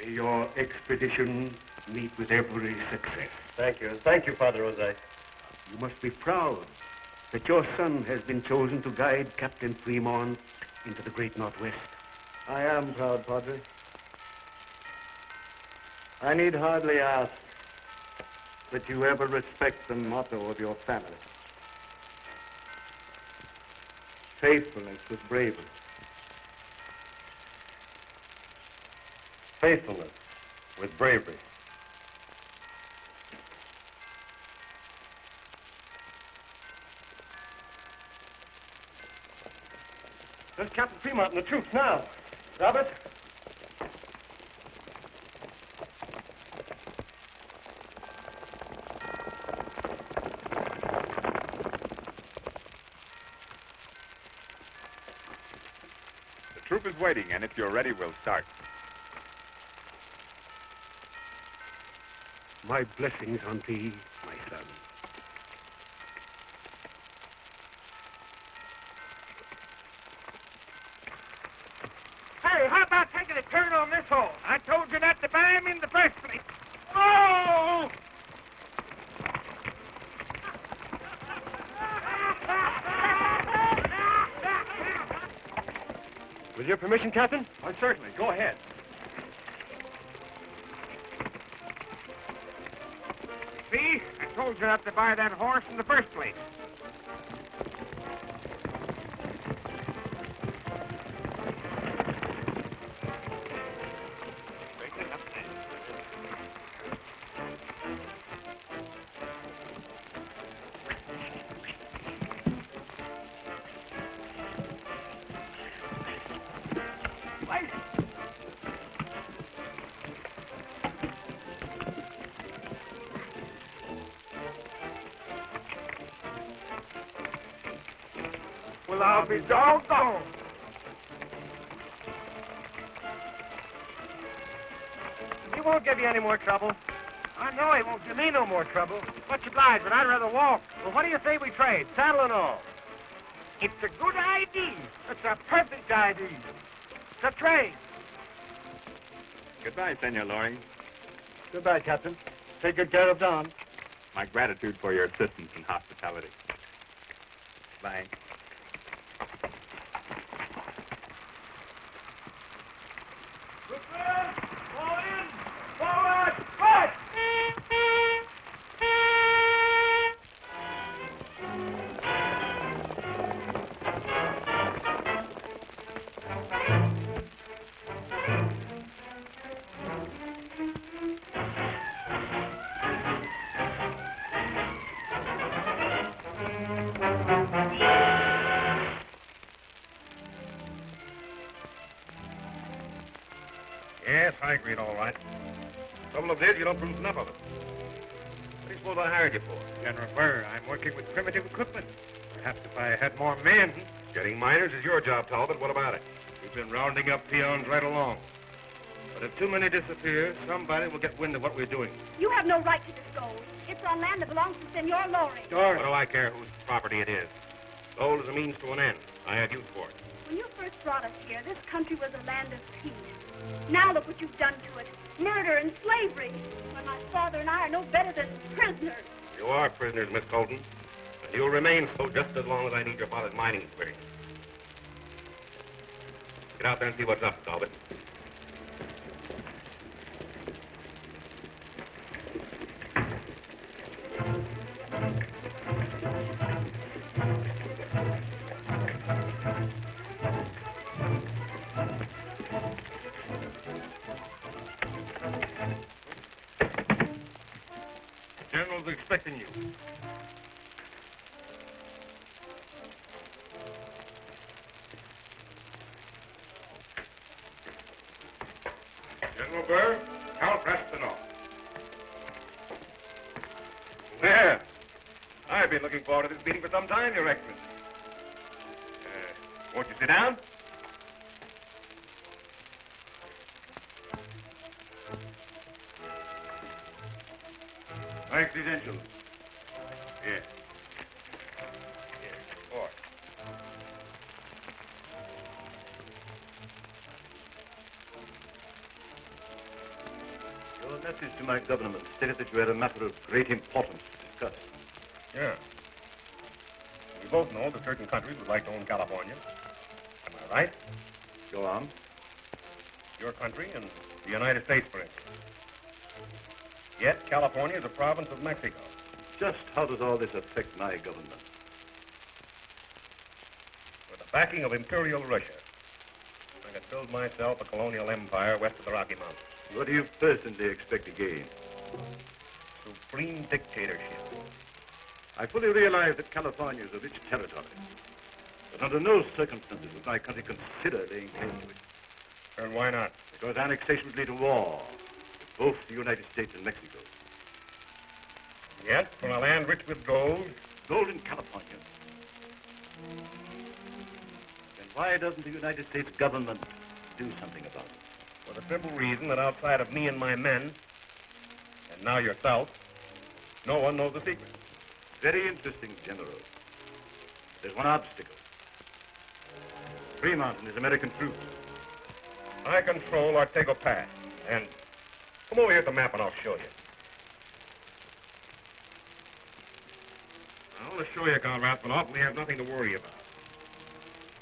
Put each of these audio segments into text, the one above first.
May your expedition meet with every success. Thank you. Thank you, Father Jose. You must be proud that your son has been chosen to guide Captain Fremont into the great Northwest. I am proud, Padre. I need hardly ask that you ever respect the motto of your family. Faithfulness with bravery. Faithfulness with bravery. There's Captain Fremont and the troops now. Robert? The troop is waiting, and if you're ready, we'll start. My blessings on thee, my son. Hey, how about taking a turn on this hole? I told you not to buy him in the first place. Oh! With your permission, Captain? Oh, certainly. Go ahead. See? I told you not to buy that horse in the first place. Well, I'll be doggone. He won't give you any more trouble. I know he won't give me no more trouble. Much obliged, but I'd rather walk. Well, what do you say we trade, saddle and all? It's a good idea. It's a perfect idea. It's a trade. Goodbye, Senor Loring. Goodbye, Captain. Take good care of Don. My gratitude for your assistance and hospitality. Bye. Yes, I agreed, all right. Trouble of it is, you don't produce enough of it. What do you suppose I hired you for? General Burr, I'm working with primitive equipment. Perhaps if I had more men. Getting miners is your job, Talbot. What about it? We've been rounding up peons right along. But if too many disappear, somebody will get wind of what we're doing. You have no right to this gold. It's on land that belongs to Senor Loring. What do I care whose property it is? Gold is a means to an end. I had use for it. When you first brought us here, this country was a land of peace. Now look what you've done to it. Murder and slavery. When my father and I are no better than prisoners. You are prisoners, Miss Colton. And you'll remain so just as long as I need your father's mining experience. Get out there and see what's up, Talbot. General's expecting you. General Burr, Count Rastinov. Well, I've been looking forward to this meeting for some time, Your Excellency. Won't you sit down? My credentials. Yes. Yes, of course. message to my government stated that you had a matter of great importance to discuss. Yeah. We both know that certain countries would like to own California. Am I right? Go on. Your country and the United States, for instance. Yet California is a province of Mexico. Just how does all this affect my government? With the backing of Imperial Russia, I could build myself a colonial empire west of the Rocky Mountains. What do you personally expect to gain? Supreme dictatorship. I fully realize that California is a rich territory. But under no circumstances would my country consider laying claim to it. And why not? Because annexation would lead to war with both the United States and Mexico. Yet, from a land rich with gold. Gold in California. Then why doesn't the United States government do something about it? For the simple reason that outside of me and my men, and now yourself, no one knows the secret. Very interesting, General. There's one obstacle. Fremont and his American troops. I control Artego Pass, and come over here at the map and I'll show you. I want to show you, Conrad, but we have nothing to worry about.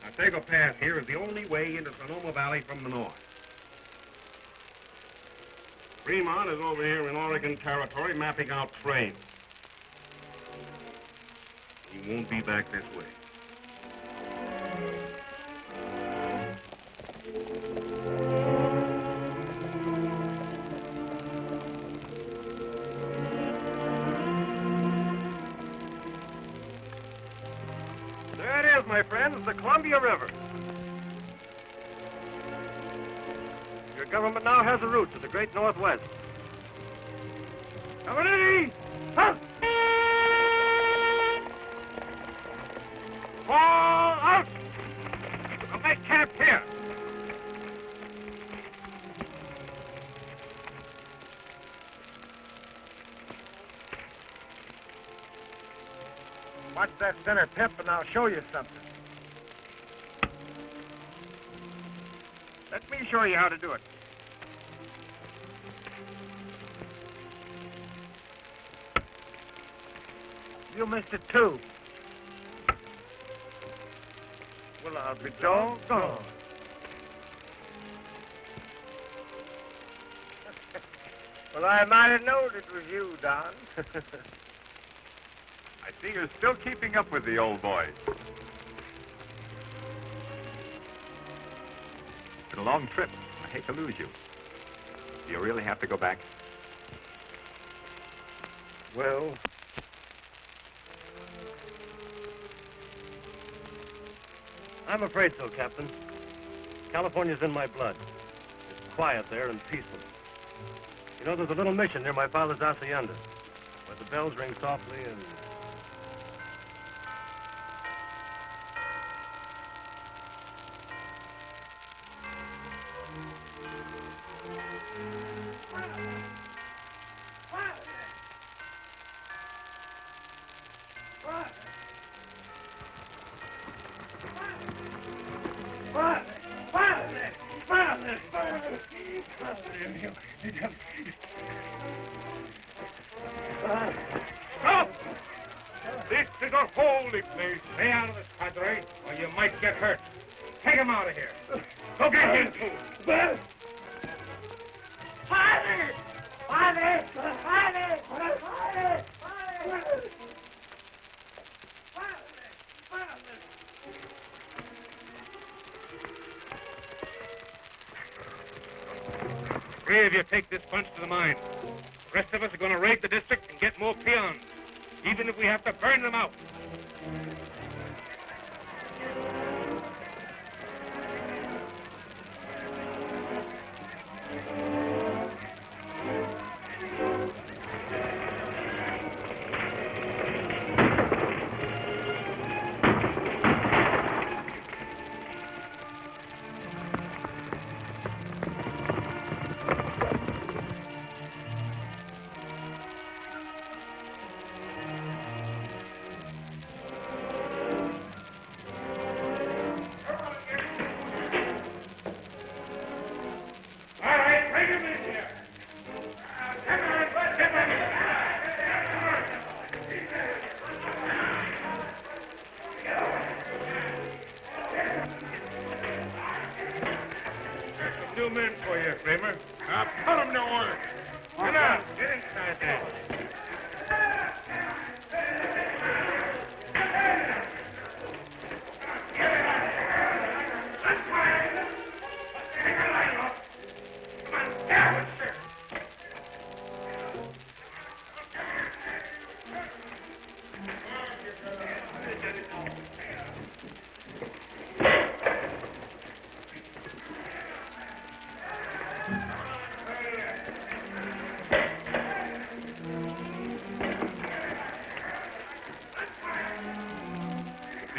Artego Pass here is the only way into Sonoma Valley from the north. Fremont is over here in Oregon Territory mapping out trains. He won't be back this way. There it is, my friends, the Columbia River. Your government now has a route to the great Northwest. Coming in! Huh? Fall out! We'll make camp here. Watch that center pip and I'll show you something. Let me show you how to do it. You missed it too. Well, I'll be doggone. Well, I might have known it was you, Don. I see you're still keeping up with the old boys. It's been a long trip. I hate to lose you. Do you really have to go back? Well, I'm afraid so, Captain. California's in my blood. It's quiet there and peaceful. You know, there's a little mission near my father's hacienda, where the bells ring softly and... Stop! This is a holy place. Stay out of this, Padre, or you might get hurt. Take him out of here. Go get him, too. Padre! Padre! Padre! Padre! Padre! Three of you take this bunch to the mine. The rest of us are going to raid the district and get more peons, even if we have to burn them out. See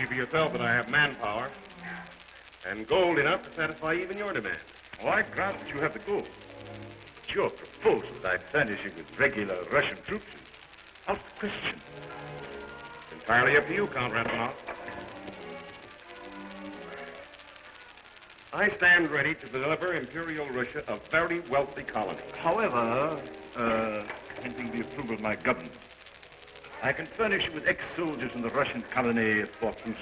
for yourself that I have manpower and gold enough to satisfy even your demand. Oh, I grant that you have the gold. But your proposal that I furnish you with regular Russian troops is out of question. It's entirely up to you, Count Ransonoff. I stand ready to deliver Imperial Russia a very wealthy colony. However, pending the approval of my government, I can furnish you with ex-soldiers in the Russian colony at Fort Bruce.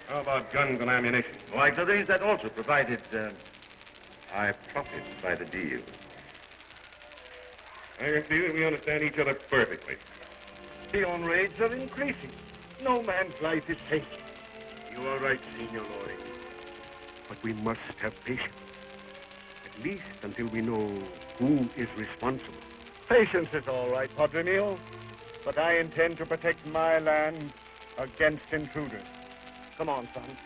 How about guns and ammunition? Oh, I can arrange that also, provided I profit by the deal. I can see that we understand each other perfectly. The on raids are increasing. No man's life is safe. You are right, Signor Loring. But we must have patience. At least until we know who is responsible. Patience is all right, Padre Mio. But I intend to protect my land against intruders. Come on, son.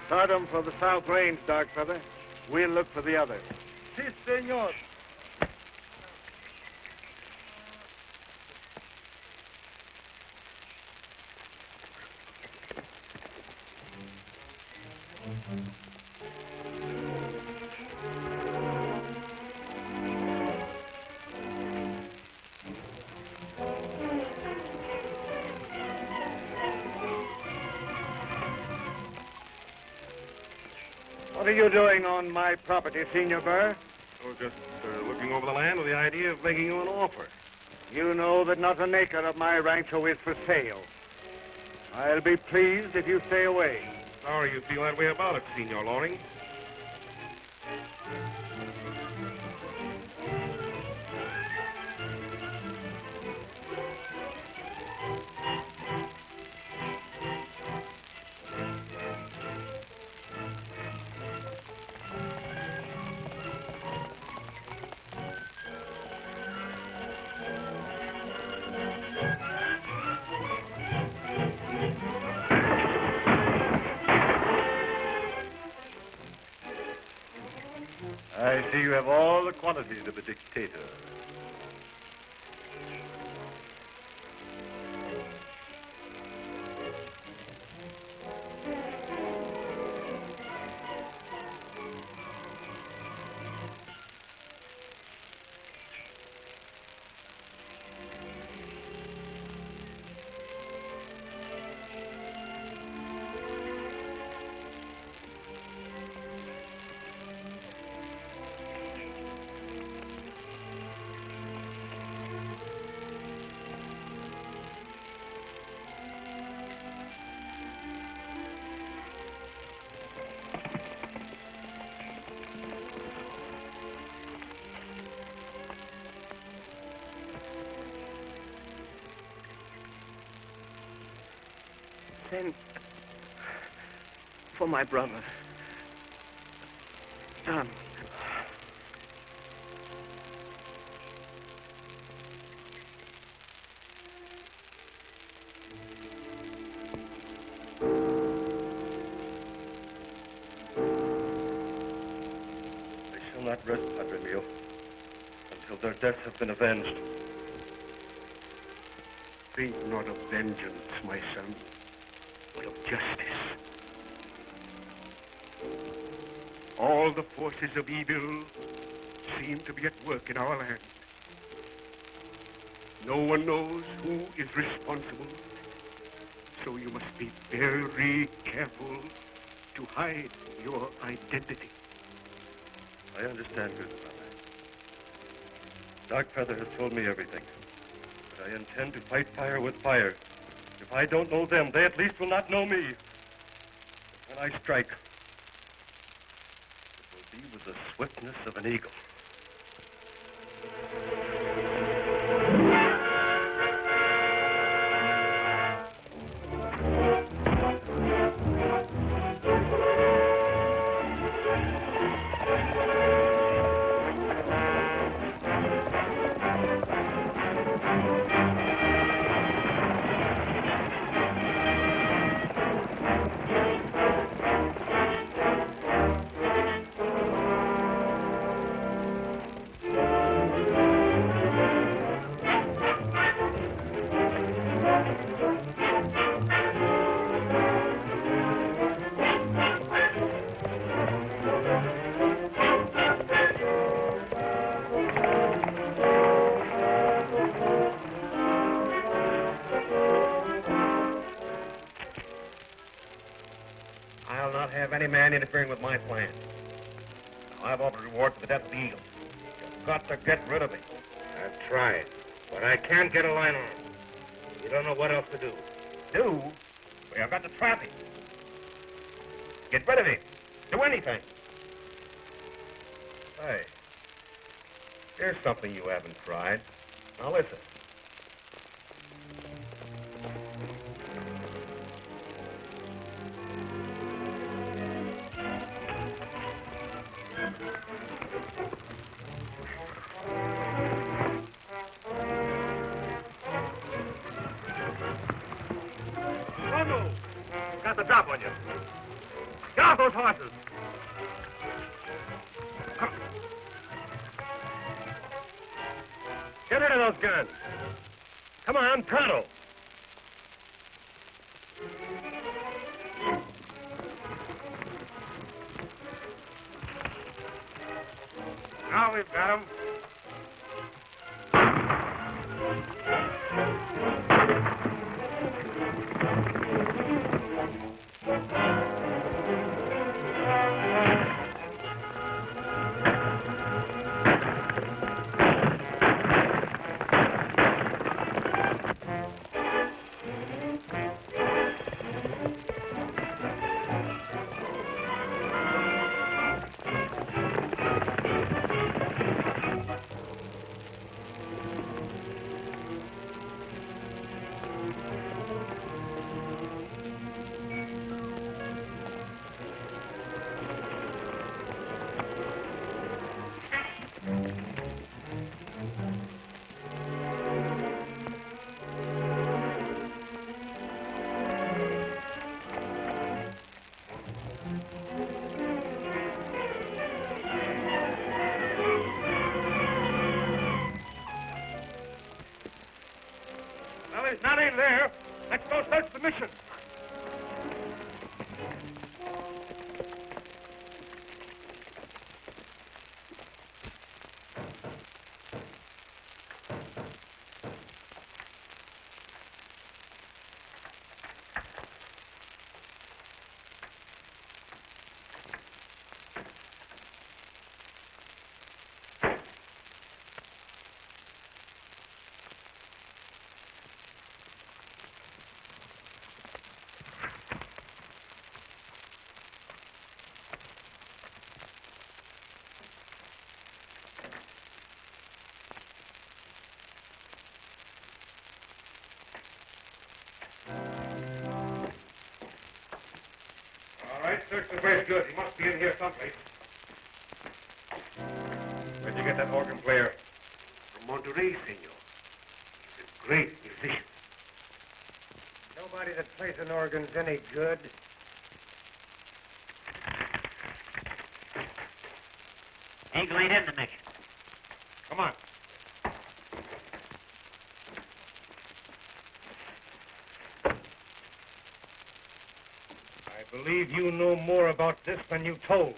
Start 'em for the south range, Darkfeather. We'll look for the others. Si, senor. What are you doing on my property, Senor Burr? Oh, just looking over the land with the idea of making you an offer. You know that not an acre of my rancho is for sale. I'll be pleased if you stay away. Sorry you feel that way about it, Signor Loring. I see you have all the qualities of a dictator. Send for my brother. Don. They shall not rest, Padre Mio, until their deaths have been avenged. Think not of vengeance, my son, but of justice. All the forces of evil seem to be at work in our land. No one knows who is responsible, so you must be very careful to hide your identity. I understand, good brother. Darkfeather has told me everything. But I intend to fight fire with fire. If I don't know them, they at least will not know me. When I strike, it will be with the swiftness of an eagle. Any man interfering with my plan. Now, I've offered a reward for the death of the eagle. You've got to get rid of him. I've tried, but I can't get a line on him. You don't know what else to do. Do? Well, I've got to trap him. Get rid of him. Do anything. Hey, here's something you haven't tried. Now listen. Got the drop on you. Get off those horses. Come. Get rid of those guns. Come on, pronto. Now we've got him. Not in there. Let's go search the mission. Search the place good. He must be in here someplace. Where'd you get that organ player? From Monterey, senor. He's a great musician. Nobody that plays an organ's any good. Eagle ain't in the mission. Come on. I believe you know more about this than you told.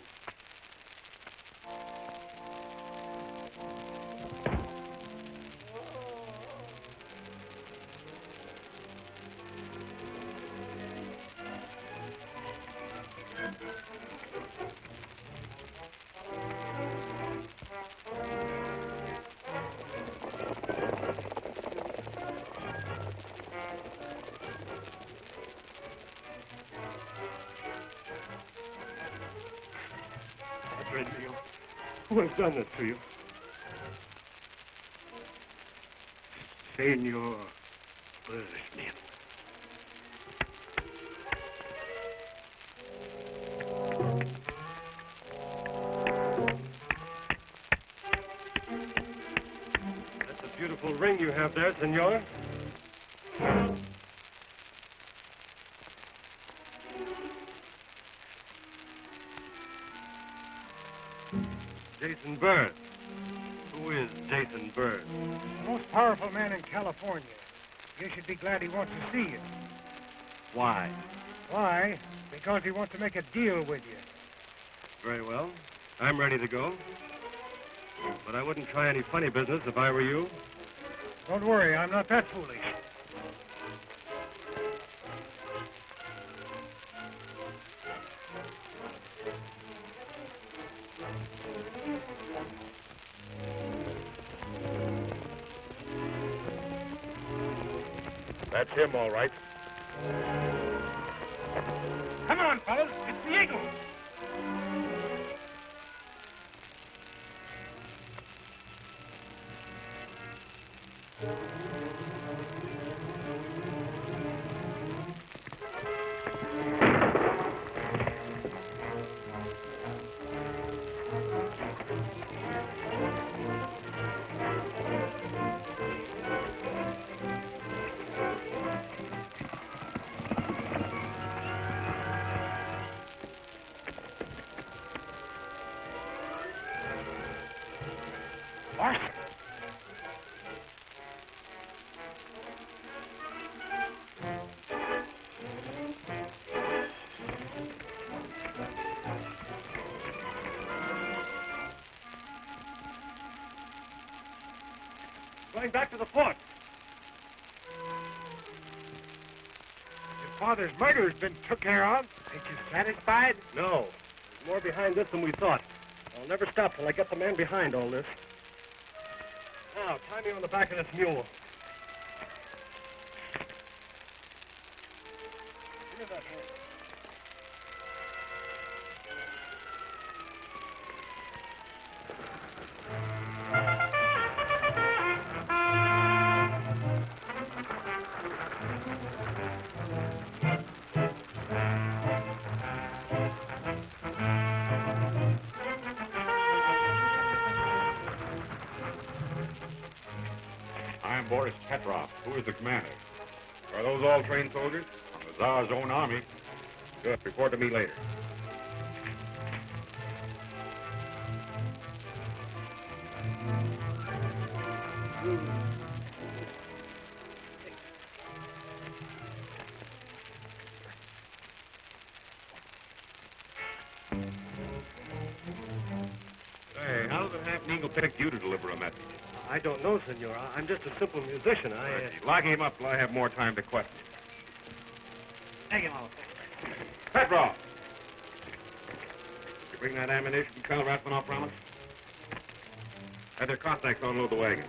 Neil. Who has done this to you? Senor Burr, Neil. That's a beautiful ring you have there, senor. Jason Burr. Who is Jason Burr? The most powerful man in California. You should be glad he wants to see you. Why? Why? Because he wants to make a deal with you. Very well. I'm ready to go. But I wouldn't try any funny business if I were you. Don't worry, I'm not that foolish. That's him, all right. Come on, fellas. It's the Eagle. Going back to the fort. Your father's murder's been took care of. Ain't you satisfied? No. There's more behind this than we thought. I'll never stop till I get the man behind all this. Now, tie me on the back of this mule. Give me that hand. I'm Boris Petrov. Who is the commander? Are those all trained soldiers? From the Tsar's own army. Good. Report to me later. Hey, how does it happen Eagle picked you to deliver a message? I don't know, senor. I'm just a simple musician. Lock him up till I have more time to question him. Take him out. Petrov! Did you bring that ammunition Colonel Rasmanov promised? Had their Cossacks unload the wagon.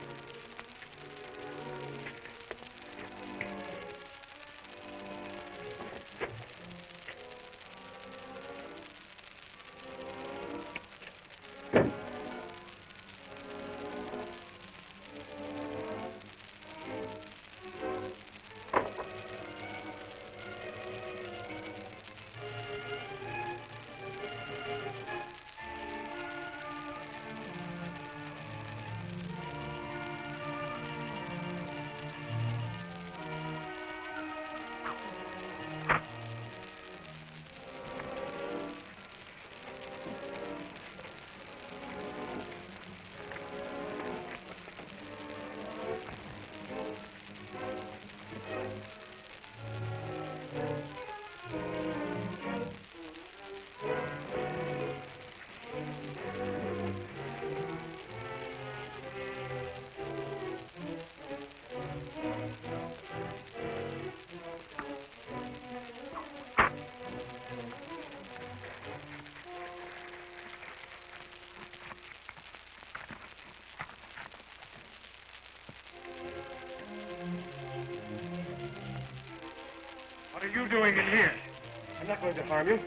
What are you doing in here? I'm not going to harm you.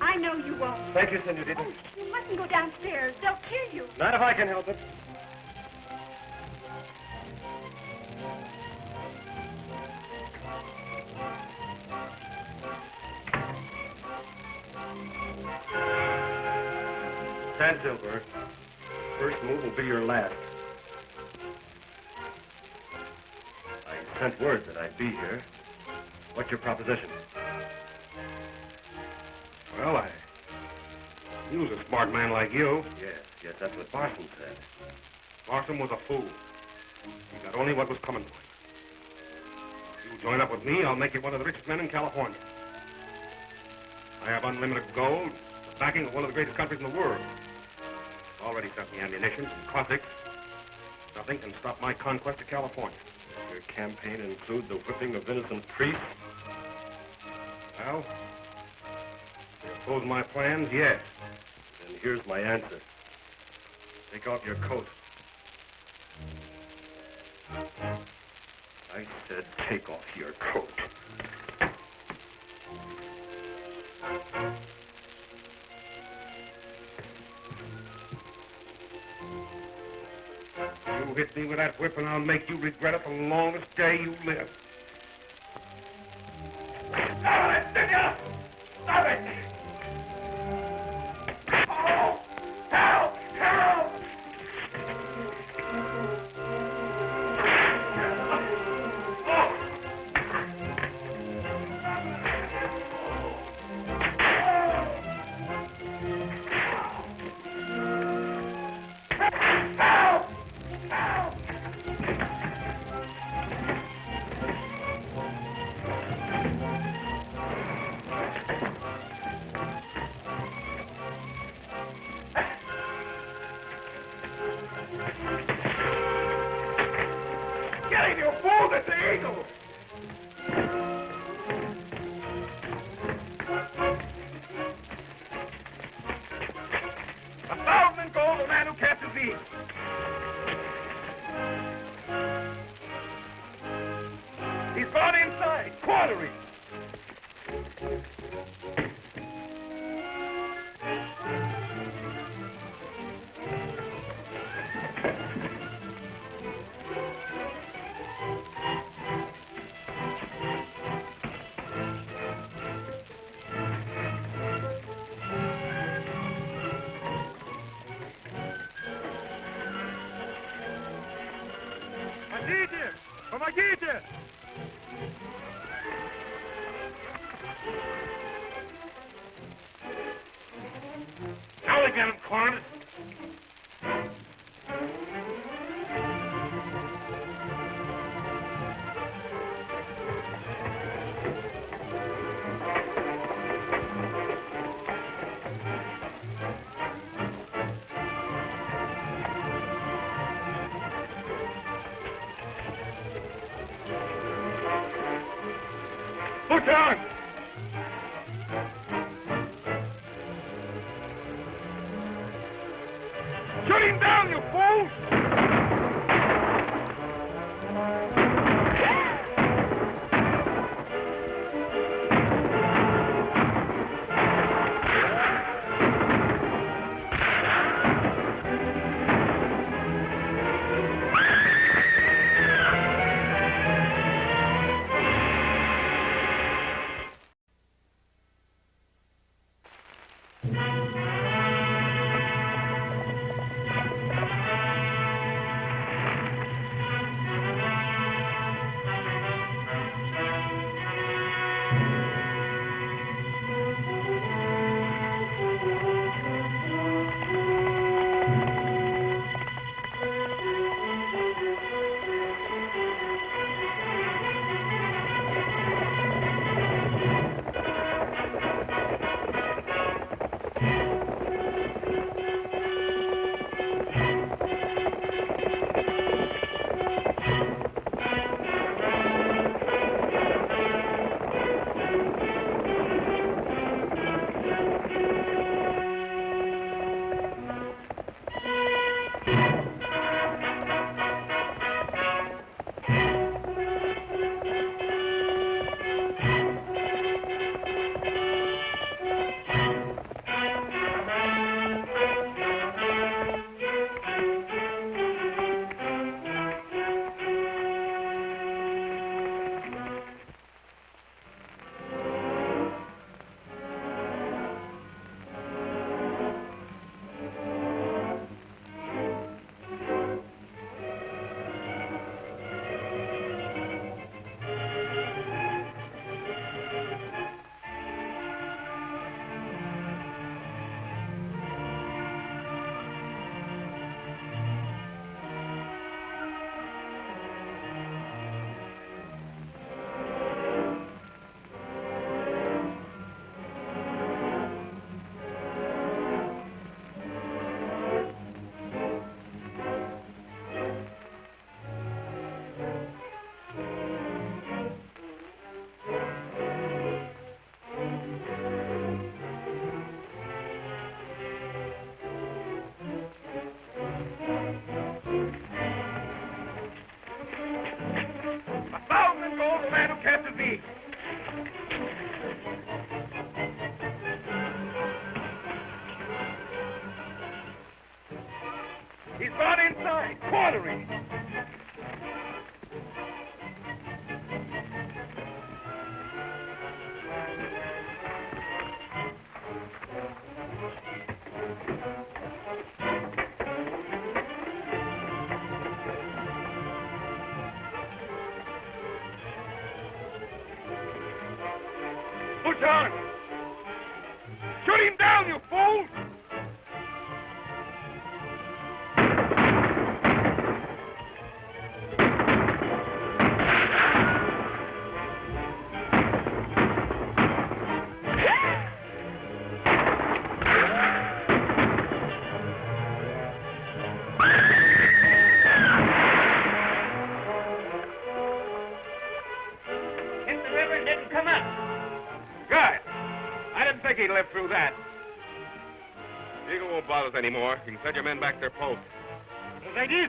I know you won't. Thank you, senorita. Oh, you mustn't go downstairs. They'll kill you. Not if I can help it. Stand still, Burr. First move will be your last. I sent word that I'd be here. What's your proposition? Well, I use a smart man like you. Yes, that's what Barson said. Barson was a fool. He got only what was coming to him. If you join up with me, I'll make you one of the richest men in California. I have unlimited gold, the backing of one of the greatest countries in the world. Already sent me ammunition from Cossacks. Nothing can stop my conquest of California. Does your campaign include the whipping of innocent priests? Well, you oppose my plans, yes. Then here's my answer. Take off your coat. I said take off your coat. You hit me with that whip and I'll make you regret it the longest day you live. Stop it, did you? Stop it! Oh! Help! Help! Get him, you fool! It's the eagle! $1,000 in gold, the man who captures the eagle. He's gone inside, quartering. Помогите! Помогите! Now we get him cornered. Put down! Shoot him down, you fool! He's gone inside. Quartering. Lieutenant! Shoot him down, you fool! Hit the river and didn't come up. Good. I didn't think he'd live through that. The Eagle won't bother us anymore. You can send your men back to their post. Thank you.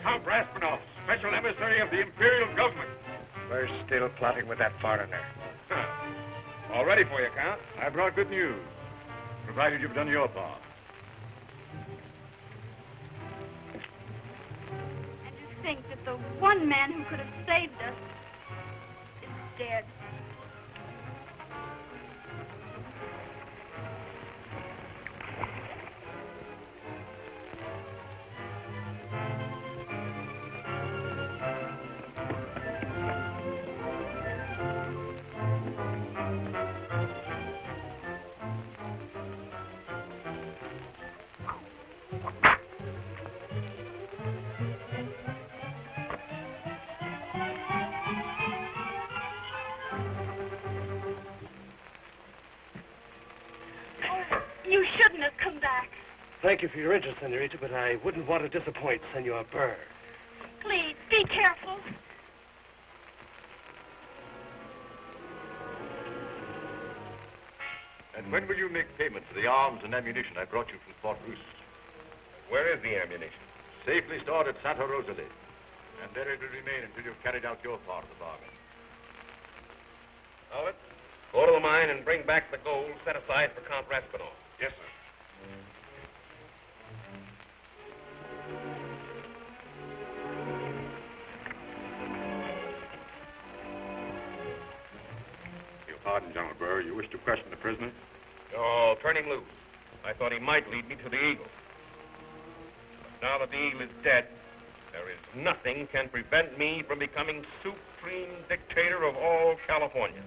Count Raspanov, special emissary of the Imperial government. We're still plotting with that foreigner. Huh. All ready for you, Count. I brought good news, provided you've done your part. And to think that the one man who could have saved us is dead. You shouldn't have come back. Thank you for your interest, Senorita, but I wouldn't want to disappoint Senor Burr. Please, be careful. And when will you make payment for the arms and ammunition I brought you from Fort Roos? Where is the ammunition? Safely stored at Santa Rosalie. And there it will remain until you've carried out your part of the bargain. Olive, go to the mine and bring back the gold set aside for Count Raspanov. Yes, sir. Your pardon, General Burr. You wish to question the prisoner? Oh, turn him loose. I thought he might lead me to the Eagle. But now that the Eagle is dead, there is nothing can prevent me from becoming supreme dictator of all California.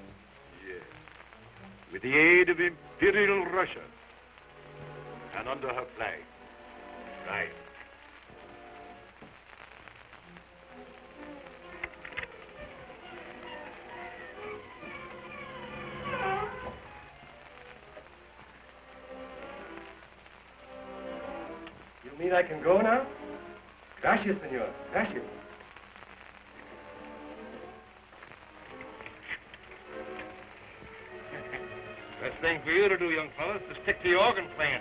Yes. With the aid of Imperial Russia. And under her flag. Right. You mean I can go now? Gracias, senor. Gracias. Best thing for you to do, young fellas, is to stick to your organ playing.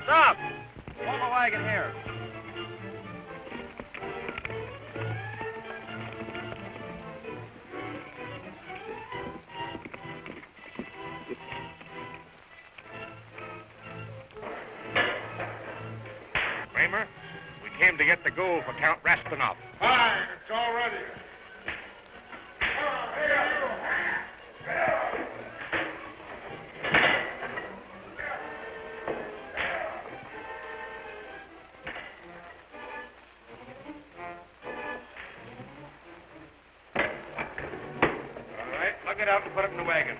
Stop! Pull the wagon here. Kramer, we came to get the gold for Count Raspanov. Fine, it's all ready. All right, lug it out and put it in the wagon.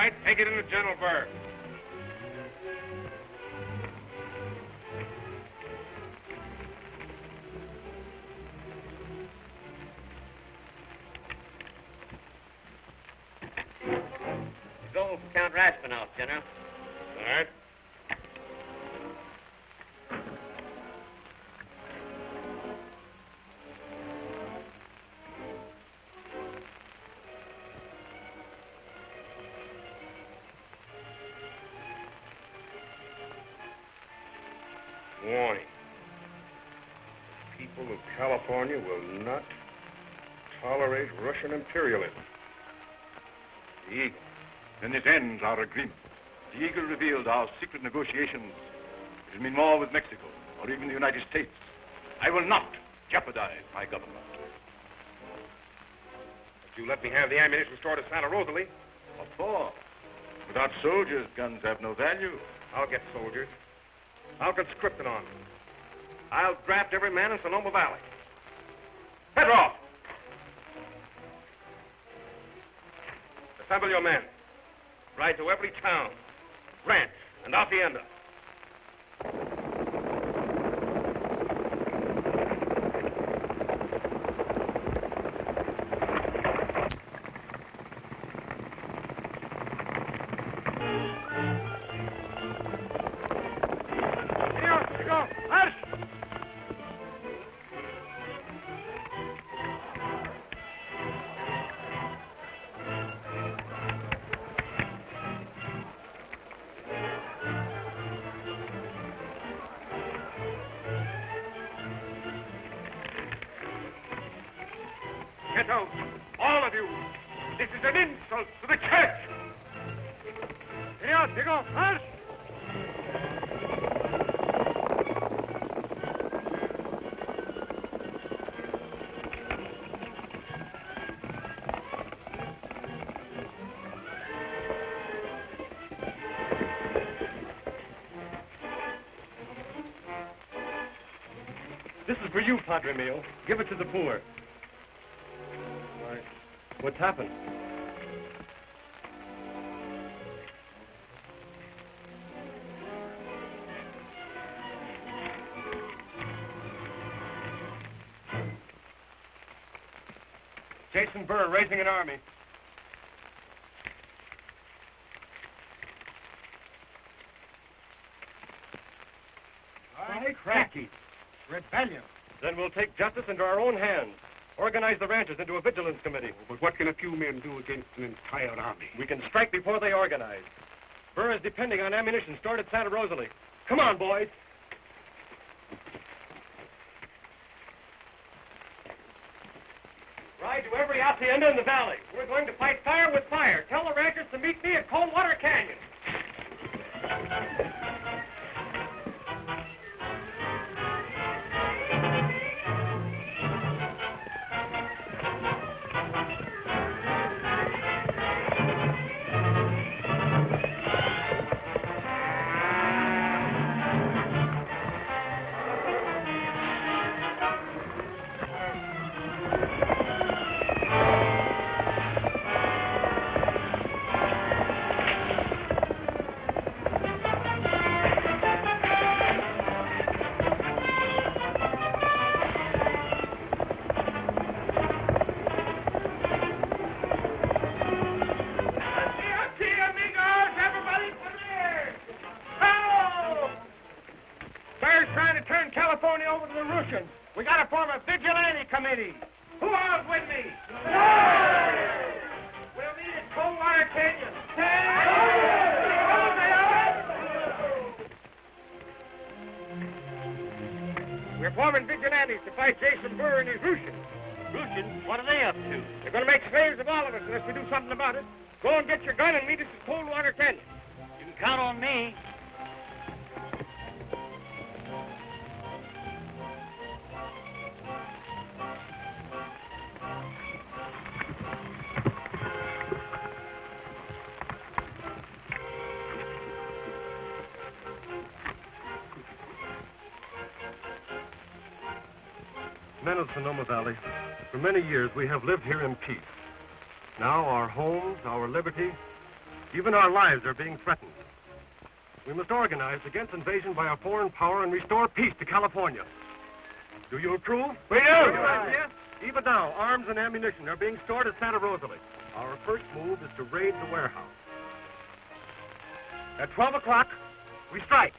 right, take it into General Burr. Going for Count Raspinoff, General. All right. Warning. The people of California will not tolerate Russian imperialism. The Eagle. Then this ends our agreement. The Eagle revealed our secret negotiations. It will mean war with Mexico, or even the United States. I will not jeopardize my government. If you let me have the ammunition stored at Santa Rosalie. What for? Without soldiers, guns have no value. I'll get soldiers. I'll conscript an army. I'll draft every man in Sonoma Valley. Head off! Assemble your men. Ride to every town, ranch, and hacienda. Get out, all of you. This is an insult to the church. Senor, digo, march! This is for you, Padre Mio. Give it to the poor. Why, what's happened? Jason Burr raising an army. By cracky. Rebellion. Then we'll take justice into our own hands. Organize the ranchers into a vigilance committee. But what can a few men do against an entire army? We can strike before they organize. Burr is depending on ammunition stored at Santa Rosalie. Come on, boys. Ride to every hacienda in the valley. We're going to fight fire with fire. Tell the ranchers to meet me at Coldwater Canyon. Over to the Russians. We got to form a vigilante committee. Who all's with me? We'll meet at Coldwater Canyon. We're forming vigilantes to fight Jason Burr and his Russians. Russians? What are they up to? They're going to make slaves of all of us unless we do something about it. Go and get your gun and meet us at Coldwater Canyon. You can count on me. Men of Sonoma Valley, for many years we have lived here in peace. Now our homes, our liberty, Even our lives are being threatened. We must organize against invasion by a foreign power and restore peace to California. Do you approve? We do! Yes. Even now, arms and ammunition are being stored at Santa Rosalie. Our first move is to raid the warehouse. At 12 o'clock, we strike.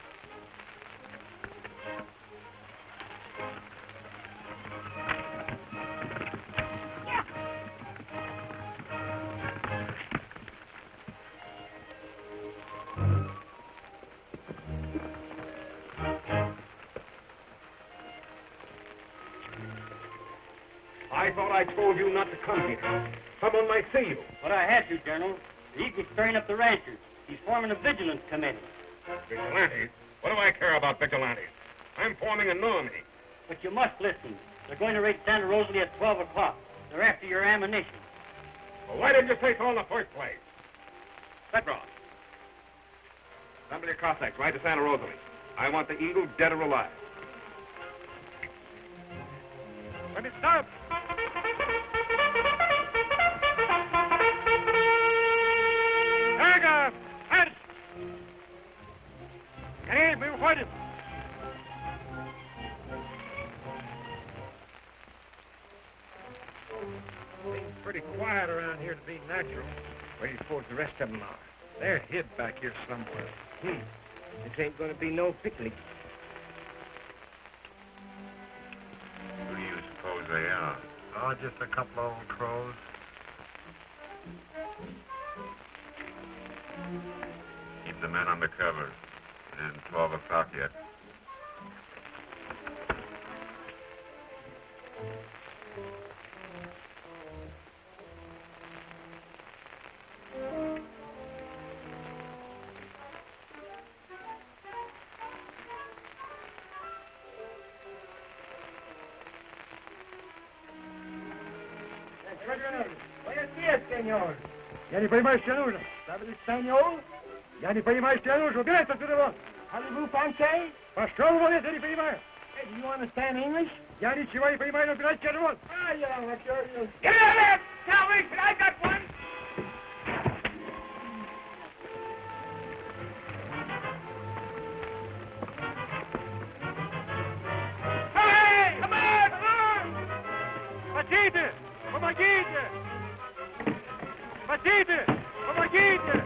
I thought I told you not to come here. Someone might see you. But I had to, General. The Eagle's stirring up the ranchers. He's forming a vigilance committee. Vigilantes? What do I care about vigilantes? I'm forming an army. But you must listen. They're going to raid Santa Rosalie at 12 o'clock. They're after your ammunition. Well, why didn't you say so in the first place? Petrov. Somebody Cossacks, ride to Santa Rosalie. I want the Eagle dead or alive. Let me stop. Ärger! Herz! Hey, we will fight him. Seems pretty quiet around here to be natural. Where do you suppose the rest of them are? They're hid back here somewhere. This ain't gonna be no picnic. Who do you suppose they are? Oh, just a couple of old crows. Keep the men under cover. It isn't 12 o'clock yet. Buenos días, señor. Ya ni понимаешь, что нужно. ¿Sabes español? Я не понимаю, что нужно. Убирайся отсюда. Алибу Панчай? Пошел вон, если не понимаю. Hey, do you understand English? Я ничего не понимаю, но убирайся вон. Get out of there! Salvation, I got one! Hey! Come on! Come on! Хотите! Помогите! Хотите! Помогите!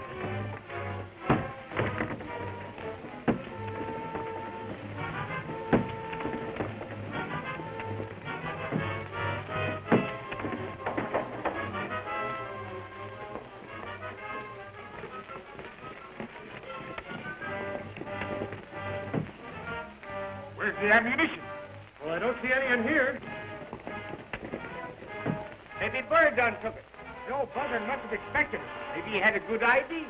Where's the ammunition? Well, I don't see any in here. Maybe Burr done took it. No, Butler must have expected it. Maybe he had a good ID.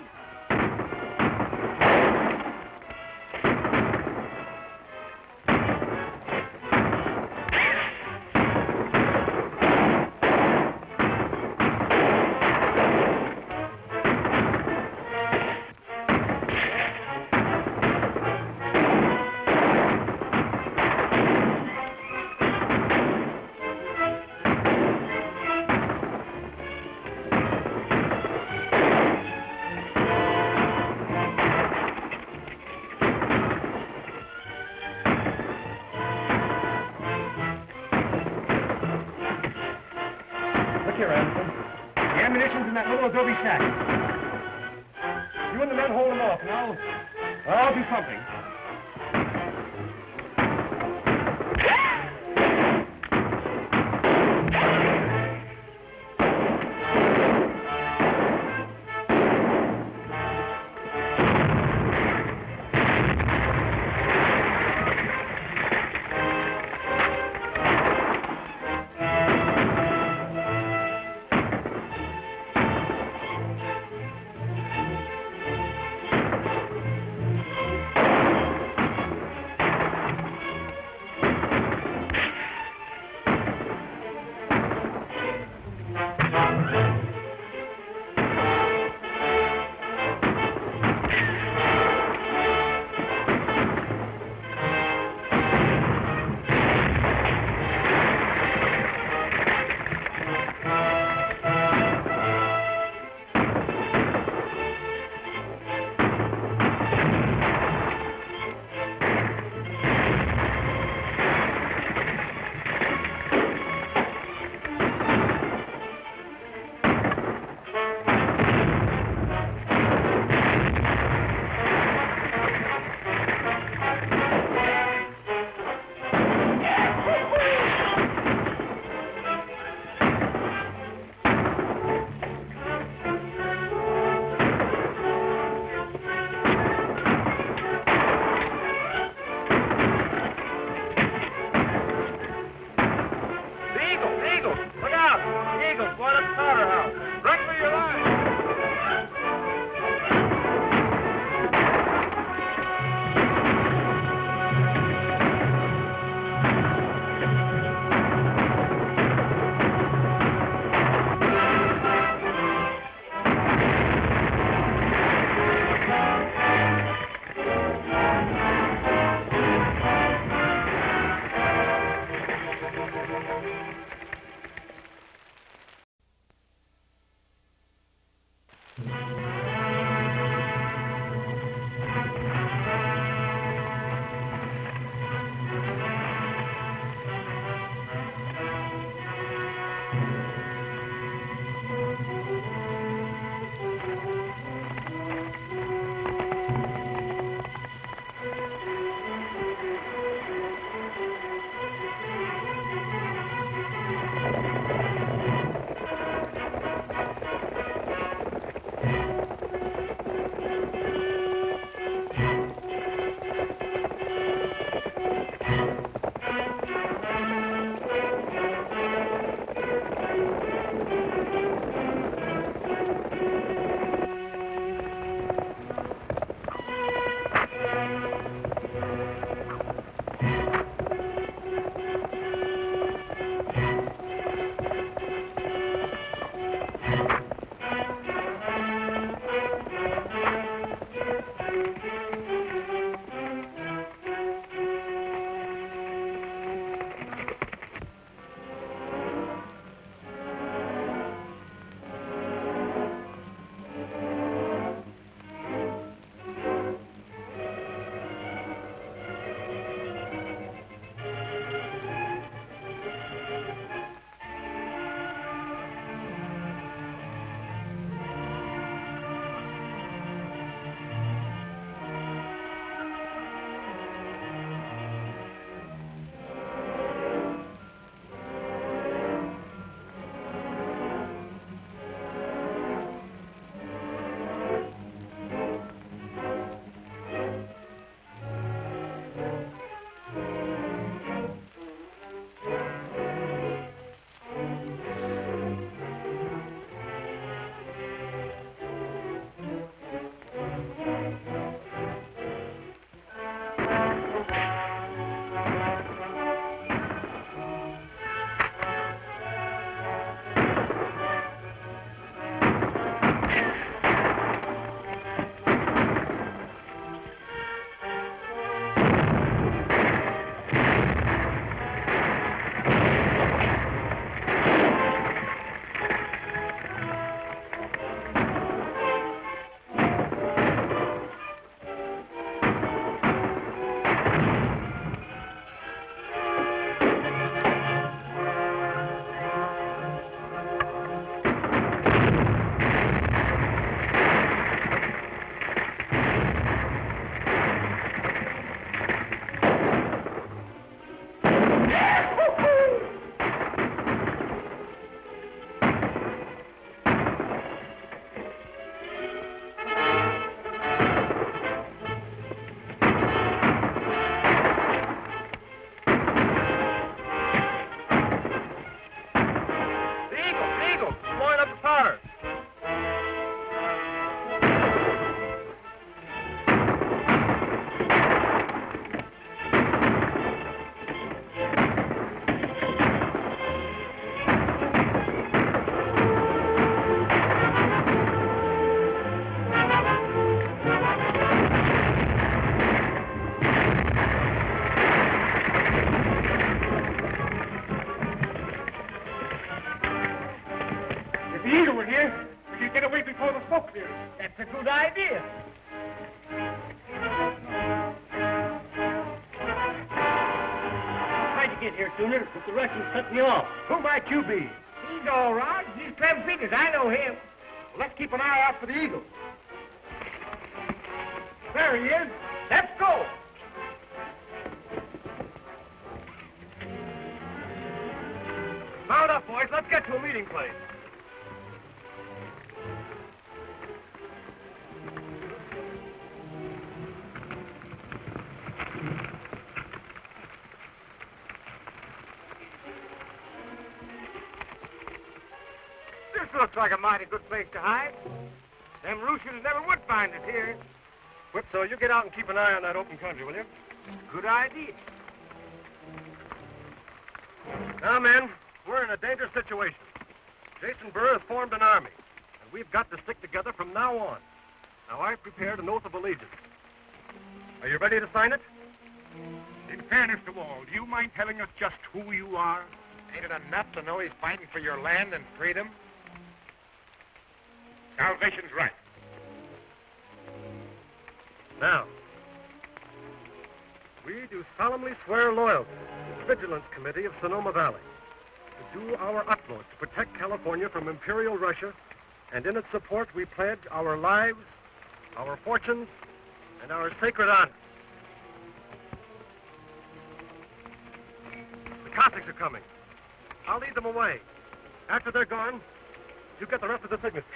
Adobe shack. You and the men hold them off, and I'll do something. here, Tuner, but the Russians cut me off. Who might you be? He's all right. He's clever figures. I know him. Well, let's keep an eye out for the eagle. There he is. Let's go. Mount up, boys. Let's get to a meeting place. This looks like a mighty good place to hide. Them Russians never would find us here. Whipso, you get out and keep an eye on that open country, will you? Good idea. Now, men, we're in a dangerous situation. Jason Burr has formed an army, and we've got to stick together from now on. Now, I've prepared an oath of allegiance. Are you ready to sign it? In fairness to all, do you mind telling us just who you are? Ain't it enough to know he's fighting for your land and freedom? Salvation's right. Now, we do solemnly swear loyalty to the Vigilance Committee of Sonoma Valley, to do our utmost to protect California from Imperial Russia, and in its support we pledge our lives, our fortunes, and our sacred honor. The Cossacks are coming. I'll lead them away. After they're gone, you get the rest of the signatures.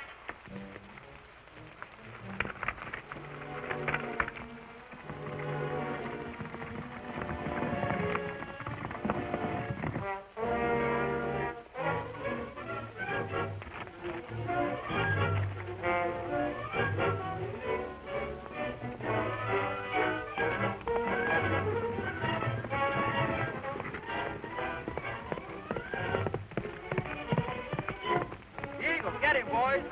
Get him, boys.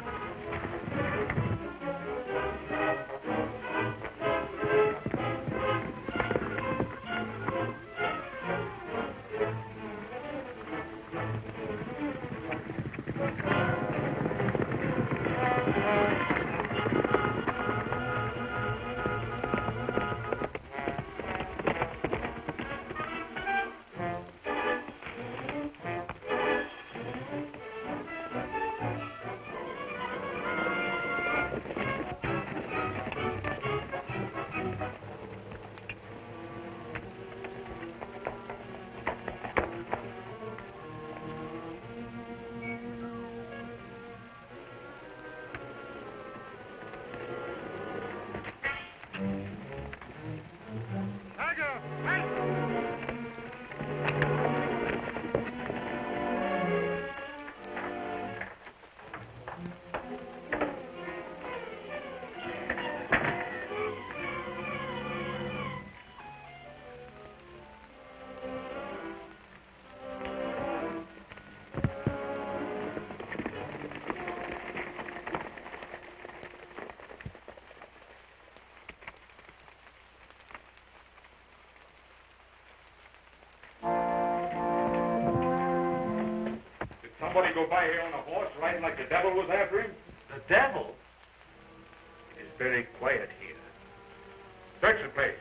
Somebody go by here on a horse riding like the devil was after him? The devil? It's very quiet here. Search the place.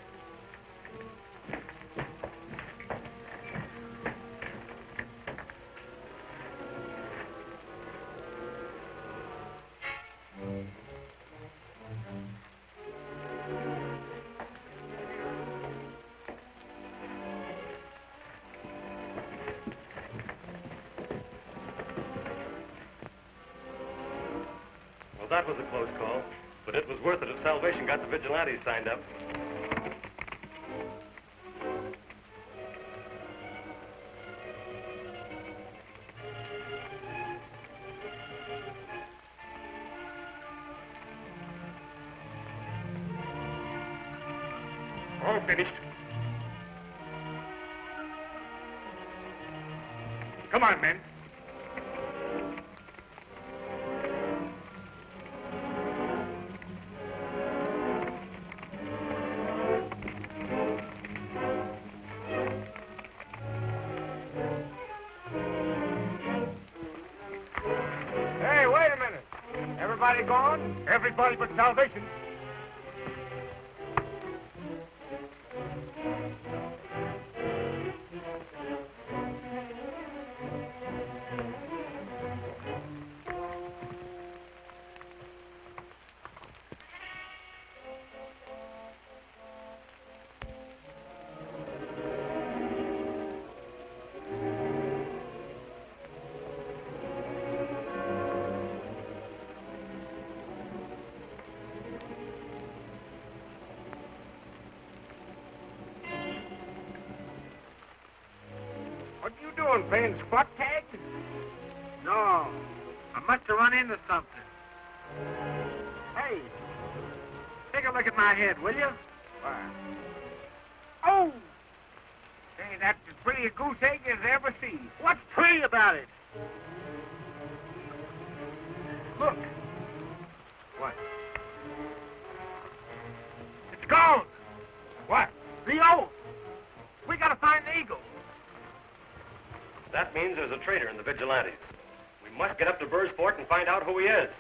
That was a close call, but it was worth it if Salvation got the Vigilantes signed up. All finished. Come on, men. Everybody gone? Everybody but Salvation. What you doing, playing squat tag? No. I must have run into something. Hey, take a look at my head, will you? Why? Oh! Say, that's as pretty a goose egg as ever seen. What's pretty about it? Look. What? It's gone. What? The oath. We gotta find the eagle. That means there's a traitor in the Vigilantes. We must get up to Burr's fort and find out who he is.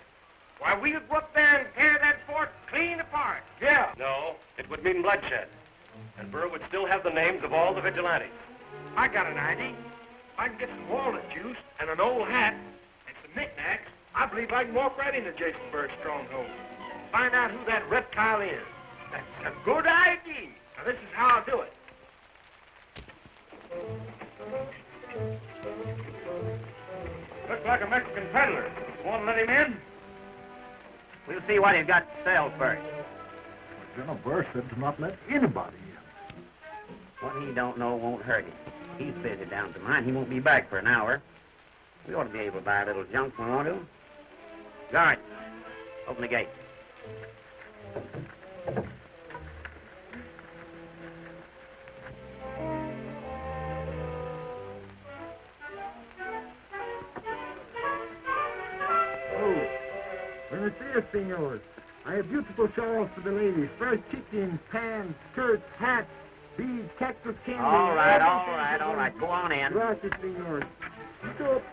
Why, we could go up there and tear that fort clean apart. Yeah. No, it would mean bloodshed. And Burr would still have the names of all the Vigilantes. I got an idea. If I can get some walnut juice and an old hat and some knickknacks, I believe I can walk right into Jason Burr's stronghold. Find out who that reptile is. That's a good idea. Now, this is how I'll do it. Looks like a Mexican peddler. You want to let him in? We'll see what he's got to sell first. General Burr said to not let anybody in. What he don't know won't hurt him. He's busy down to mine. He won't be back for an hour. We ought to be able to buy a little junk when we want to. Guard, open the gate. Oh, buenos dias, senors. I have beautiful shawls for the ladies. Fried chicken, pants, skirts, hats, beads, cactus candy. All right. Go on in. Gracias, senors. Stop.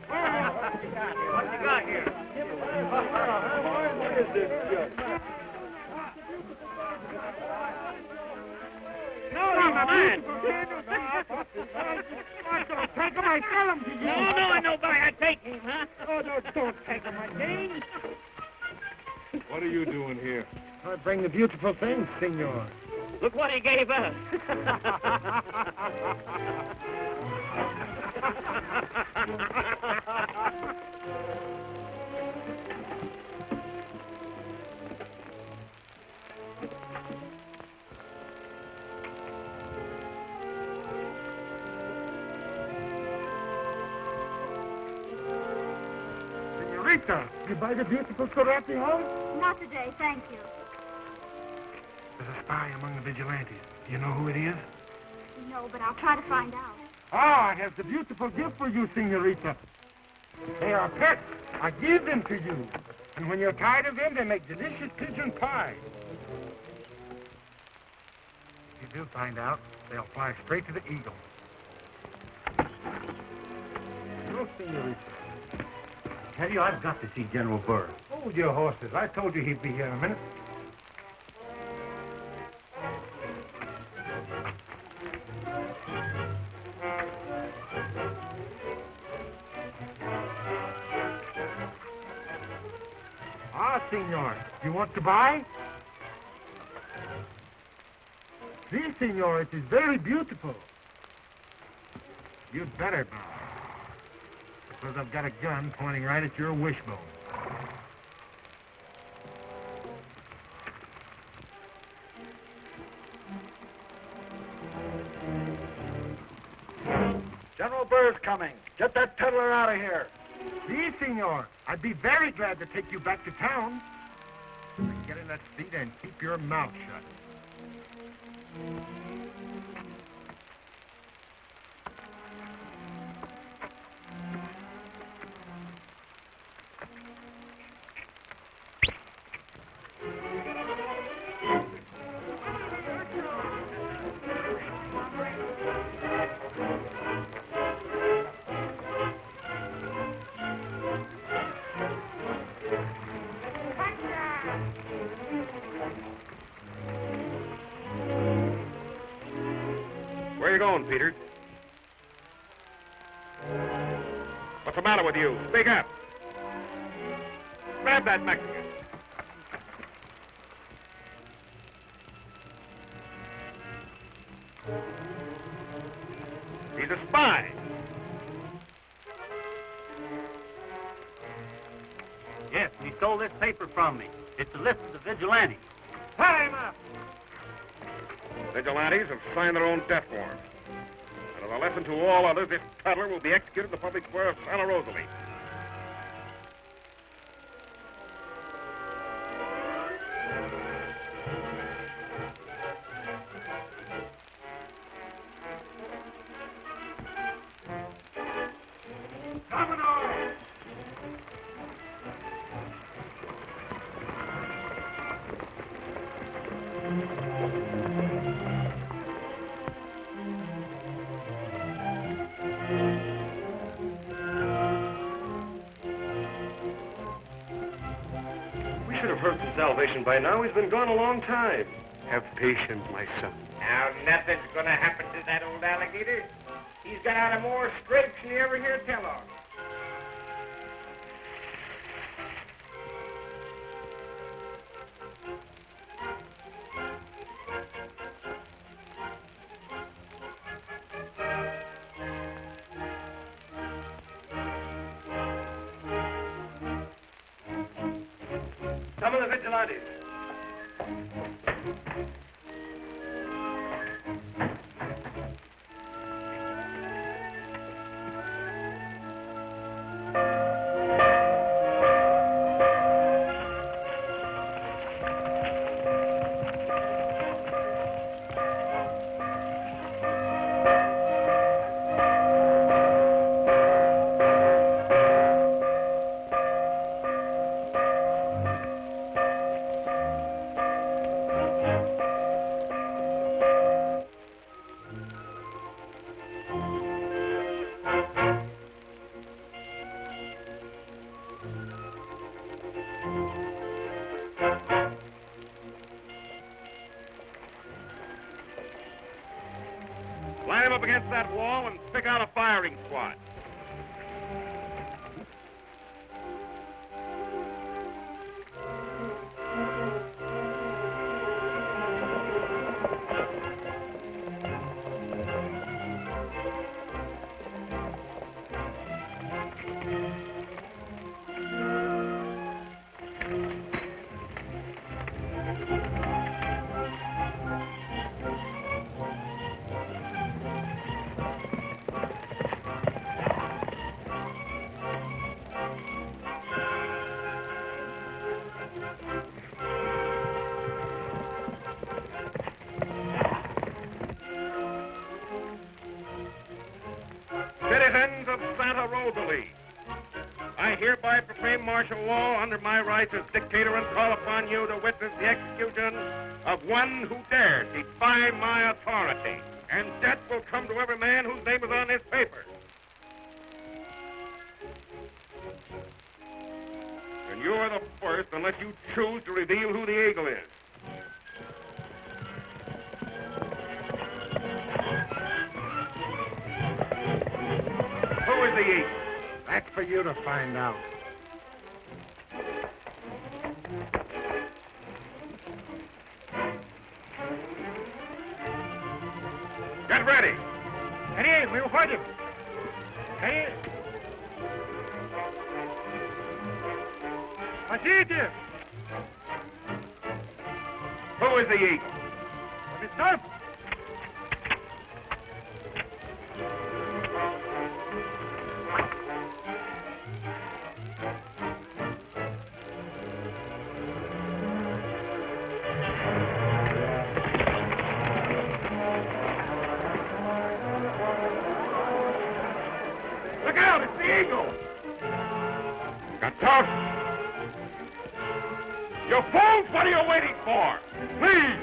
What you got here? What is this? No, my man. Take him, I sell him to you. No, boy, I take him, huh? Oh, no, don't take him, I think. What are you doing here? I bring the beautiful things, senor. Look what he gave us. Senorita, you buy the beautiful karate horse? Not today, thank you. There's a spy among the vigilantes. Do you know who it is? No, but I'll try to find out. Ah, I have the beautiful gift for you, senorita. They are pets. I give them to you. And when you're tired of them, they make delicious pigeon pie. If you do find out, they'll fly straight to the eagle. No, senorita. I tell you, I've got to see General Burr. Hold your horses. I told you he'd be here in a minute. Ah, senor, you want to buy? See, senor, it is very beautiful. You'd better buy. Because I've got a gun pointing right at your wishbone. General Burr's coming. Get that peddler out of here. Si, senor. I'd be very glad to take you back to town. Get in that seat and keep your mouth shut. Where you going, Peters? What's the matter with you? Speak up. Grab that Mexican. He's a spy. Yes, he stole this paper from me. It's a list of the vigilantes. Tie him up. Vigilantes have signed their own death warrant. And as a lesson to all others, this peddler will be executed in the public square of Santa Rosalie. We should have heard from Salvation by now. He's been gone a long time. Have patience, my son. Now, nothing's gonna happen to that old alligator. He's got out of more scrapes than you ever hear tell of. Some of the Vigilantes. Line him up against that wall and pick out a firing squad. Citizens of Santa Rosalie, I hereby proclaim martial law under my rights as dictator and call upon you to witness the execution of one who dares defy my authority. And death will come to every man whose name is on this paper. And you are the first unless you choose to reveal who the eagle is. Who is the eagle? That's for you to find out. Get ready. Ready, we'll fight him. Ready? Посидите! Who is the eagle? It's up! Look out, it's the eagle! Got tough! You fools, what are you waiting for? Please!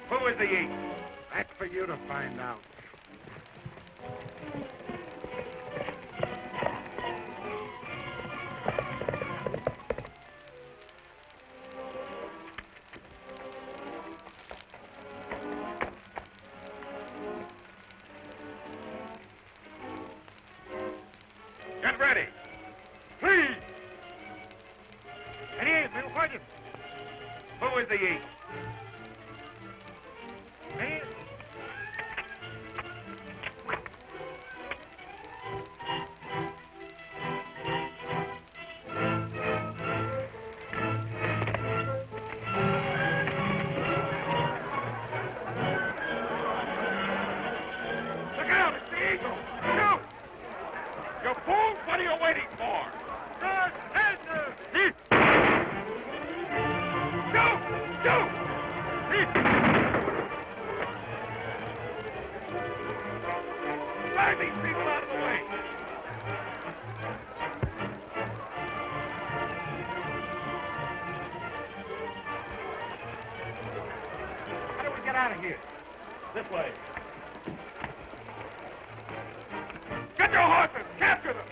Who is the ye? That's for you to find out. Get ready. Please! And he is, we'll fight him. Who is the ye? Me? Look out, it's the eagle. Shoot! You fools, what are you waiting for? Good answer! Shoot! Shoot! Drive these people out of the way. How do we get out of here? This way. Get your horses! Capture them!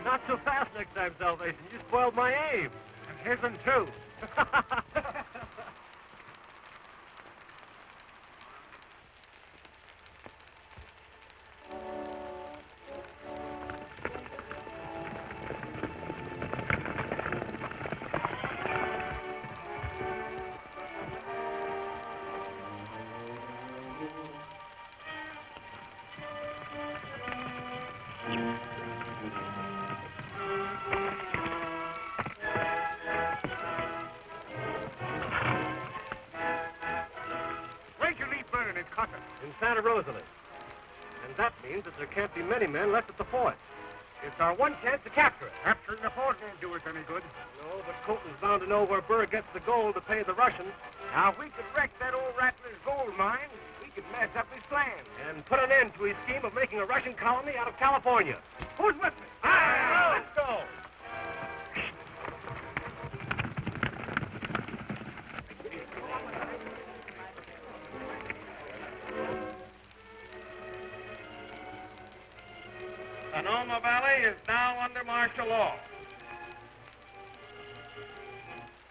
Not so fast next time, Salvation. You spoiled my aim. And his'n too. Where'd you leave Burr and his Cossacks? In Santa Rosalie. And that means that there can't be many men left at the fort. It's our one chance to capture it. Capturing the fort won't do us any good. No, but Colton's bound to know where Burr gets the gold to pay the Russians. Now, if we could wreck that old rattler's gold mine, we could mess up his plans. And put an end to his scheme of making a Russian colony out of California. Who's with me? Let's go! Sonoma Valley is now under martial law.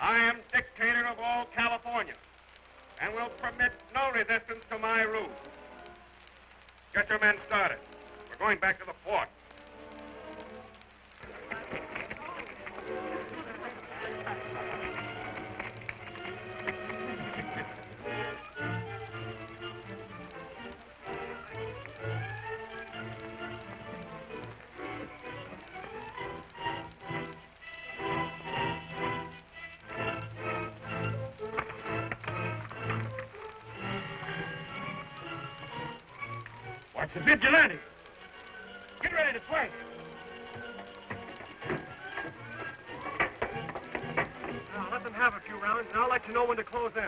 I am dictator of all California and will permit no resistance to my rule. Get your men started. We're going back to the fort. Watch the Vigilante. Get ready to fight. and I'll let you know when to close in.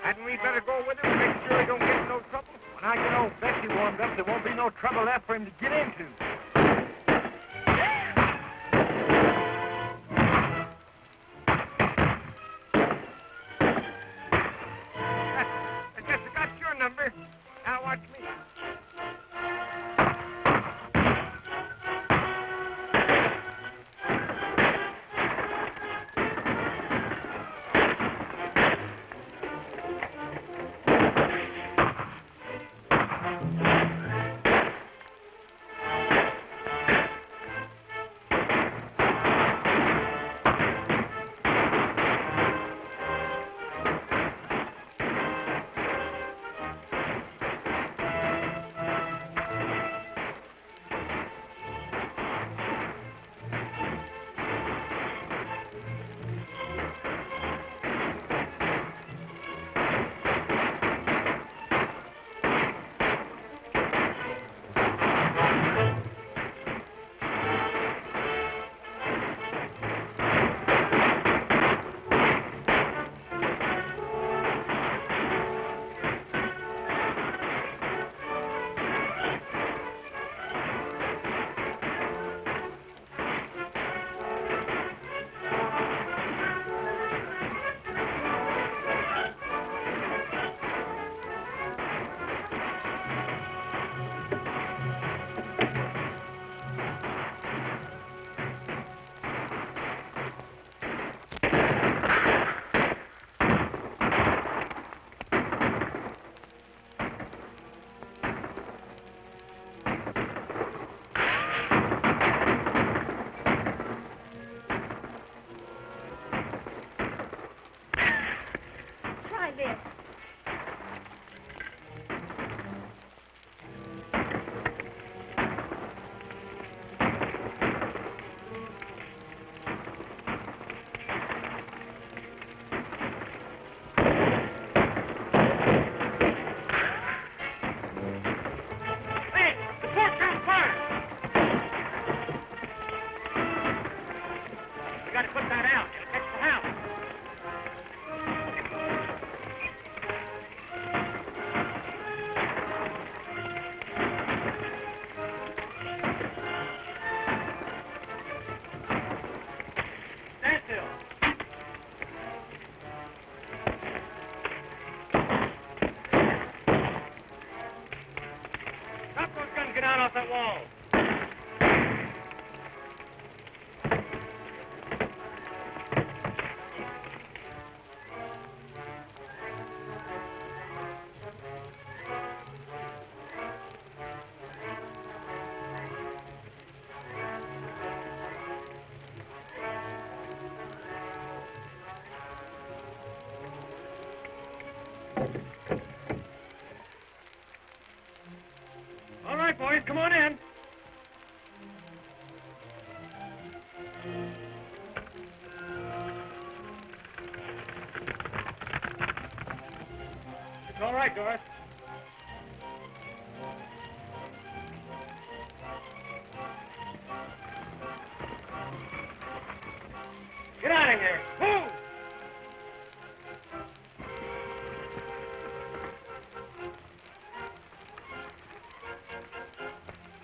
Hadn't we better go with him and make sure he don't get in no trouble? When I get old Betsy warmed up, there won't be no trouble left for him to get into. I guess I got your number. Now watch me. Off that wall. All right, boys, come on in. It's all right, Doris. Get out of here. Move!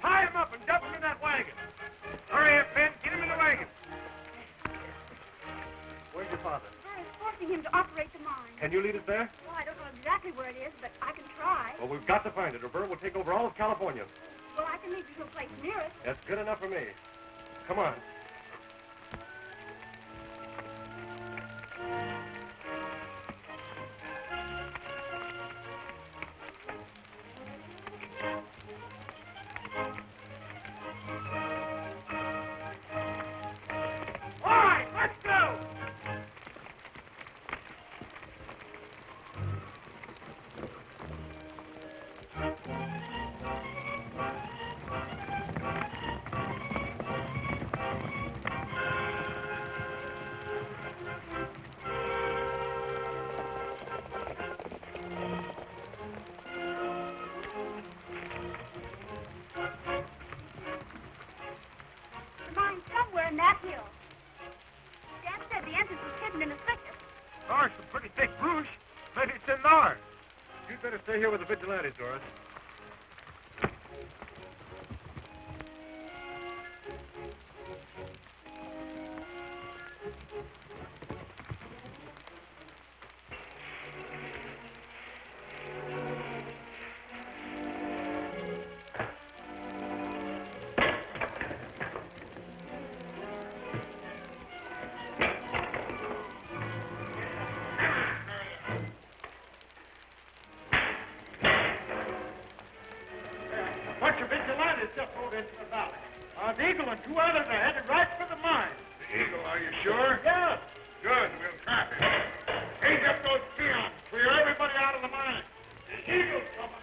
Tie him up and dump him in that wagon. Hurry up, Ben. Get him in the wagon. Where's your father? Burr is forcing him to operate the mine. Can you lead us there? Well, I don't know exactly where it is, but I can try. Well, we've got to find it, or Burr will take over all of California. Well, I can lead you to a place near it. That's good enough for me. Come on. a pretty thick bruise. Maybe it's in there. You'd better stay here with the Vigilantes, Doris. Bunch of vigilantes just rode into the valley. The Eagle and two others are headed right for the mine. The Eagle, are you sure? Yeah. Good, we'll trap him. Raise up those peons. Clear everybody out of the mine. The Eagle's coming.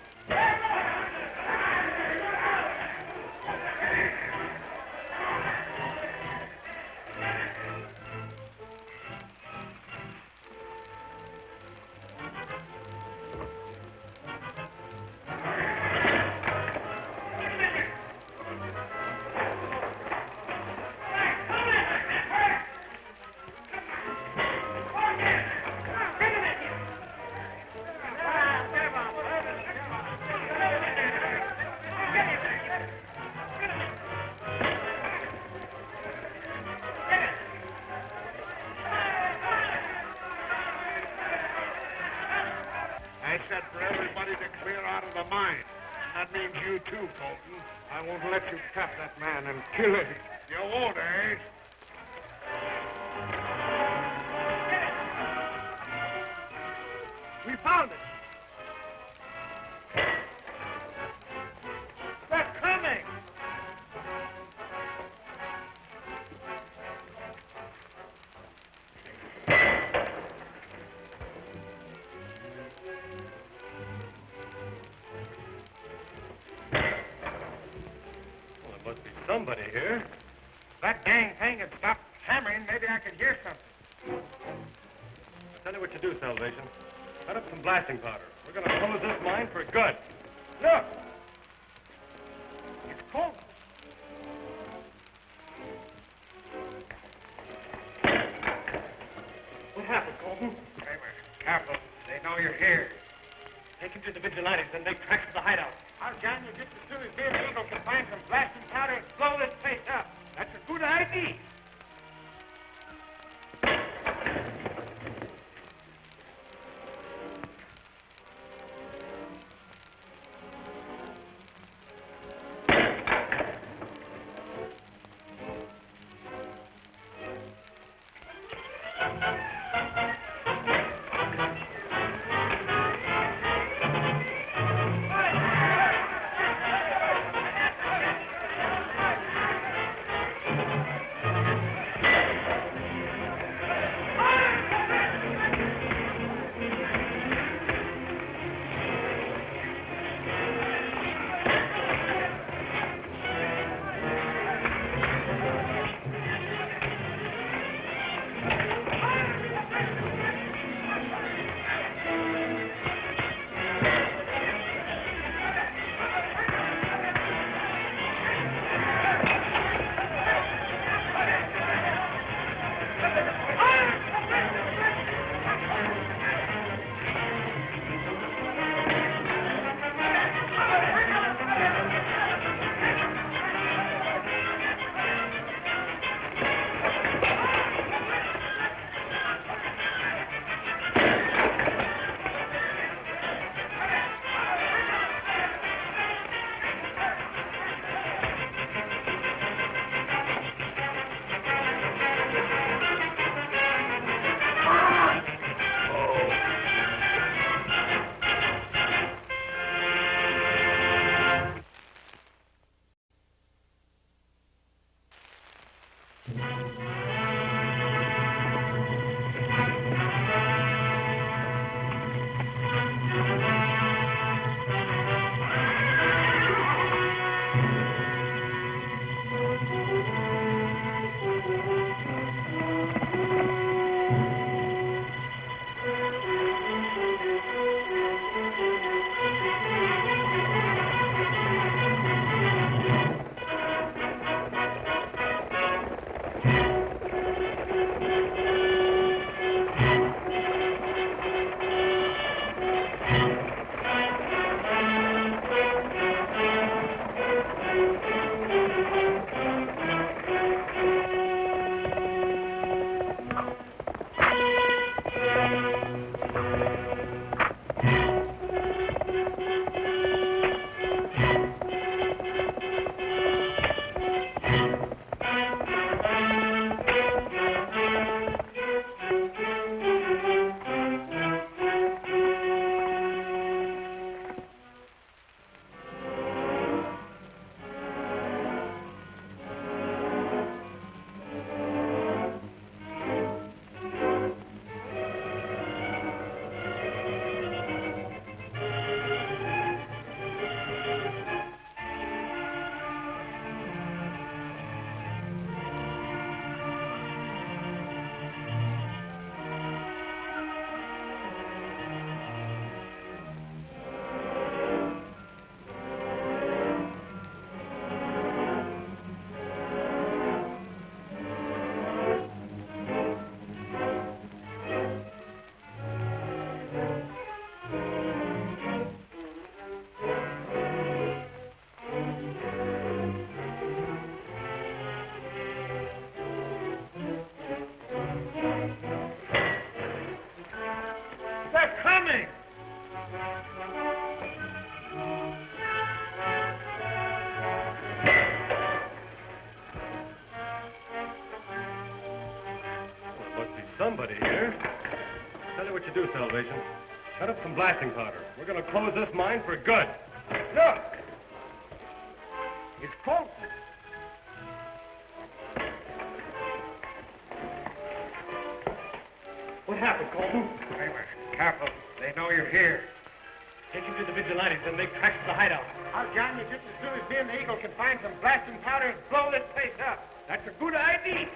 I said for everybody to clear out of the mine. That means you too, Colton. I won't let you trap that man and kill him. You won't, eh? We found it. They're coming. Well, there must be somebody here. If that dang thing had stopped hammering, maybe I could hear something. I'll tell you what you do, Salvation. Cut up some blasting powder. We're going to close this mine for good. Look. It's cold. What happened, Colton? Kramer, careful. They know you're here. Take him to the Vigilantes and make tracks for the hideout. I'll join you just as soon as me and Eagle can find some blasting powder and blow this place up. That's a good idea. somebody here. Tell you what you do, Salvation. Cut up some blasting powder. We're gonna close this mine for good. Look! It's Colton. What happened, Colton? Kramer, careful. They know you're here. Take him to the Vigilantes and make tracks to the hideout. I'll join you just as soon as me and the Eagle can find some blasting powder and blow this place up. That's a good idea.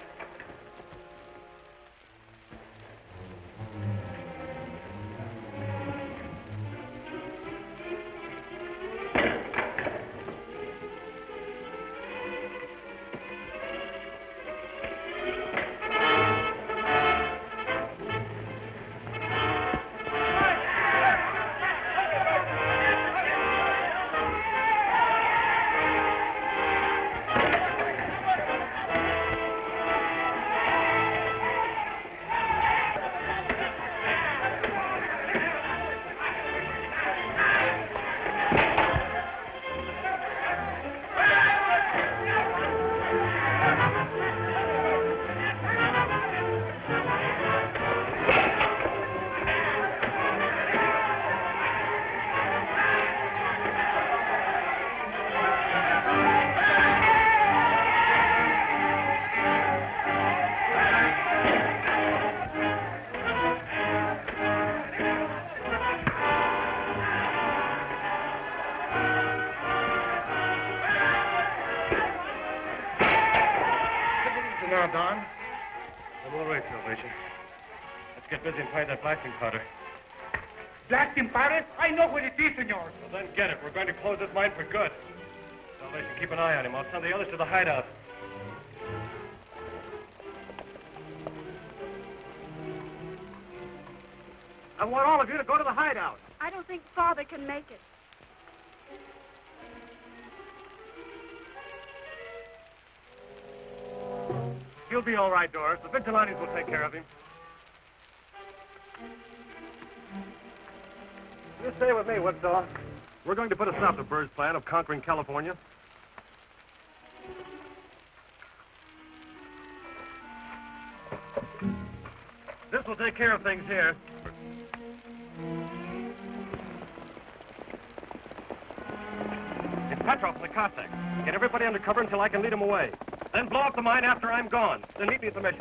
Don. I'm all right, Salvation. Let's get busy and find that blasting powder. Blasting powder? I know what it is, senor. Well, then get it. We're going to close this mine for good. Salvation, keep an eye on him. I'll send the others to the hideout. I want all of you to go to the hideout. I don't think Father can make it. He'll be all right, Doris. The Vigilantes will take care of him. You stay with me, Woodsaw. We're going to put a stop to Burr's plan of conquering California. This will take care of things here. It's Petrov and the Cossacks. Get everybody under cover until I can lead them away. Then blow up the mine after I'm gone. Then meet me at the mission.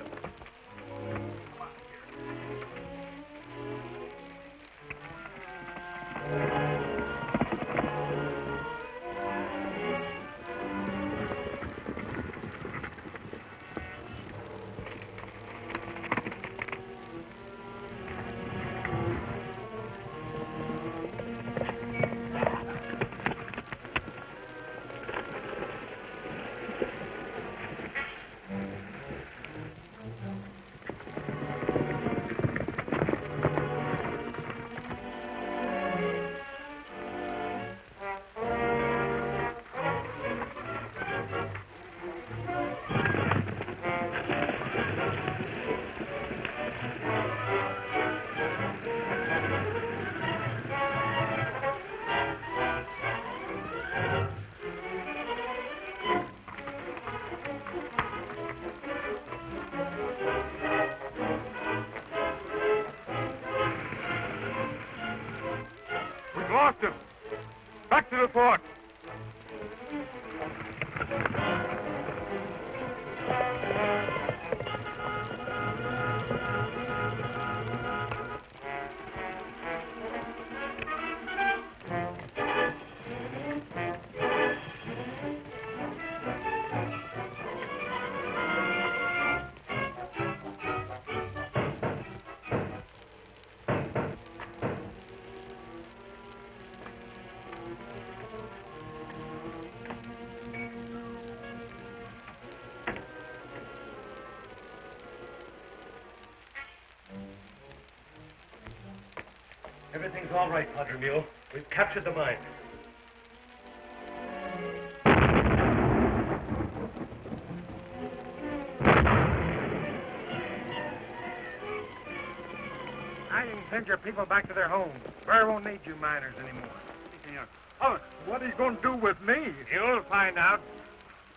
Lost him. Back to the fort. Everything's all right, Padre Mule. We've captured the mine. I didn't send your people back to their homes. Burr won't need you miners anymore. Oh, what are you going to do with me? You'll find out.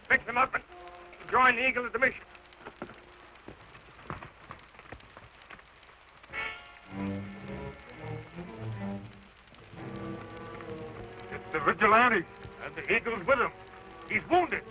Fix them up and join the Eagle at the mission. the Vigilantes, and the Eagle's with him. He's wounded.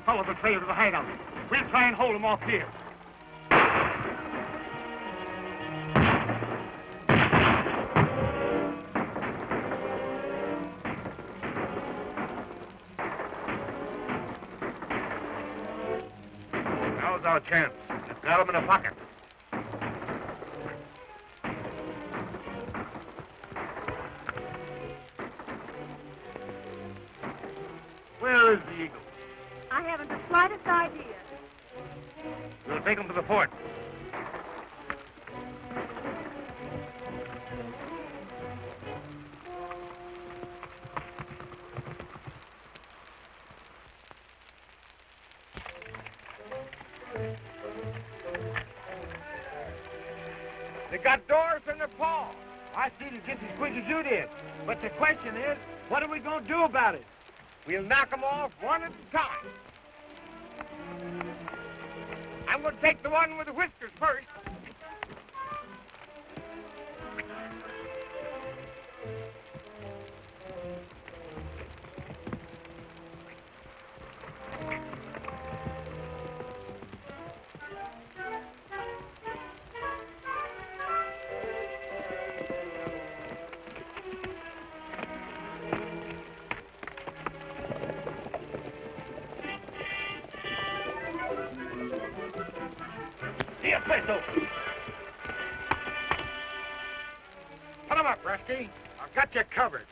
Follow the trail to the hideout. We'll try and hold them off here. Now's our chance. We've got them in a pocket. Where is the Eagle? I haven't the slightest idea. We'll take him to the fort. They got doors in their paw. I see it just as quick as you did. But the question is, what are we going to do about it? We'll knock them off one at a time. I'm going to take the one with the whiskers first. Put him up, Rusky. I've got you covered.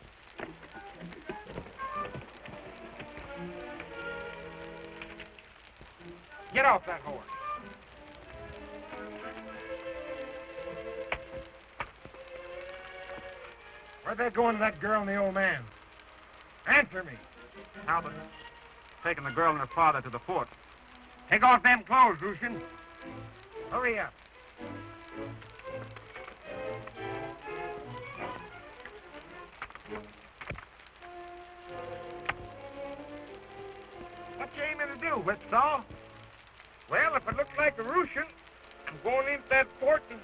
Get off that horse. Where'd they go to that girl and the old man? Answer me. Talbot, taking the girl and her father to the fort. Take off them clothes, Lucian. Hurry up. What you aiming to do, Whipsaw? Well, if it looks like a Russian, I'm going into that fort and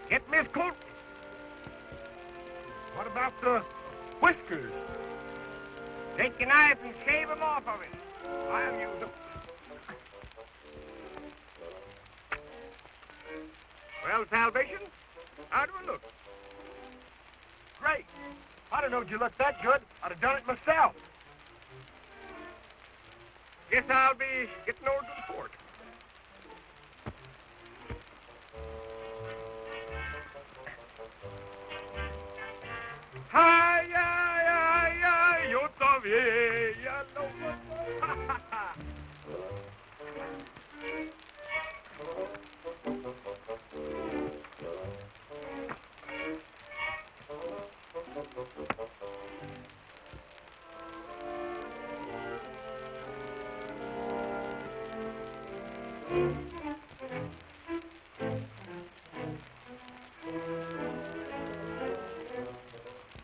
get Miss Colt. What about the whiskers? Take your knife and shave them off of him. I'll use them. Well, Salvation, how do I look? Great. I don't know if you look that good. I'd have done it myself. Guess I'll be getting over to the fort. Hi, yo todavía no.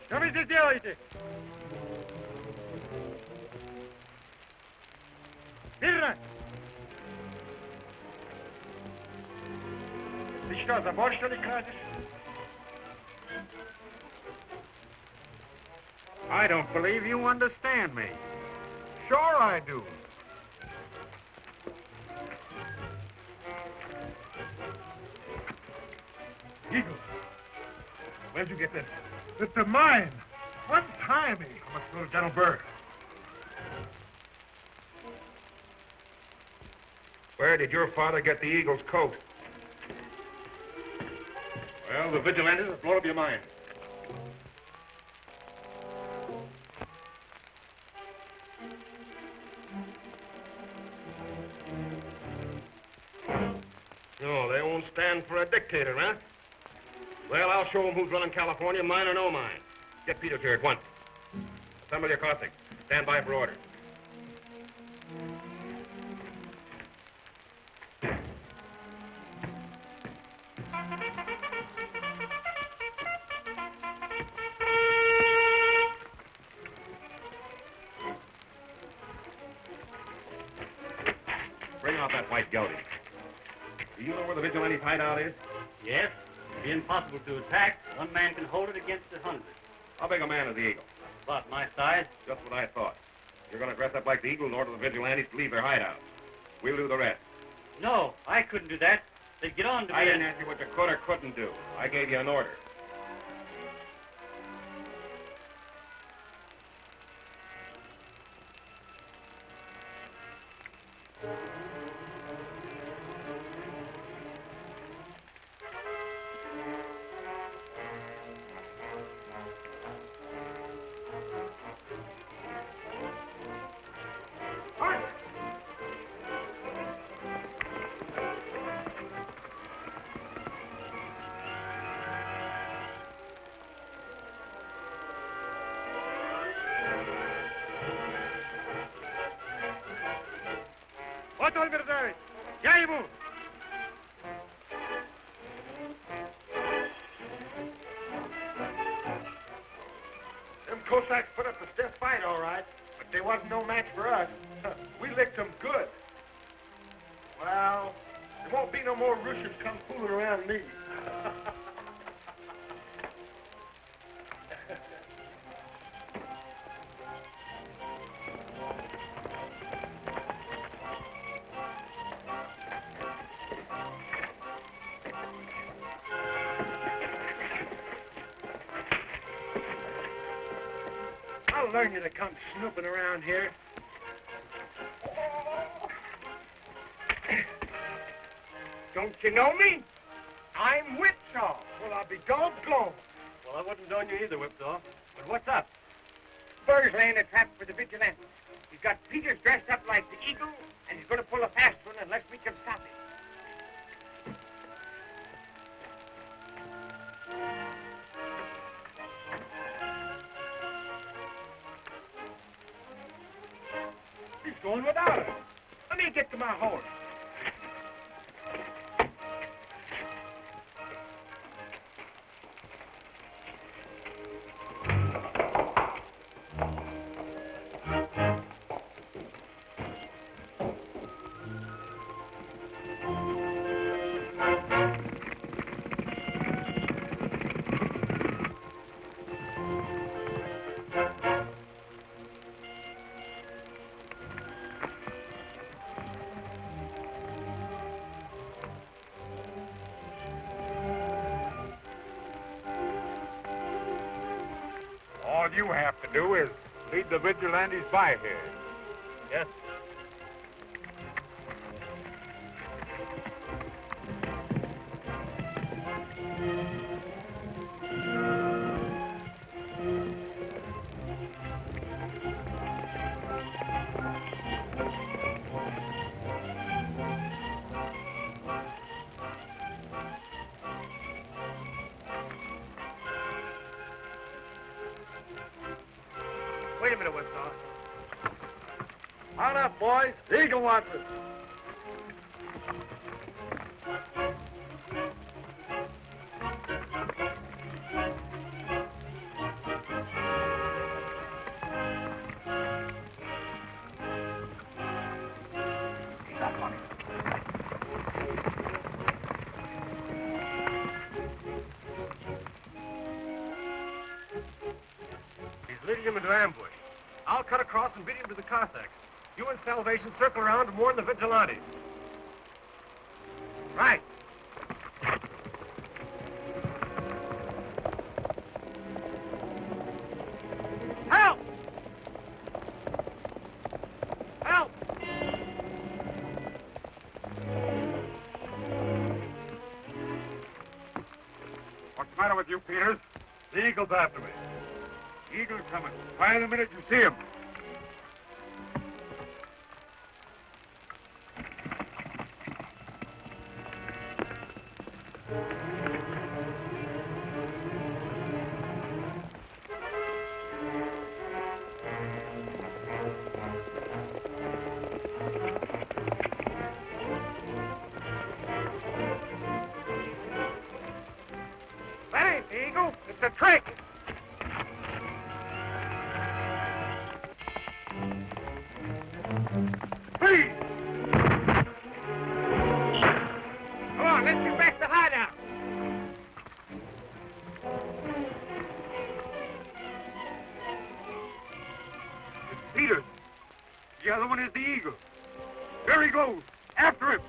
Что вы здесь делаете? Мирно! Ты что, забор, что ли, крадешь? I don't believe you understand me. Sure I do. Eagle, where'd you get this? At the mine. One timey. I must go to General Burr. Where did your father get the Eagle's coat? Well, the Vigilantes have blown up your mine. don't stand for a dictator, huh? Well, I'll show them who's running California, mine or no mine. Get Peters here at once. Assemble your Cossacks. Stand by for orders. Bring out that white gelding. Do you know where the Vigilantes' hideout is? Yes. It'd be impossible to attack. One man can hold it against 100. How big a man is the Eagle? About my size. Just what I thought. You're going to dress up like the Eagle and order the Vigilantes to leave their hideout. We'll do the rest. No, I couldn't do that. They'd get on to me. I didn't ask you what you could or couldn't do. I gave you an order. Вот он, мерзавец! Я ему! Them Cossacks put up a stiff fight, all right, but they wasn't no match for us. We licked them good. Well, there won't be no more Russians come fooling around me. I'll learn you to come snooping around here. Don't you know me? I'm Whipsaw. Well, I'll be doggone. Well, I wouldn't known you either, Whipsaw. But what's up? Burr's laying a trap for the Vigilantes. He's got Peters dressed up like the Eagle, and he's going to pull a fast one unless we can stop him. He's going without us. Let me get to my horse. All you have to do is lead the Vigilantes by here. Yes. Wait a minute, Whipsaw. Mount up, boys. The Eagle wants us. He's leading him into ambush. I'll cut across and beat him to the Cossacks. You and Salvation circle around and warn the Vigilantes. Right. Help! Help! What's the matter with you, Peters? The Eagle's after me. Eagle's coming. Fire the minute you see him. The other one is the eagle. There he goes. After him.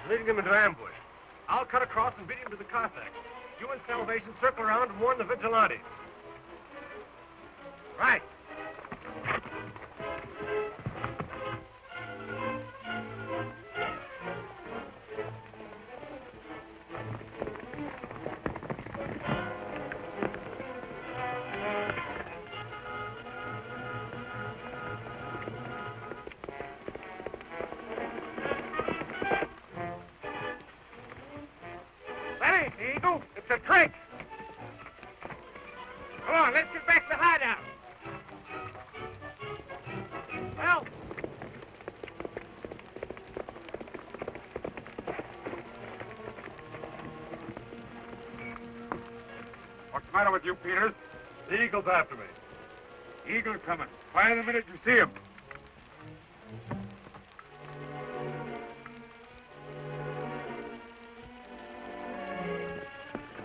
Leading them into ambush. I'll cut across and beat him to the Cossacks. You and Salvation circle around and warn the Vigilantes. Right. Eagle, it's a trick. Come on, let's get back to the hideout. Help! What's the matter with you, Peters? The eagle's after me. Eagle coming. Fire the minute you see him.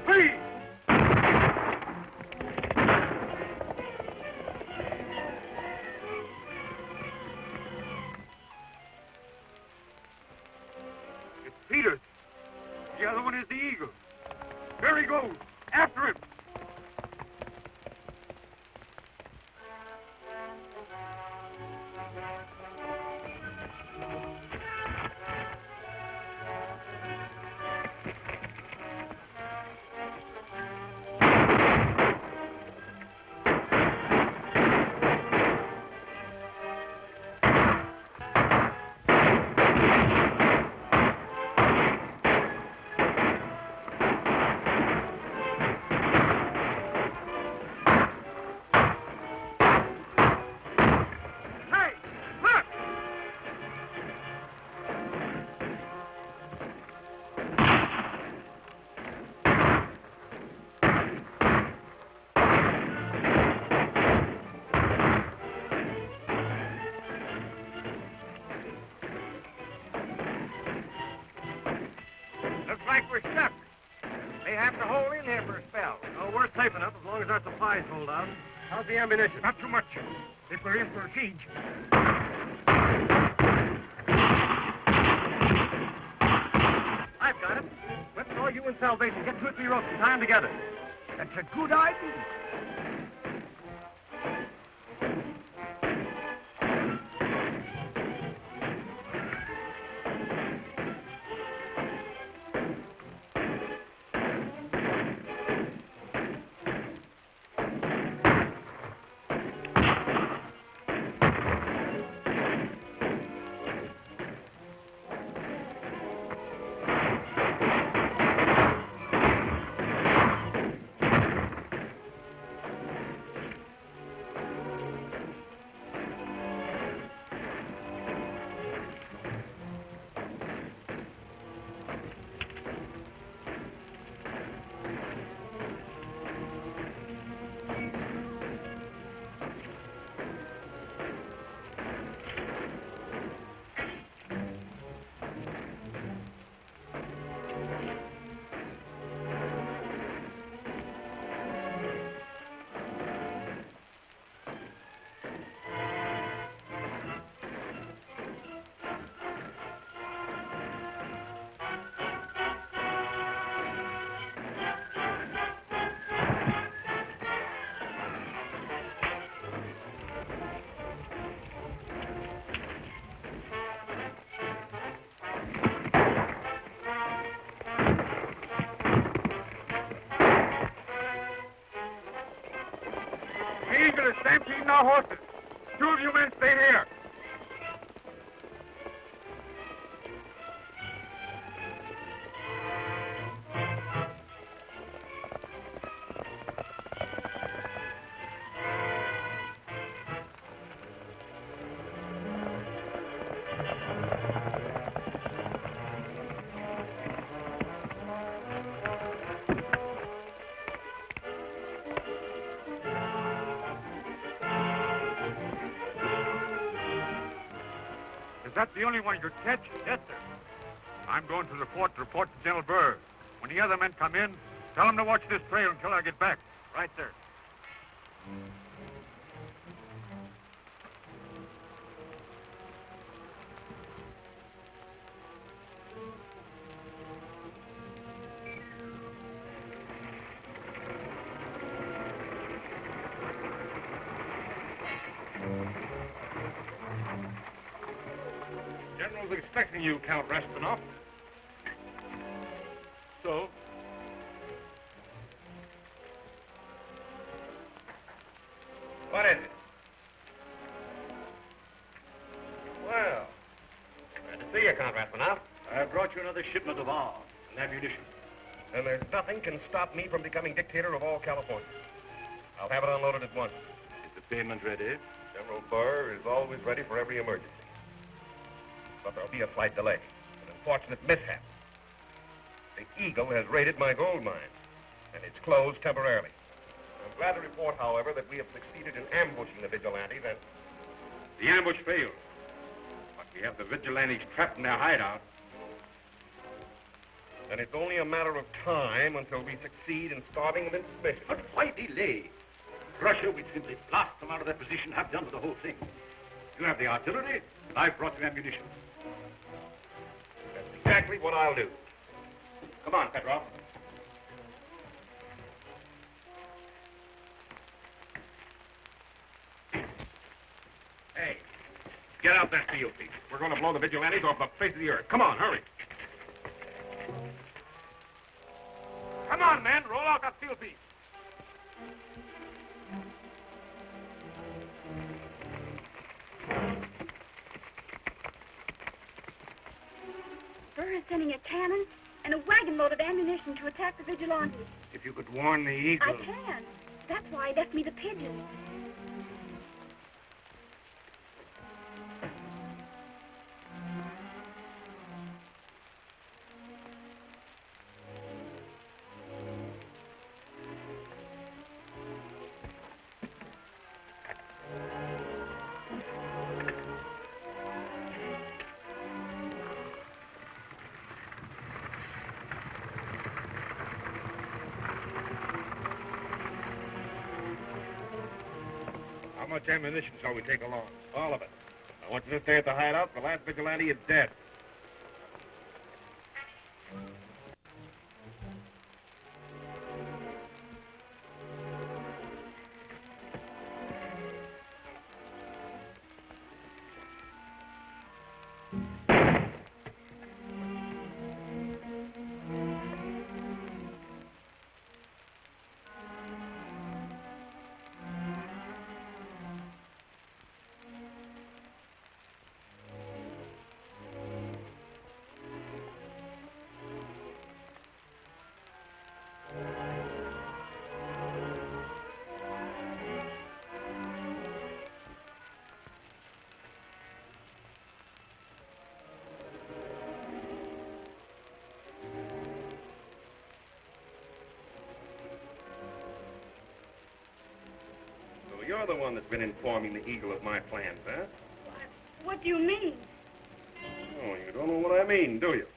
Please! It's Peters. The other one is the eagle. There he goes. After him. like we're stuck. They have to hold in here for a spell. Oh, we're safe enough as long as our supplies hold out. How's the ammunition? Not too much. If we're in for a siege. I've got it. Whipsaw, you and Salvation. Get 2 or 3 ropes and tie them together. That's a good idea. Stampeding our horses. 2 of you men stay here. Is that the only one you could catch? Yes, sir. I'm going to the fort to report to General Burr. When the other men come in, tell them to watch this trail until I get back. Right, sir. General's expecting you, Count Rastinov. So? What is it? Well, glad to see you, Count Rastinov. I brought you another shipment of arms and ammunition. And there's nothing can stop me from becoming dictator of all California. I'll have it unloaded at once. Is the payment ready? General Burr is always ready for every emergency. But there'll be a slight delay, an unfortunate mishap. The Eagle has raided my gold mine, and it's closed temporarily. I'm glad to report, however, that we have succeeded in ambushing the Vigilantes, and... The ambush failed. But we have the Vigilantes trapped in their hideout. And it's only a matter of time until we succeed in starving them into submission. But why delay? Russia would simply blast them out of their position, have done with the whole thing. You have the artillery, and I've brought you ammunition. That's exactly what I'll do. Come on, Petrov. Hey, get out that field piece. We're going to blow the Vigilantes off the face of the earth. Come on, hurry. Come on, men. Roll out that field piece. Burr is sending a cannon and a wagon load of ammunition to attack the Vigilantes. If you could warn the Eagle... I can. That's why he left me the pigeons. much ammunition shall we take along? All of it. I want you to stay at the hideout. The last vigilante is dead. You're the one that's been informing the Eagle of my plans, huh? What do you mean? Oh, you don't know what I mean, do you?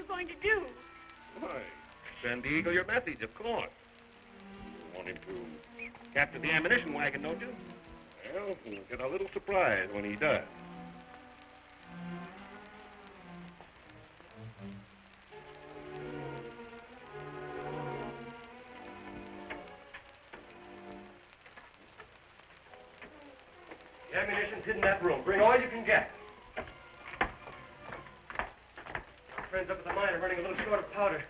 Going to do? Why, send the Eagle your message, of course. You want him to capture the ammunition wagon, don't you? Well, you'll get a little surprise when he does. The ammunition's hidden in that room. Bring all you can get. Friends up at the mine are running a little short of powder.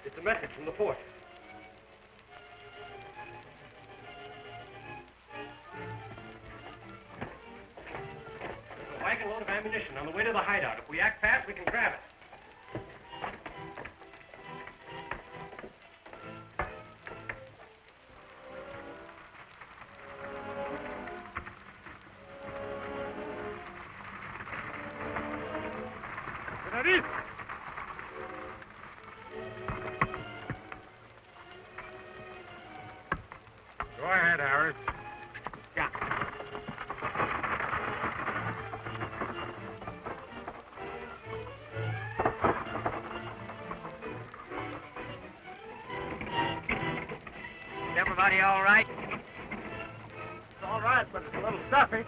It's a message from the fort. There's a wagon load of ammunition on the way to the hideout. If we act fast, we can grab it. Go ahead, Harris. Yeah. Is everybody all right? It's all right, but it's a little stuffy.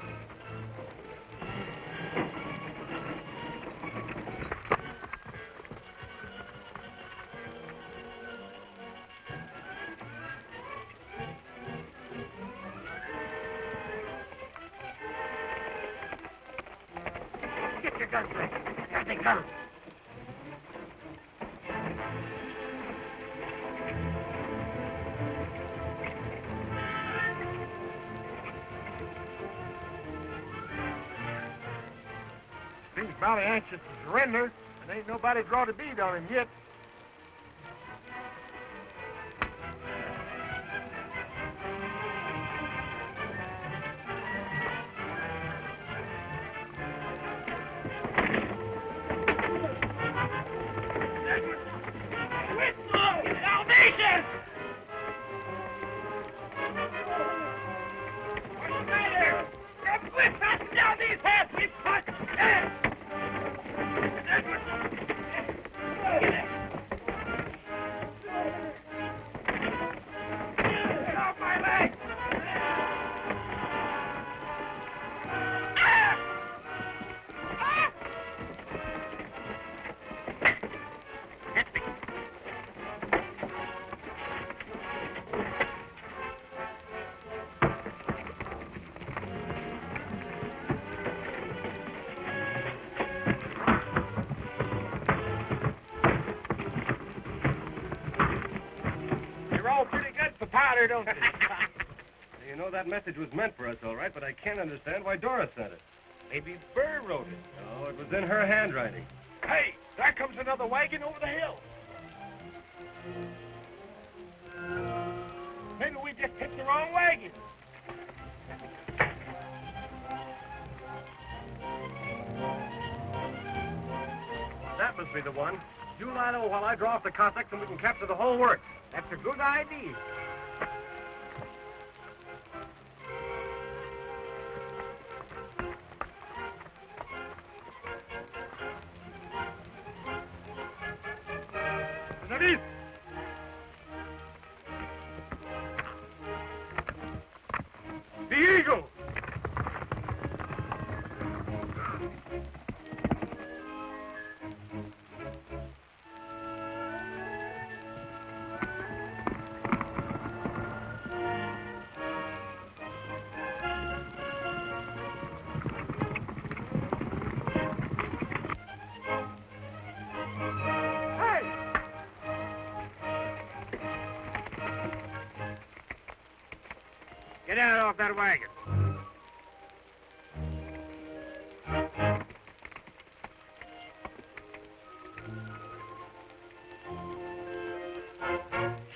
Get your guns ready. Here they come. Seems mighty anxious to surrender, and ain't nobody drawn a bead on him yet. Salvation! What's the matter? Come quick, fasten down these heads! We've caught them! Get off my leg! You're all pretty good for powder, don't you? You know, that message was meant for us, all right, but I can't understand why Dora sent it. Maybe Burr wrote it. Oh, it was in her handwriting. Hey, there comes another wagon over the hill. Maybe we just picked the wrong wagon. That must be the one. You lie low while I draw off the Cossacks and we can capture the whole works. That's a good idea. The Eagle! Get out off that wagon.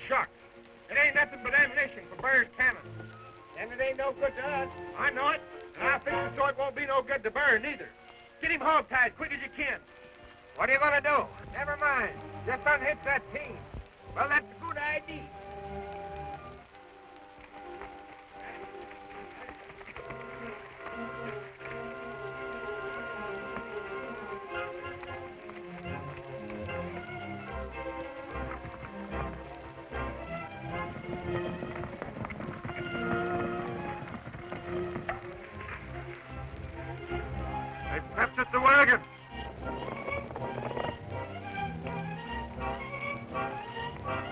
Shucks. It ain't nothing but ammunition for Burr's cannon. And it ain't no good to us. I know it. And I'll fix it so it won't be no good to Burr, neither. Get him hog-tied quick as you can. What are you gonna do? Never mind. Just unhitch that team. Well, that's a good idea. Captured the wagon.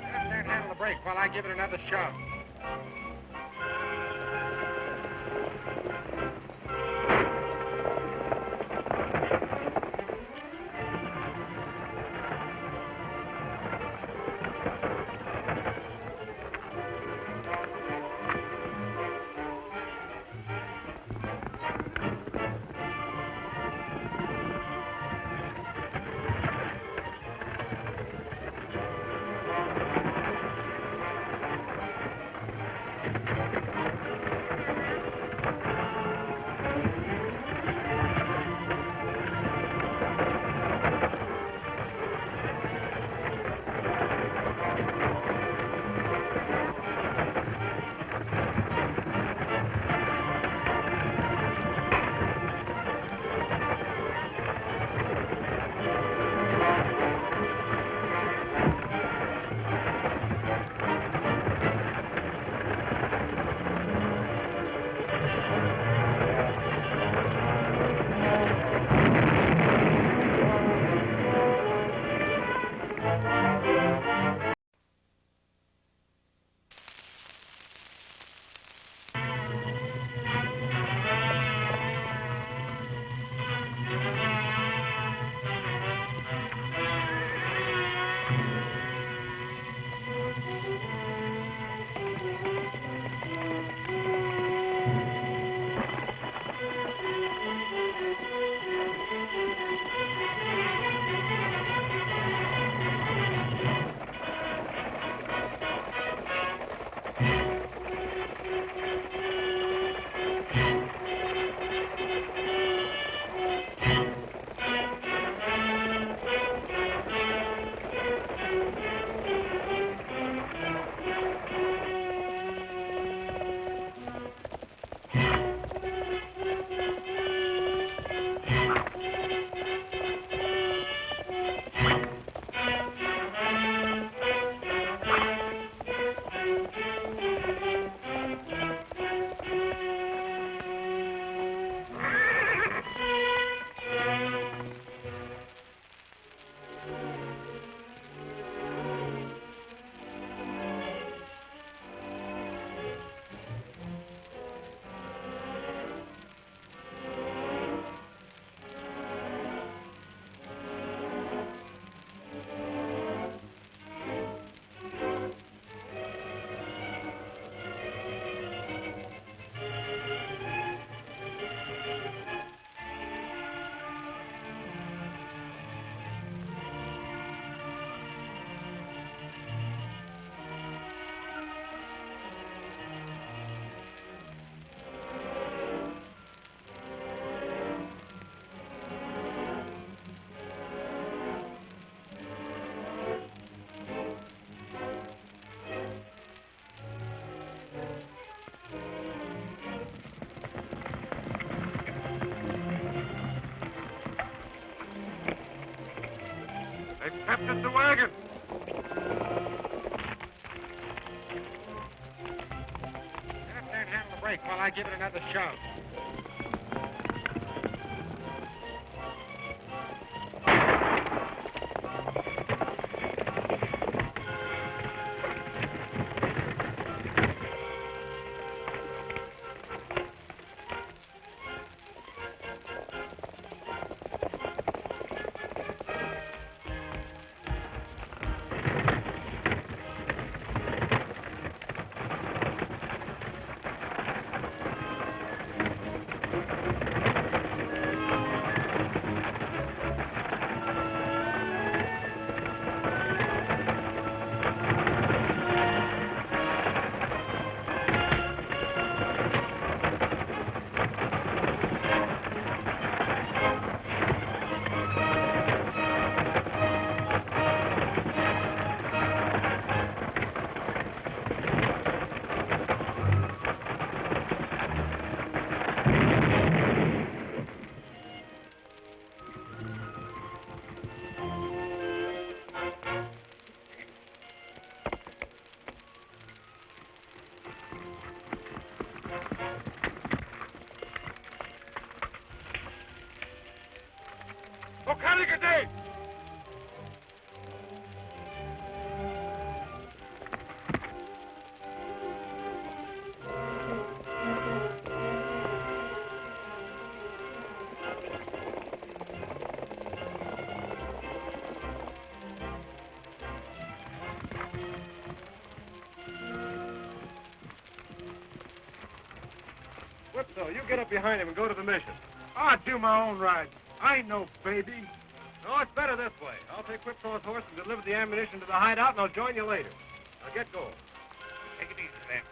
Just there and handle the brake while I give it another shove. Captured the wagon. Get up there and handle the brake while I give it another shove. Whipso, you get up behind him and go to the mission. I'll do my own riding. I ain't no baby. No, it's better this way. I'll take Whipso's horse and deliver the ammunition to the hideout, and I'll join you later. Now get going. Take it easy, man.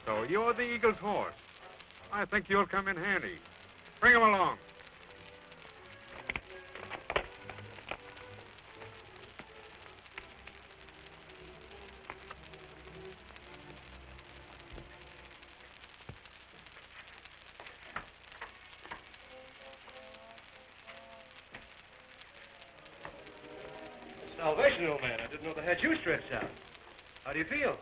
So you're the Eagle's horse. I think you'll come in handy. Bring him along. Salvation, old man. I didn't know they had you stretched out. How do you feel?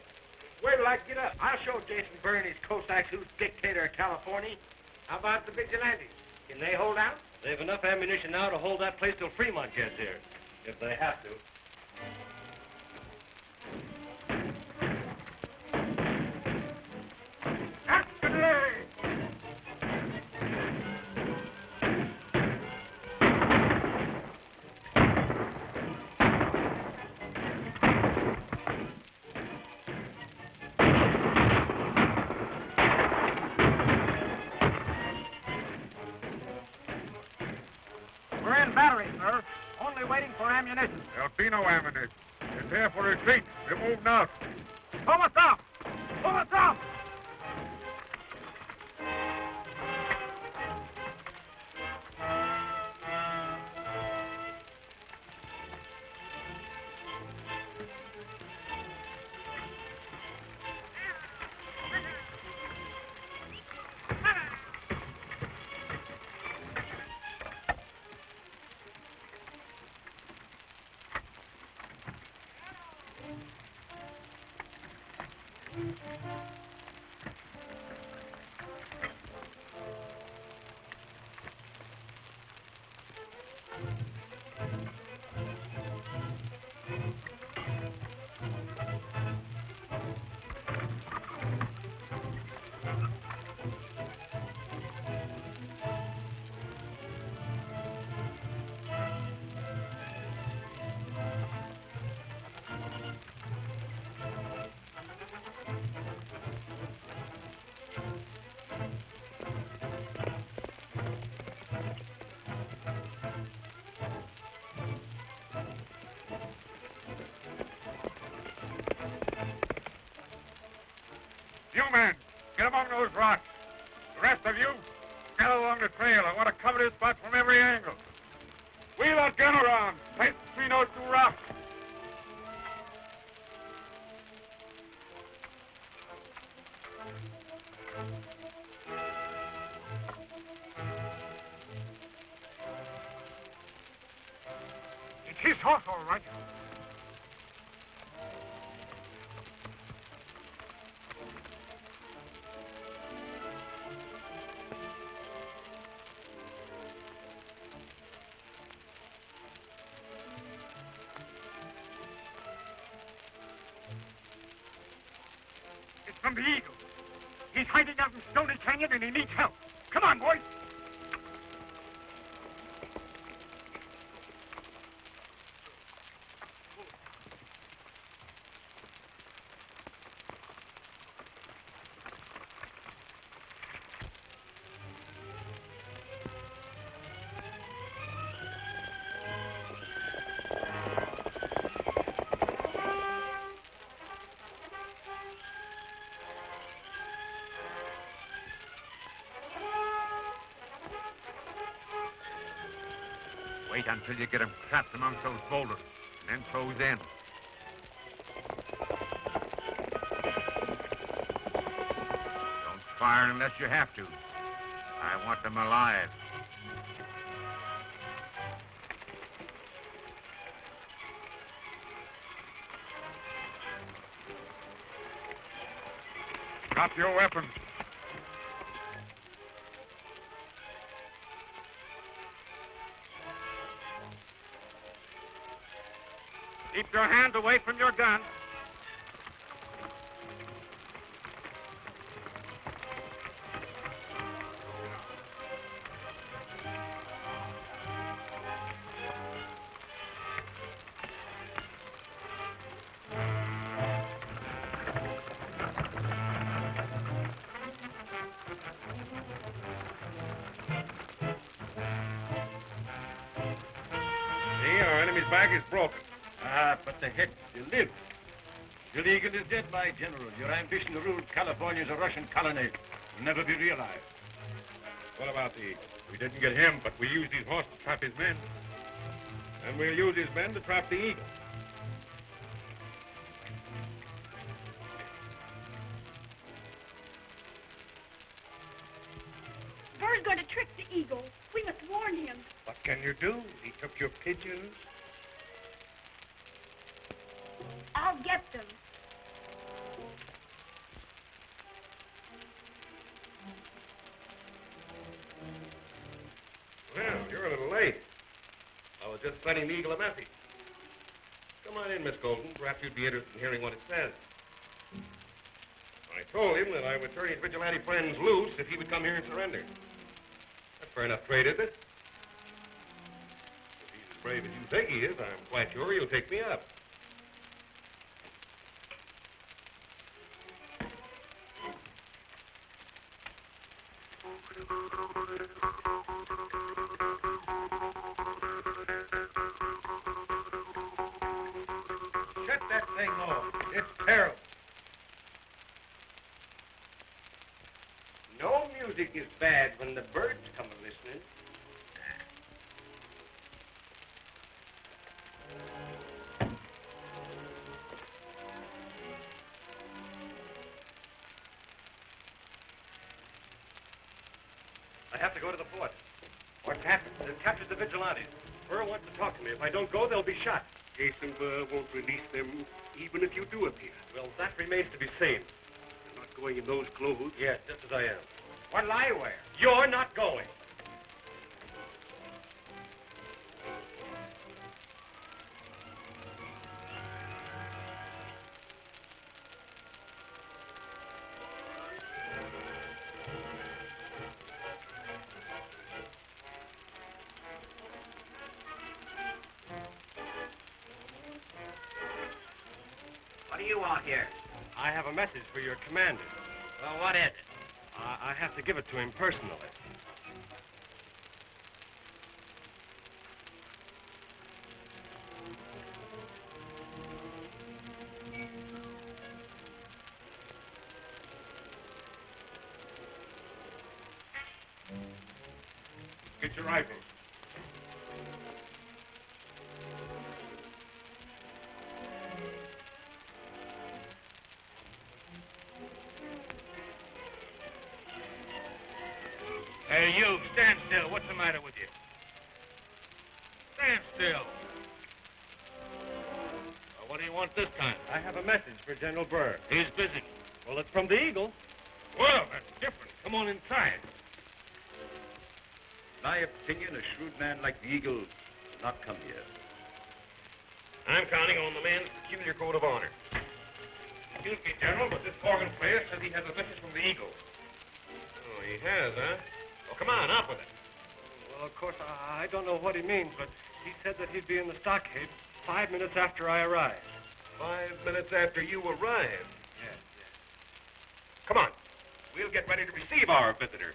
Wait till I get up. I'll show Jason Burr and his Cossacks who's dictator of California. How about the Vigilantes? Can they hold out? They have enough ammunition now to hold that place till Fremont gets here, if they have to. There'll be no ammunition. It's here for retreat. We're moving out. Pull us up! Pull us up! You men, get among those rocks. The rest of you, get along the trail. I want to cover this spot from every angle. Wheel that gun around. Place between those two rocks. It's his horse, all right. It's from the Eagle. He's hiding out in Stony Canyon and he needs help. Come on, boys. Wait until you get him trapped amongst those boulders, and then throws in. Don't fire unless you have to. I want them alive. Drop your weapons. Keep your hands away from your gun. See, our enemy's back is broken. Ah, but the heck, you live. Your eagle is dead, my general. Your ambition to rule California as a Russian colony will never be realized. What about the eagle? We didn't get him, but we used his horse to trap his men. And we'll use his men to trap the eagle. Burr's going to trick the eagle. We must warn him. What can you do? He took your pigeons. I'll get them. Well, you're a little late. I was just sending the eagle a message. Come on in, Miss Golden. Perhaps you'd be interested in hearing what it says. I told him that I would turn his vigilante friends loose if he would come here and surrender. That's fair enough trade, isn't it? If he's as brave as you think he is, I'm quite sure he'll take me up. Shut that thing off. It's terrible. No music is bad when the birds come a-listening. I have to go to the fort. What's happened? They've captured the vigilantes. Burr wants to talk to me. If I don't go, they'll be shot. Jason Burr won't release them, even if you do appear. Well, that remains to be seen. You're not going in those clothes. Yes, just as I am. What'll I wear? You're not going. What do you want here? I have a message for your commander. Well, what is it? I have to give it to him personally. Get your rifles. Hey, you, stand still. What's the matter with you? Stand still. Well, what do you want this time? I have a message for General Burr. He's busy. Well, it's from the Eagle. Well, that's different. Come on inside. In my opinion, a shrewd man like the Eagle will not come here. I'm counting on the man's peculiar code of honor. Excuse me, General, but this Morgan player says he has a message from the Eagle. Oh, he has, huh? Well, come on, up with it. Well, of course, I don't know what he means, but he said that he'd be in the stockade 5 minutes after I arrived. 5 minutes after you arrived. Yes. Come on. We'll get ready to receive our visitor.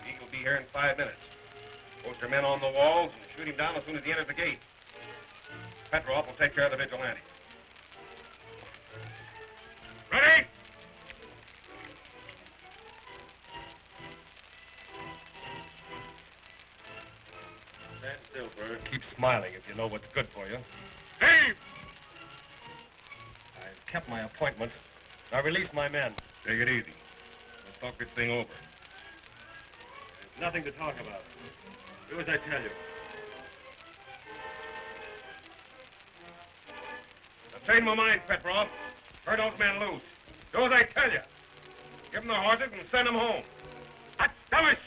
Eagle'll be here in 5 minutes. Post your men on the walls and shoot him down as soon as he enters the gate. Petrov will take care of the vigilante. Ready? Stand still, Burr. Keep smiling if you know what's good for you. Hey! I've kept my appointment. Now release my men. Take it easy. Let's talk this thing over. There's nothing to talk about. Do as I tell you. Now, change my mind, Petrov. Turn those men loose. Do as I tell you. Give them the horses and send them home. That's skirmish!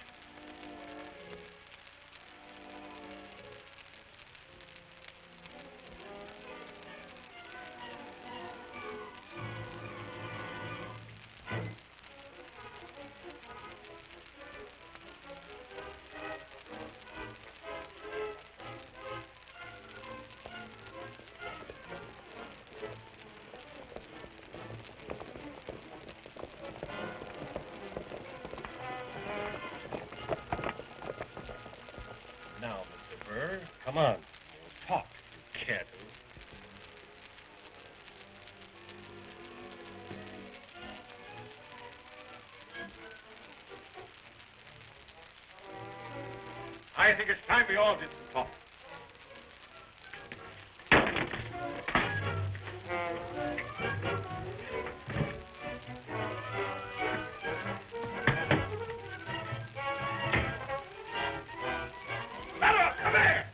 Now, Mr. Burr, come on. We'll talk if you care to. I think it's time we all did some talking. Come here!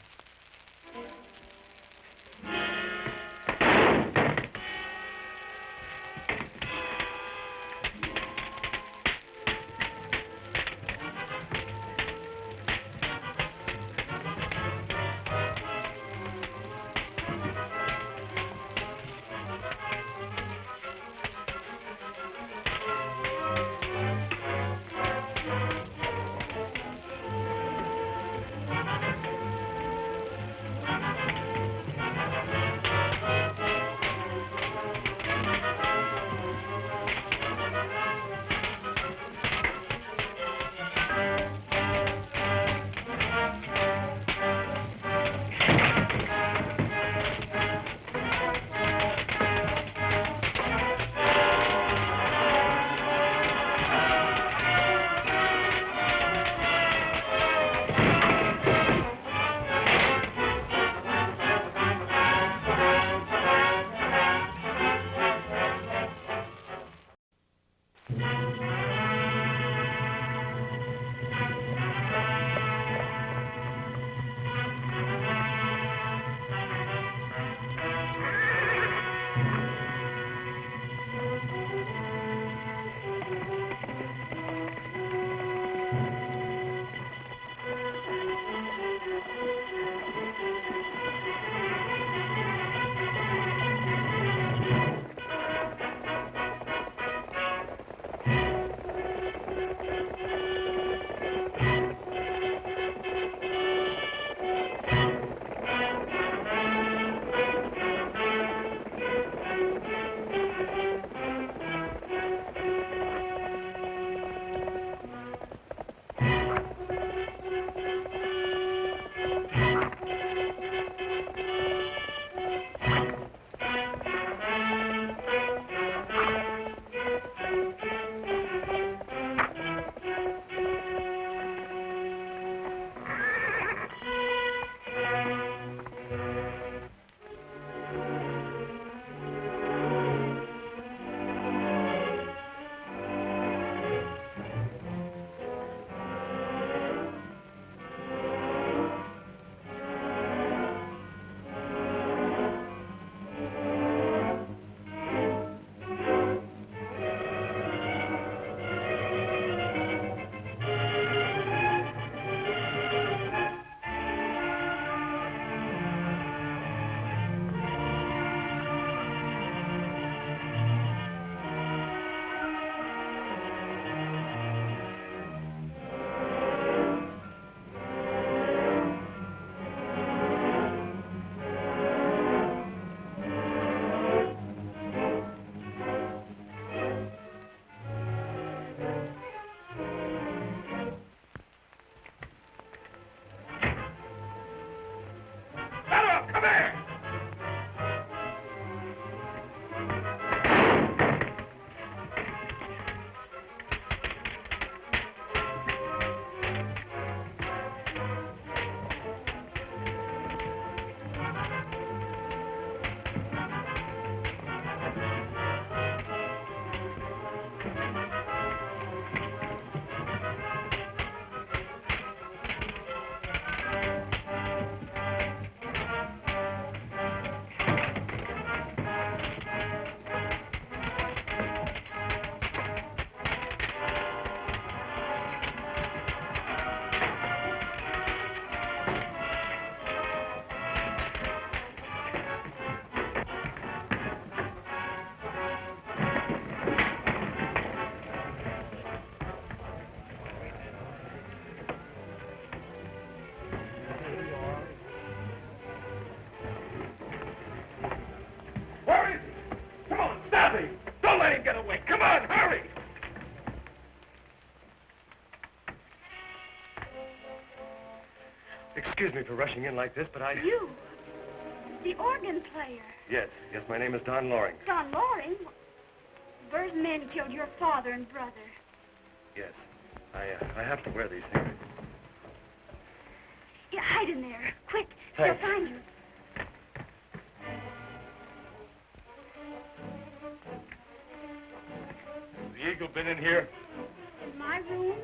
Excuse me for rushing in like this, but I... You? The organ player. Yes, my name is Don Loring. Don Loring? Burr's men killed your father and brother. Yes, I have to wear these things. Yeah, hide in there. Quick, Thanks. they'll find you. The Eagle been in here? In my room?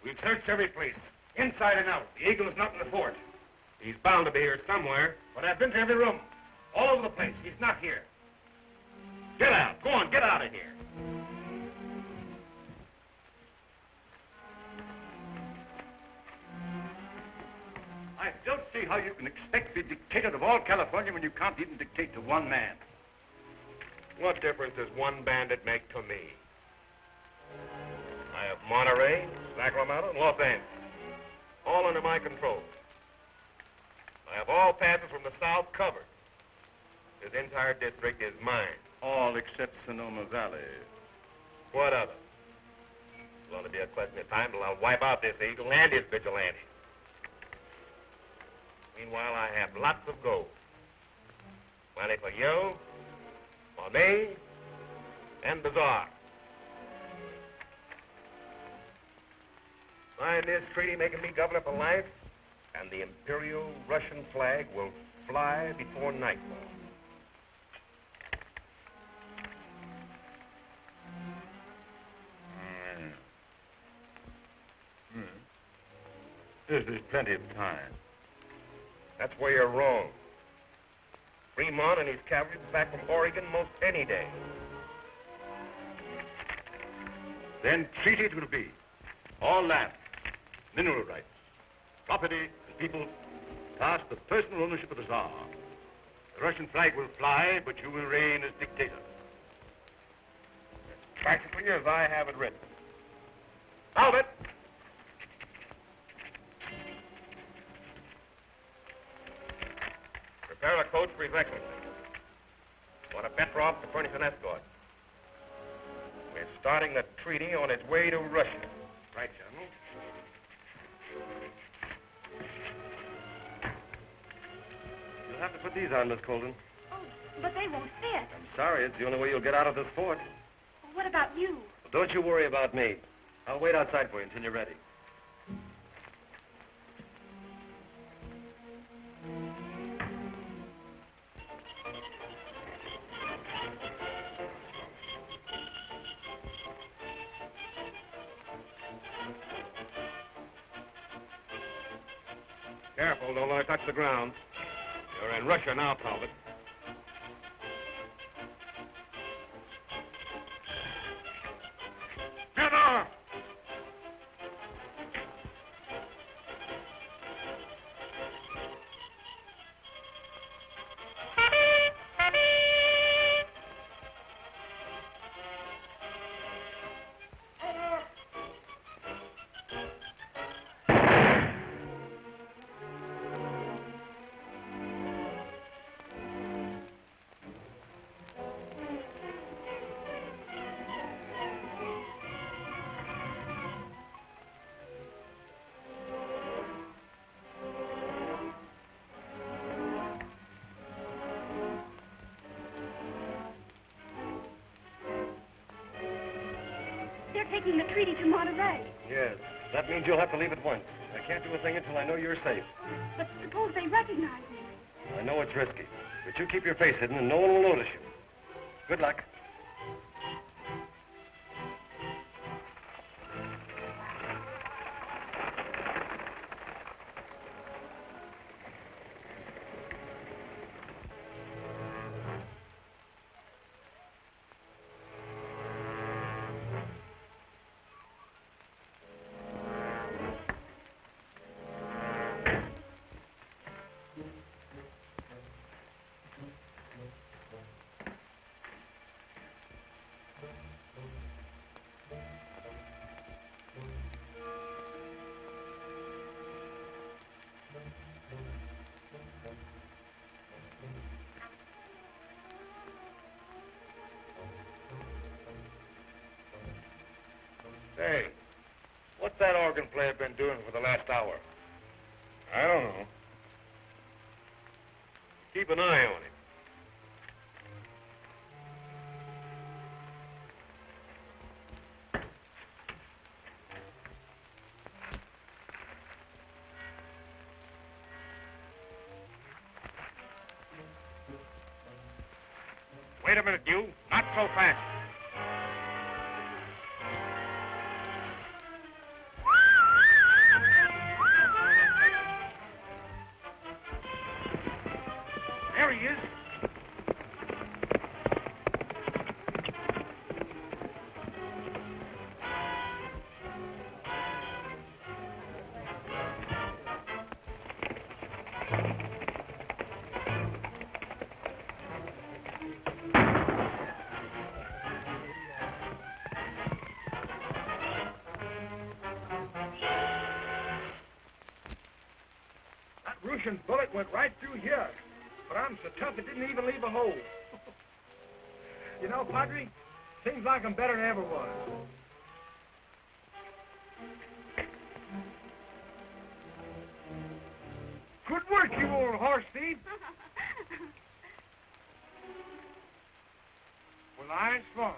We've searched every place, inside and out. The Eagle is not in the fort. He's bound to be here somewhere, but I've been to every room, all over the place. He's not here. Get out. Go on, get out of here. I don't see how you can expect to be dictator of all California when you can't even dictate to one man. What difference does one bandit make to me? I have Monterey, Sacramento, and Los Angeles, all under my control. I have all passes from the south covered. This entire district is mine. All except Sonoma Valley. What of it? It'll only be a question of time till I'll wipe out this Eagle and his Vigilante. Meanwhile, I have lots of gold. Money for you, for me, and the Czar. Sign this treaty making me governor for life, and the Imperial Russian flag will fly before nightfall. There's plenty of time. That's where you're wrong. Fremont and his cavalry will be back from Oregon most any day. Then treaty it will be. All land, mineral rights, property, and people past the personal ownership of the Tsar. The Russian flag will fly, but you will reign as dictator. It's practically as I have it written. Albert! Prepare a coach for His Excellency. Want a Petrov to furnish an escort. We're starting the treaty on its way to Russia. Right, General. You'll have to put these on, Miss Colden. Oh, but they won't fit. I'm sorry, it's the only way you'll get out of this fort. Well, what about you? Well, don't you worry about me. I'll wait outside for you until you're ready. Careful, don't let it touch the ground. You're in Russia now, Talbot. Get off! They're taking the treaty to Monterey. Yes. That means you'll have to leave at once. I can't do a thing until I know you're safe. But suppose they recognize me. I know it's risky, but you keep your face hidden and no one will notice you. Good luck. Hey, what's that organ player been doing for the last hour? I don't know. Keep an eye on him. Wait a minute, you. Not so fast. There he is. That Russian bullet went right through here. But I'm so tough it didn't even leave a hole. You know, Padre, seems like I'm better than I ever was. Good work, you old horse thief. Well, I swore.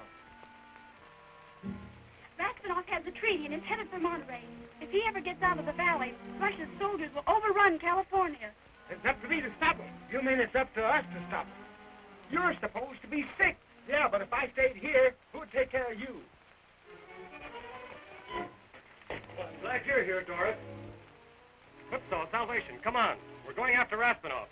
Raspadov has a treaty and is headed for Monterey. If he ever gets out of the valley, Russia's soldiers will overrun California. It's up to me to stop him. You mean it's up to us to stop him? You're supposed to be sick. Yeah, but if I stayed here, who'd take care of you? Well, I'm glad you're here, Doris. Footsaw, Salvation, come on. We're going after Raspadov.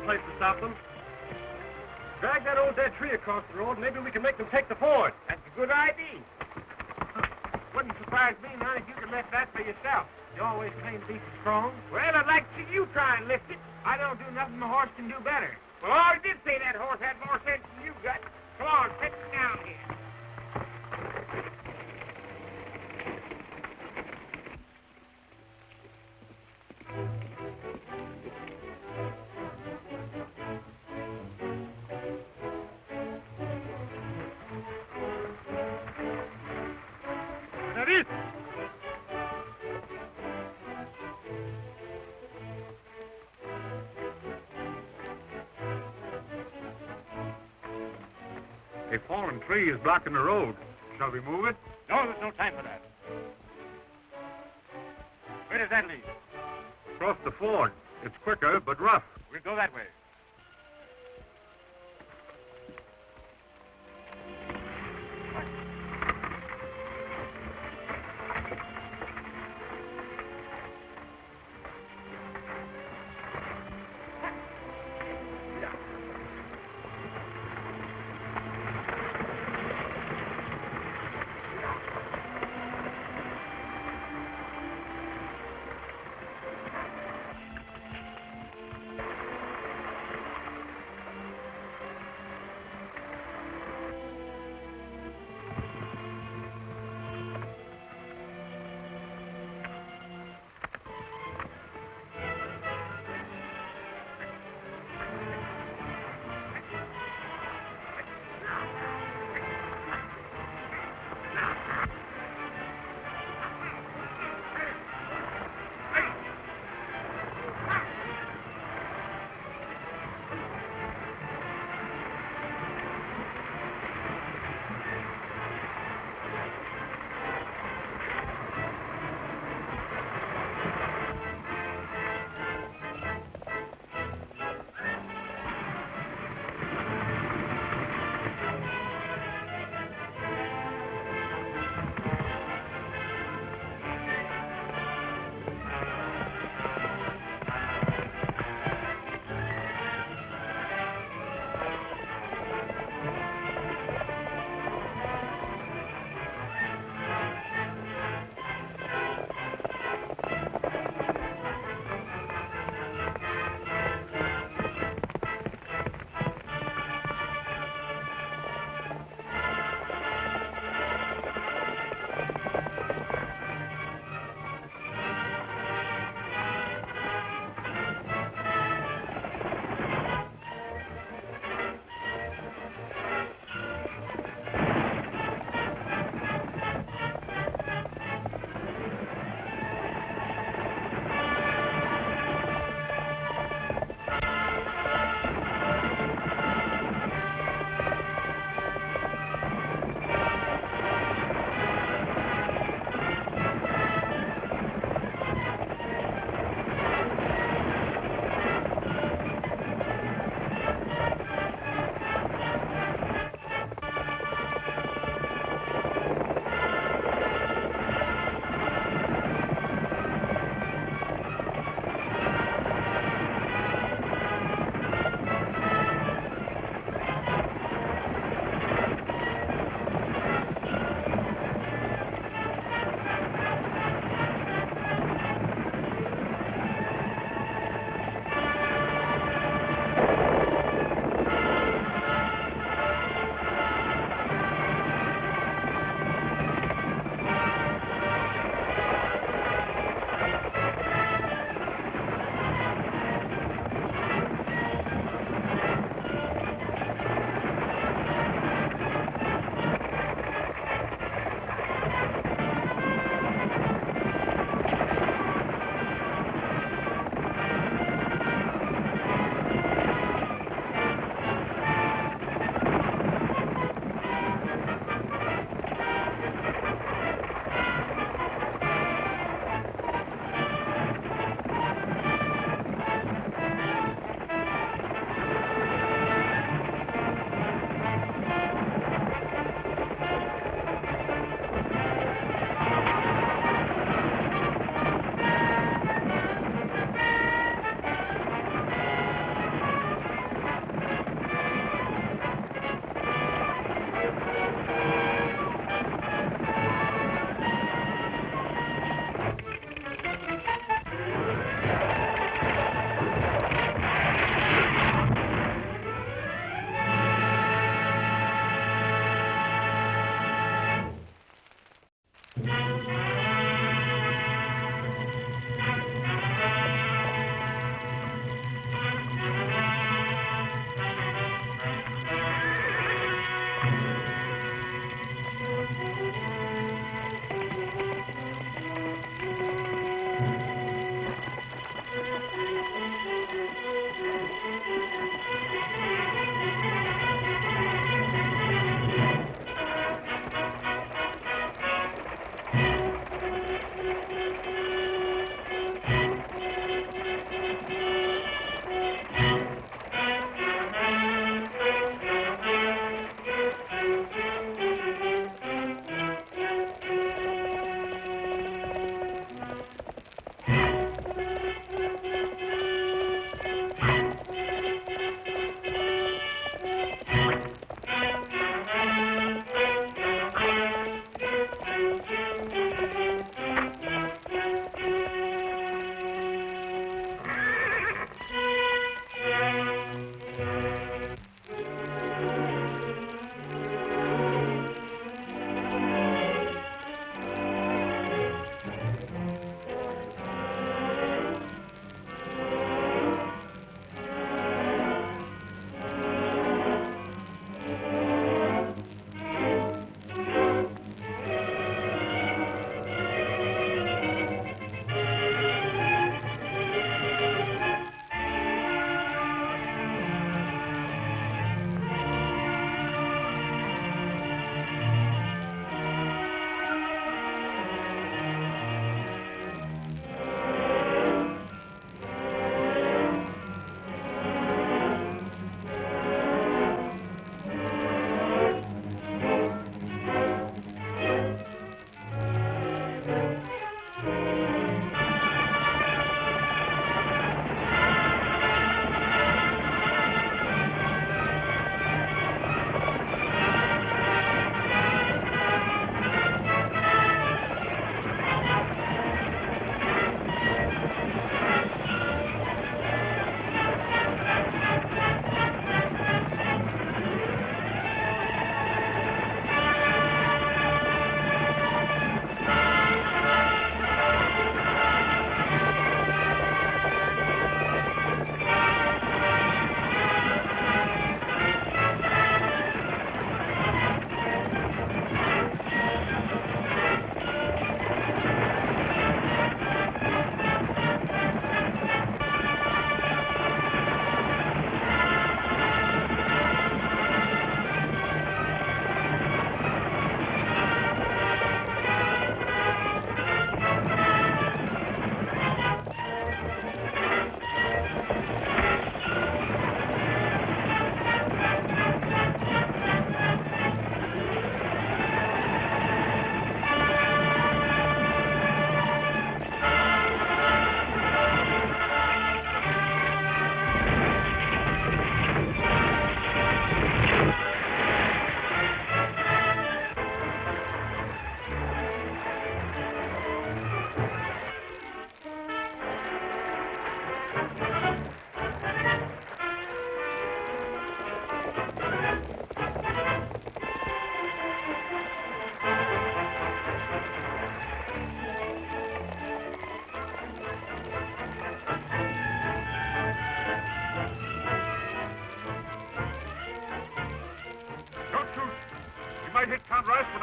Place to stop them. Drag that old dead tree across the road, and maybe we can make them take the ford. That's a good idea. Wouldn't surprise me none if you could lift that for yourself. You always claim to be so strong. Well, I'd like to see you try and lift it. I don't do nothing my horse can do better. Well, I did say that horse had more sense than you got. Come on, sit down here. A fallen tree is blocking the road. Shall we move it? No, there's no time for that. Where does that lead? Across the ford. It's quicker, but rough. We'll go that way.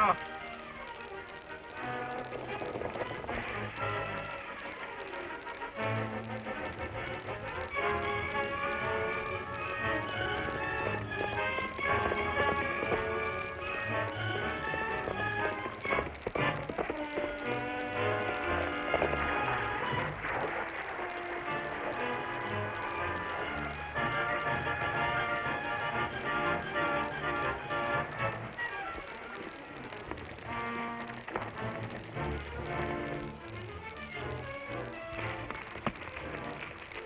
enough.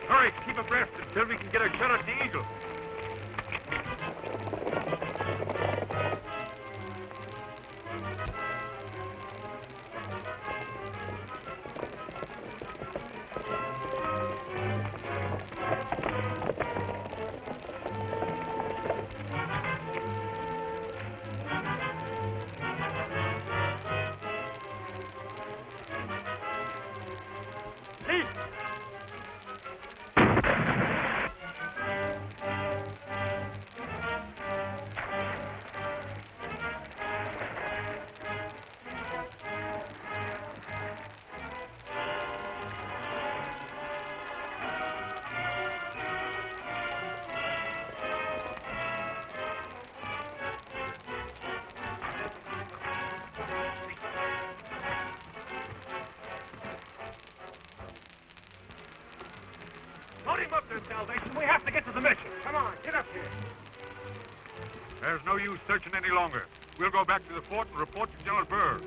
Hurry, keep abreast until we can get a shot at the Eagle. Load him up there, Salvation. We have to get to the mission. Come on, get up here. There's no use searching any longer. We'll go back to the fort and report to General Burr.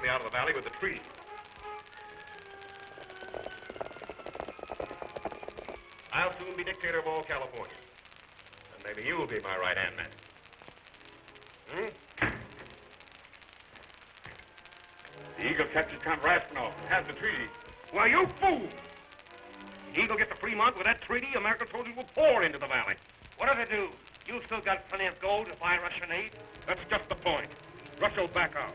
Out of the valley with the treaty. I'll soon be dictator of all California. And maybe you'll be my right-hand man. The Eagle captured Count Raspanov and has the treaty. Why, you fool! The Eagle get to Fremont with that treaty, American soldiers will pour into the valley. What if they do? You've still got plenty of gold to buy Russian aid. That's just the point. Russia will back out.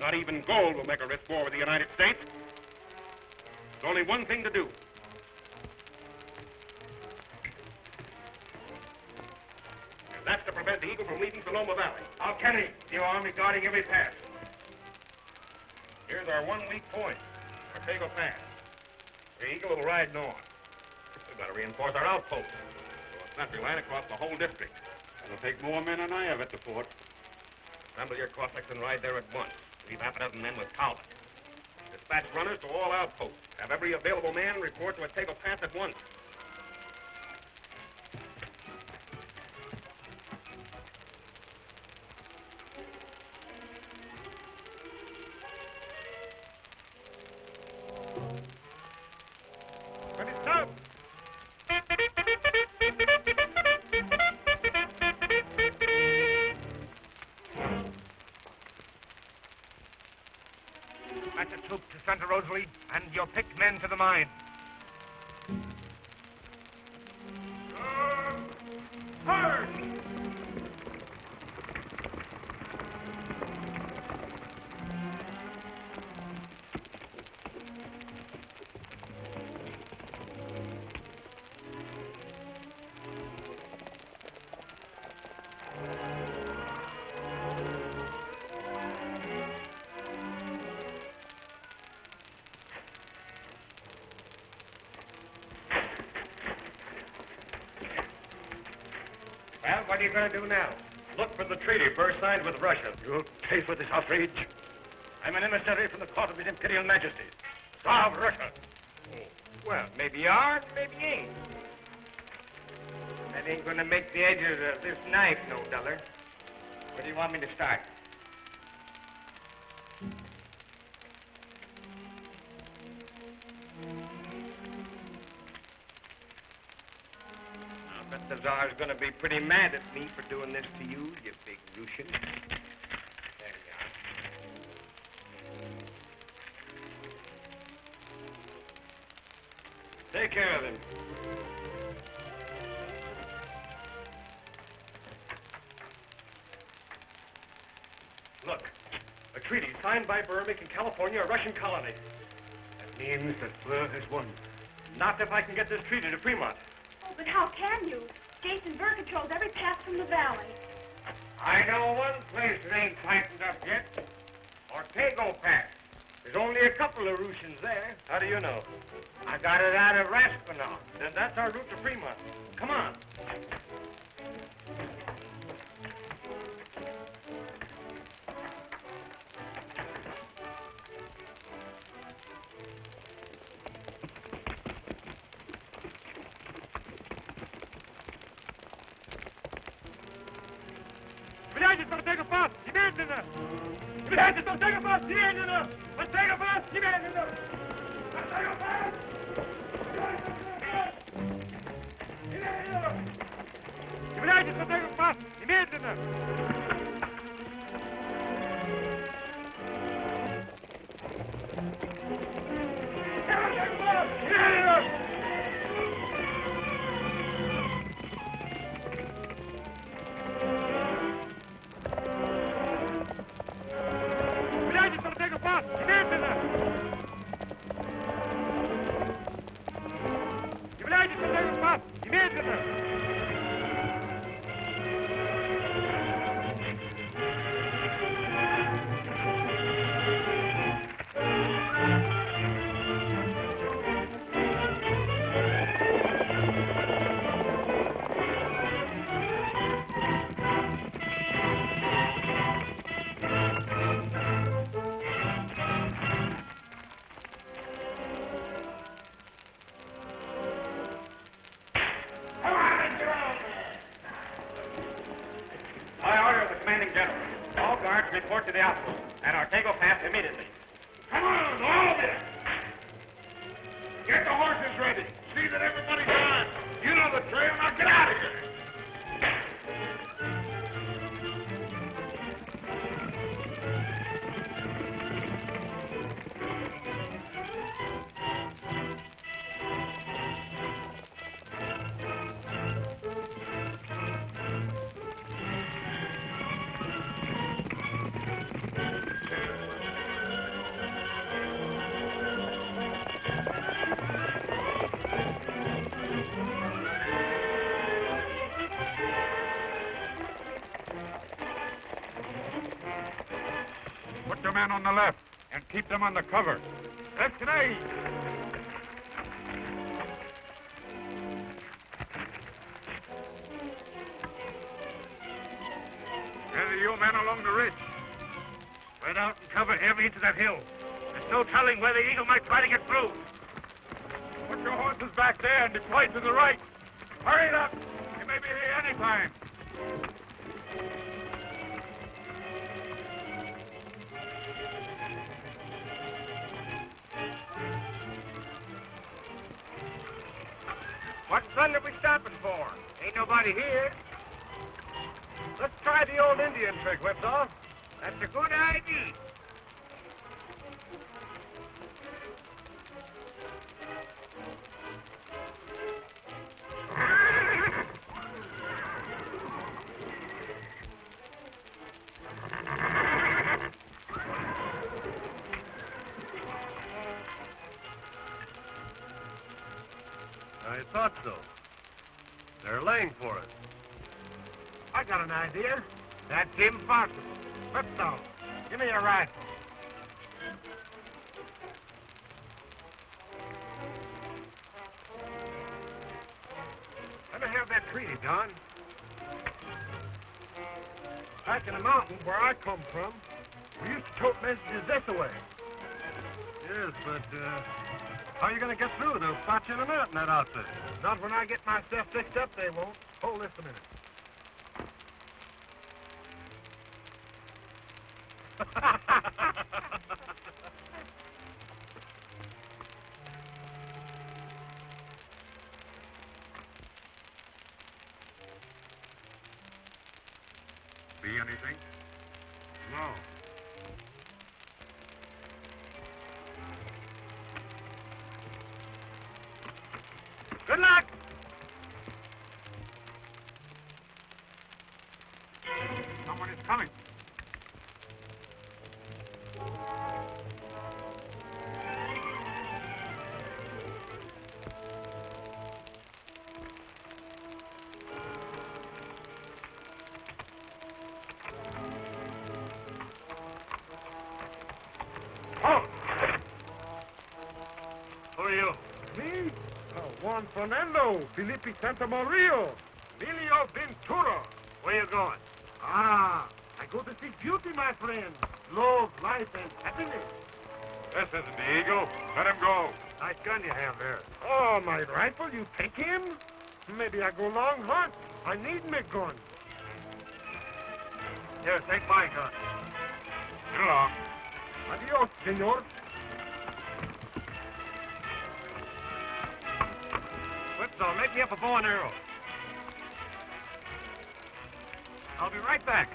Not even gold will make a risk war with the United States. There's only one thing to do. And that's to prevent the Eagle from leaving Sonoma Valley. How can he? The army guarding every pass. Here's our one weak point, Ortega Pass. The Eagle will ride north. We've got to reinforce our outposts. So a sentry line across the whole district. It'll take more men than I have at the fort. Assemble your Cossacks and ride there at once. Leave half a dozen men with Talbot. Dispatch runners to all outposts. Have every available man report to Ortega Pass at once. Ready, stop! Dispatch a troop to Santa Rosalie and your picked men to the mine. Hard! Well, what are you going to do now? Look for the treaty Burr signed with Russia. You'll pay for this outrage. I'm an emissary from the court of His Imperial Majesty, Tsar of Russia. Well, maybe you are, maybe you ain't. That ain't going to make the edges of this knife no duller. Where do you want me to start? I bet the Tsar's going to be pretty mad at me for doing this to you, you big Russian. There you are. Take care of him. A treaty signed by Burr making California a Russian colony. That means that Burr has won. Not if I can get this treaty to Fremont. Oh, but how can you? Jason Burr controls every pass from the valley. I know one place that ain't tightened up yet. Ortego Pass. There's only a couple of Russians there. How do you know? I got it out of Raspinall. Then that's our route to Fremont. Come on. Vigilante Ortega Pass, немедленно! Vigilante Ortega Pass, немедленно! Ortega Pass, немедленно! Ortega Pass! Vigilante Ortega Pass, немедленно! Report to the outpost at Ortego Pass immediately. Come on, all of you! Get the horses ready. See that everybody's on. You know the trail. Now get out of here. Put your men on the left and keep them on the cover. Left grenade! Gather you men along the ridge. Spread out and cover every inch of that hill. There's no telling where the eagle might try to get through. Put your horses back there and deploy to the right. Hurry it up. You may be here any time. What thunder are we stopping for? Ain't nobody here. Let's try the old Indian trick, Whipsaw. That's a good idea. I thought so. They're laying for us. I got an idea. That's impossible. Whipsaw, give me a rifle. Let me have that treaty, Don. Back in the mountains where I come from, we used to tote messages this way. Yes, but, how are you going to get through? They'll spot you in a minute in that outfit. Not when I get myself fixed up, they won't. Hold this a minute. See anything? No. Good luck! Someone is coming. San Fernando, Felipe Santamaria, Emilio Ventura. Where you going? Ah, I go to seek beauty, my friend. Love, life, and happiness. This isn't the Eagle. Let him go. Nice gun you have there. Oh, my rifle, you take him? Maybe I go long hunt. I need me gun. Here, take my gun. Get along. Adios, senor. Whipsaw, make me up a bow and arrow. I'll be right back.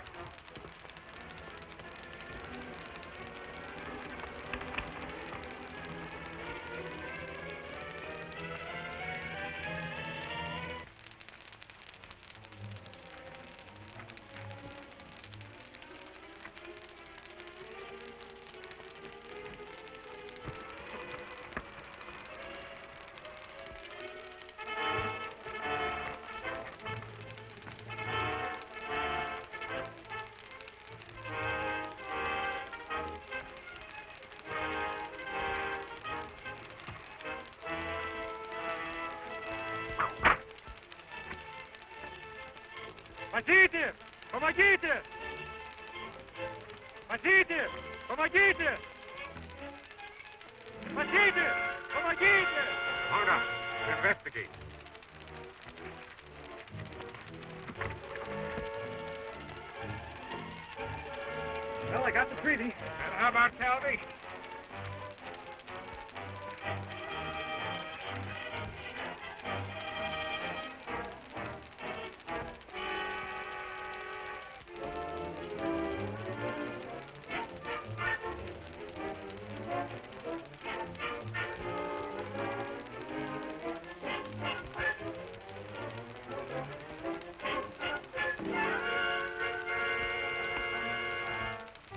Спасите! Помогите! Спасите! Помогите! Спасите! Помогите! Hold up. Investigate. Well, I got the treaty. And how about salvation?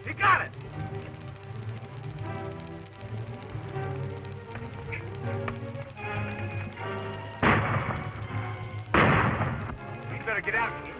He got it! We better get out of here.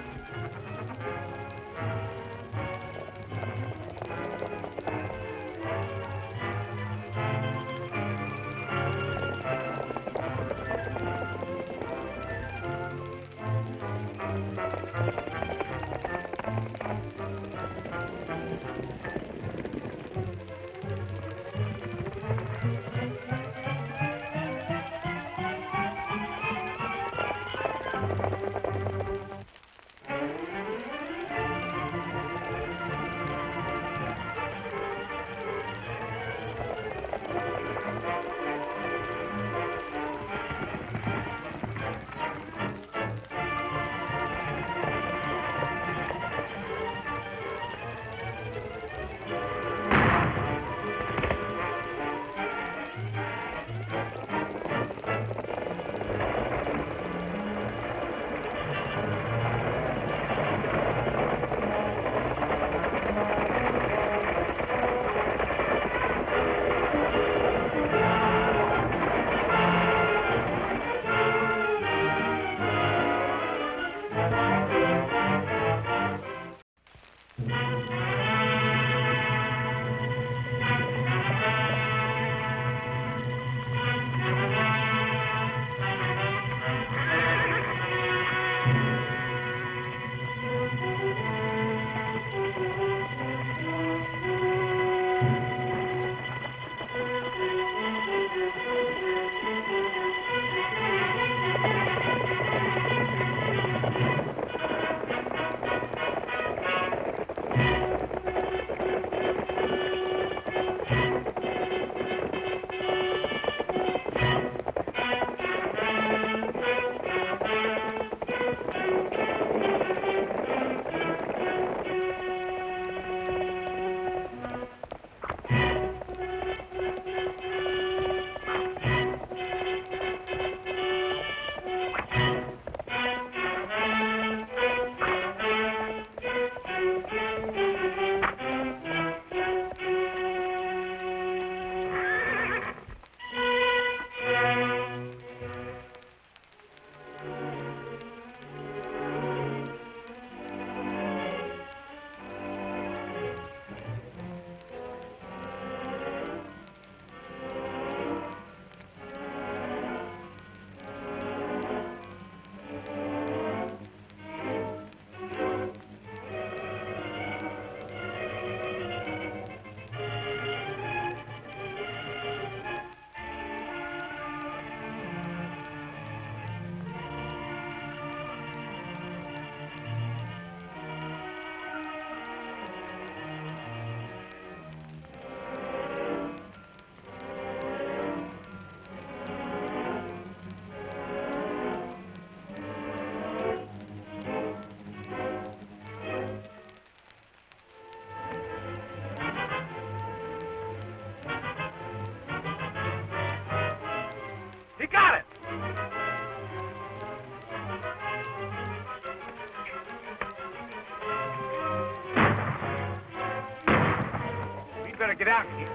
better get out here.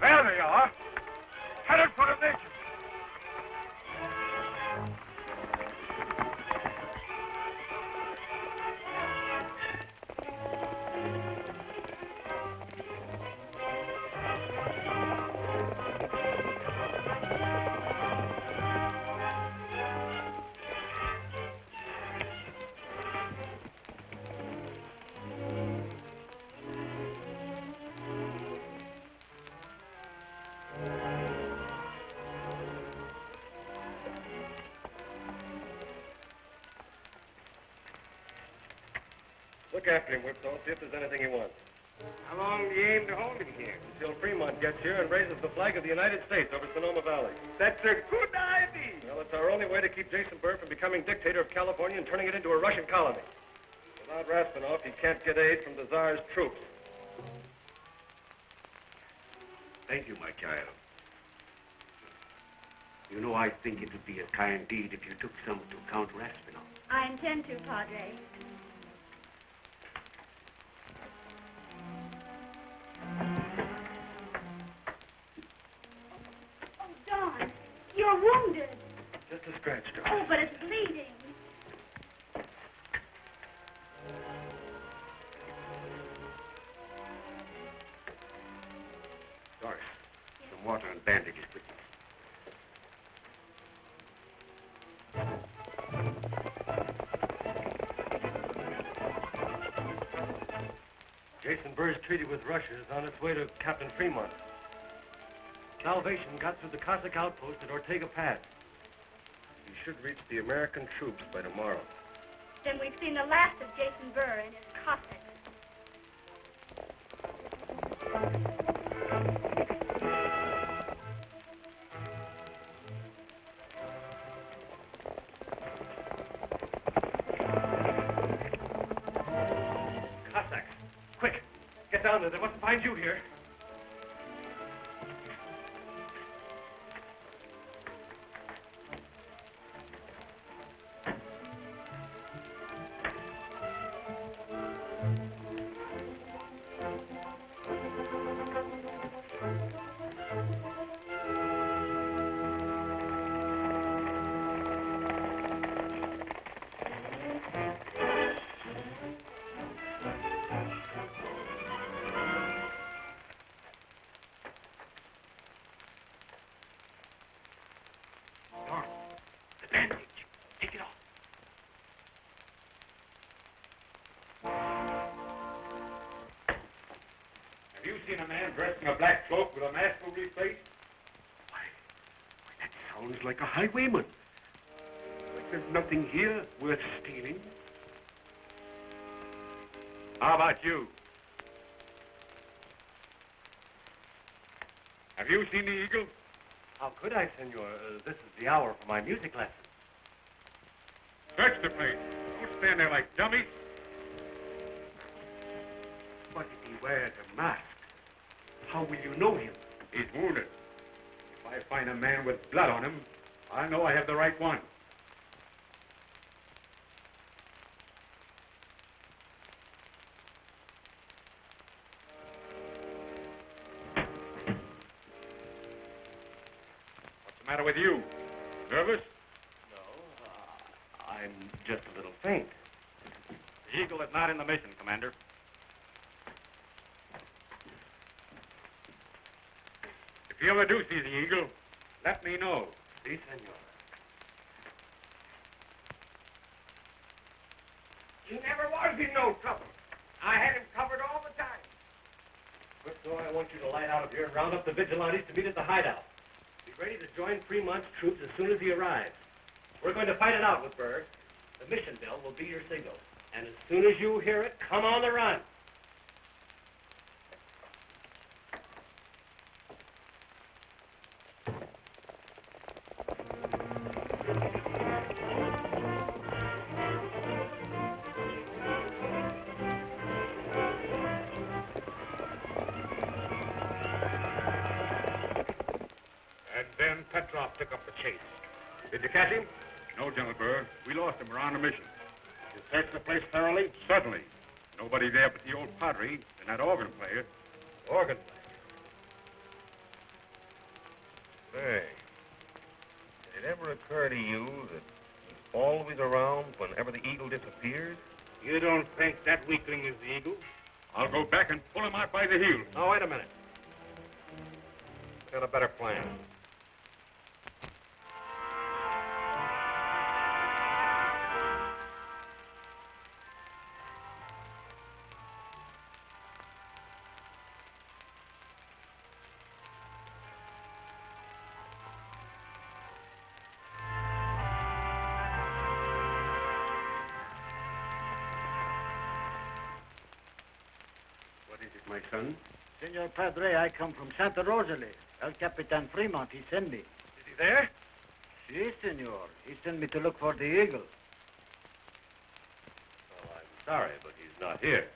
There they are. Headed for the mission. Look after him, Whipsall. See if there's anything he wants. How long do you aim to hold him here? Until Fremont gets here and raises the flag of the United States over Sonoma Valley. That's a good idea. Well, it's our only way to keep Jason Burr from becoming dictator of California and turning it into a Russian colony. Without Raspinoff, he can't get aid from the Tsar's troops. Thank you, my child. You know, I think it would be a kind deed if you took some to Count Raspinoff. I intend to, Padre. Oh, Don, you're wounded. Just a scratch, Doris. Oh, but it's bleeding. Doris, some water and bandages, quickly. Jason Burr's treaty with Russia is on its way to Captain Fremont. Salvation got through the Cossack outpost at Ortega Pass. He should reach the American troops by tomorrow. Then we've seen the last of Jason Burr and his Cossacks. Cossacks! Quick! Get down there. They mustn't find you here. Have you seen a man dressed in a black cloak with a mask over his face? Why, that sounds like a highwayman. Like there's nothing here worth stealing. How about you? Have you seen the eagle? How could I, senor? This is the hour for my music lesson. Search the place. Don't stand there like dummies. But if he wears a mask, how will you know him? He's wounded. If I find a man with blood on him, I'll know I have the right one. What's the matter with you? Nervous? No, I'm just a little faint. The Eagle is not in the mission, Commander. If you ever do see the Eagle, let me know. Si, senor. He never was in no trouble. I had him covered all the time. Quick, though, I want you to light out of here and round up the Vigilantes to meet at the hideout. Be ready to join Fremont's troops as soon as he arrives. We're going to fight it out with Burr. The mission bell will be your signal. And as soon as you hear it, come on the run. Took up the chase. Did you catch him? No, General Burr. We lost him. We're on a mission. You searched the place thoroughly? Certainly. Nobody there but the old padre and that organ player. Organ Hey, did it ever occur to you that he's always around whenever the Eagle disappears? You don't think that weakling is the Eagle? I'll go back and pull him out by the heels. Now, wait a minute. Got a better plan. My son? Senor Padre, I come from Santa Rosalie. El Capitan Fremont, he sent me. Is he there? Si, senor. He sent me to look for the Eagle. Well, I'm sorry, but he's not here.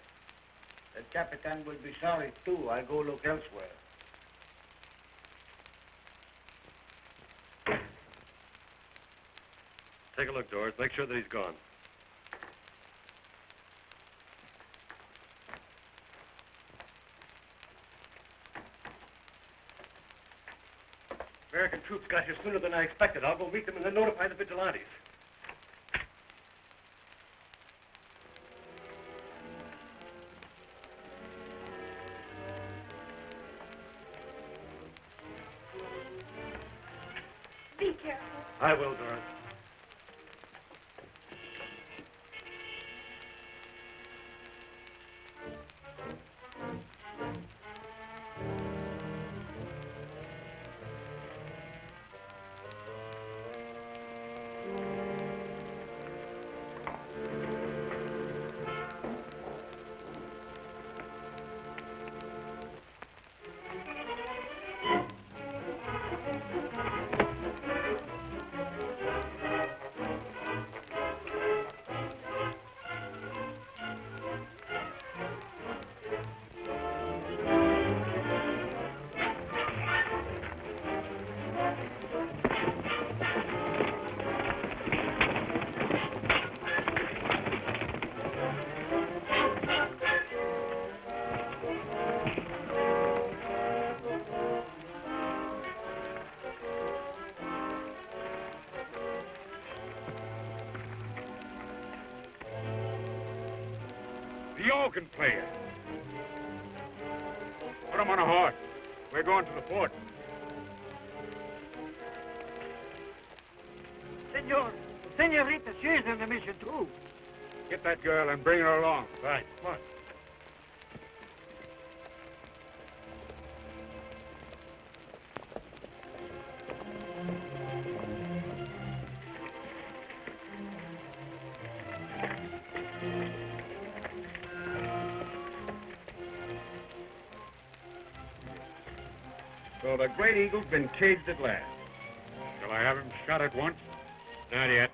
El Capitan will be sorry, too. I go look elsewhere. Take a look, Doris. Make sure that he's gone. American troops got here sooner than I expected. I'll go meet them and then notify the Vigilantes. Be careful. I will, Doris. The organ player. Put him on a horse. We're going to the fort. Senor, Senorita, she's in the mission, too. Get that girl and bring her along. Right. Come on. So the Great Eagle's been caged at last. Shall I have him shot at once? Not yet.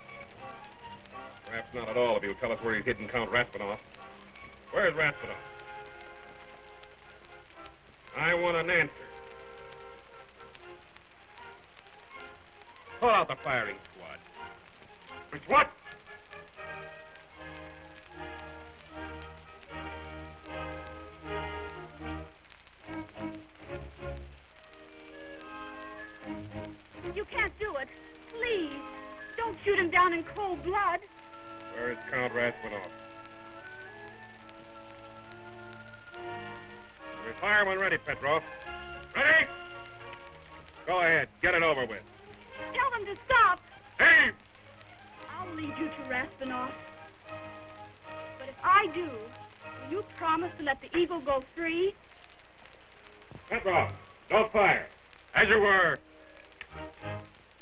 Perhaps not at all if you'll tell us where he's hidden Count Raspinoff. Where's Raspinoff? I want an answer. Pull out the firing squad. It's what? You can't do it. Please, don't shoot him down in cold blood. Where is Count Raspinoff? Retire when ready, Petrov. Ready? Go ahead. Get it over with. Tell them to stop. Aim! I'll lead you to Raspinoff. But if I do, will you promise to let the eagle go free? Petrov, don't fire. As you were.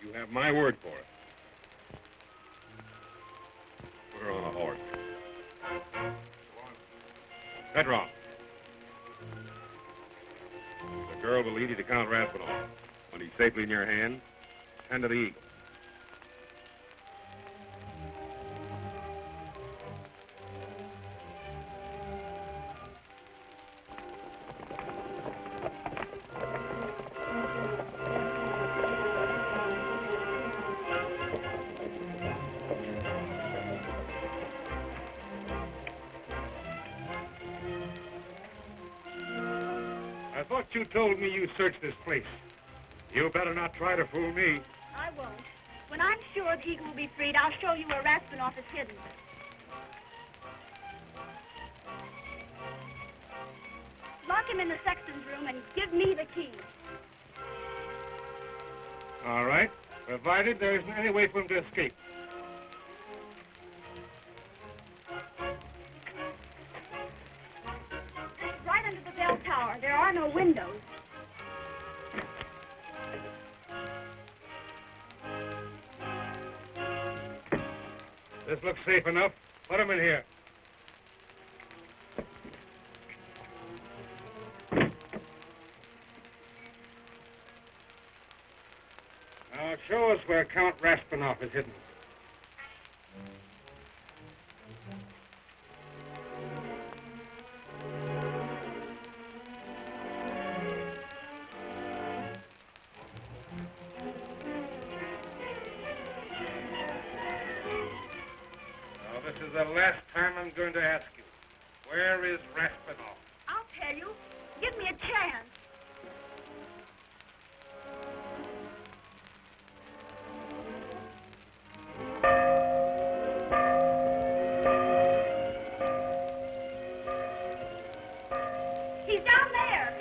You have my word for it. Put her on a horse. Petrov. The girl will lead you to Count Raspinoff. When he's safely in your hand, tend to the eagle. I thought you told me you searched this place. You better not try to fool me. I won't. When I'm sure the eagle will be freed, I'll show you where Raspinoff is hidden. Lock him in the sexton's room and give me the key. All right, provided there isn't any way for him to escape. Right under the bell tower. There are no windows. This looks safe enough. Put him in here. Now, show us where Count Raspinoff is hidden. Now, this is the last time I'm going to ask you. Where is Raspinoff? I'll tell you. Give me a chance. He's down there.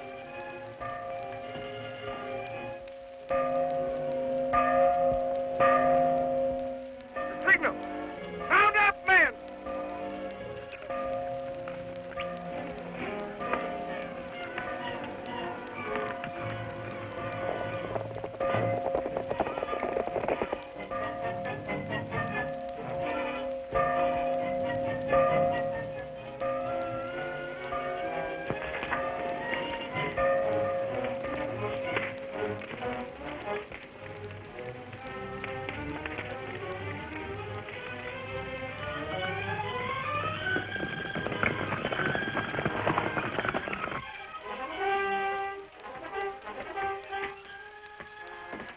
The signal! Round up, men!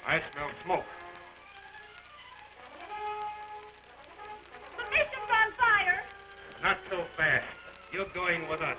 I smell smoke. The mission's on fire. Not so fast. You're going with us.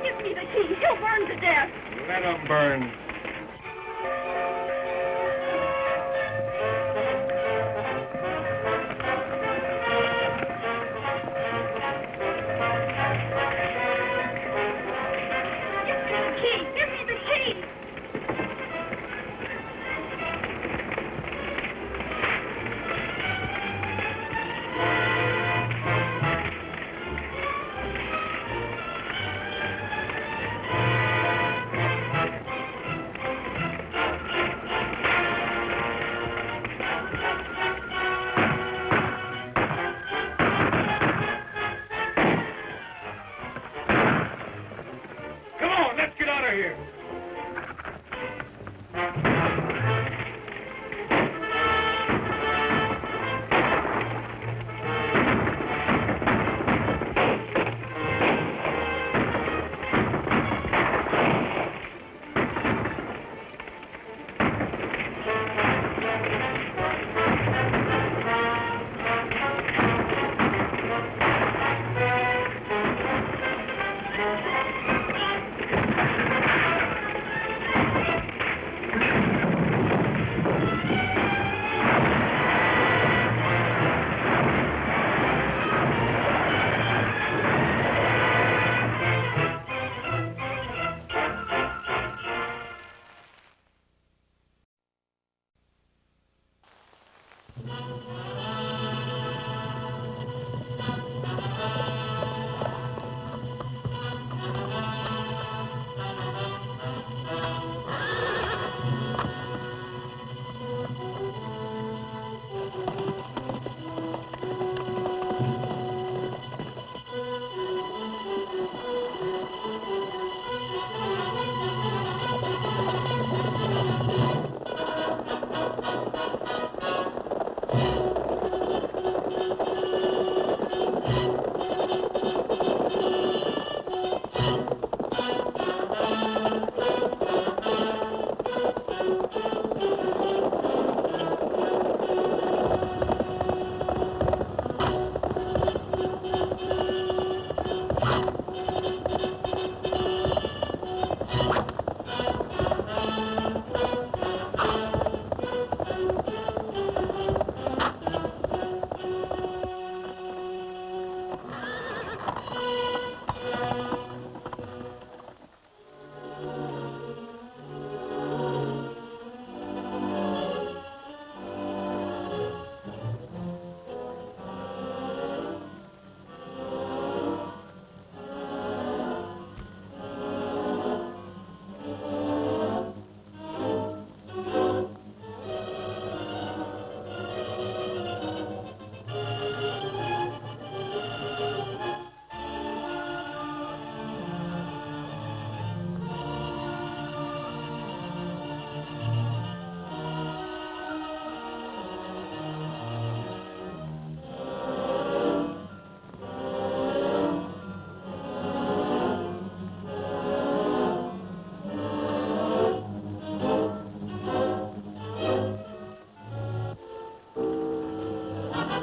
Give me the key. He'll burn to death. Let him burn. Give me the key.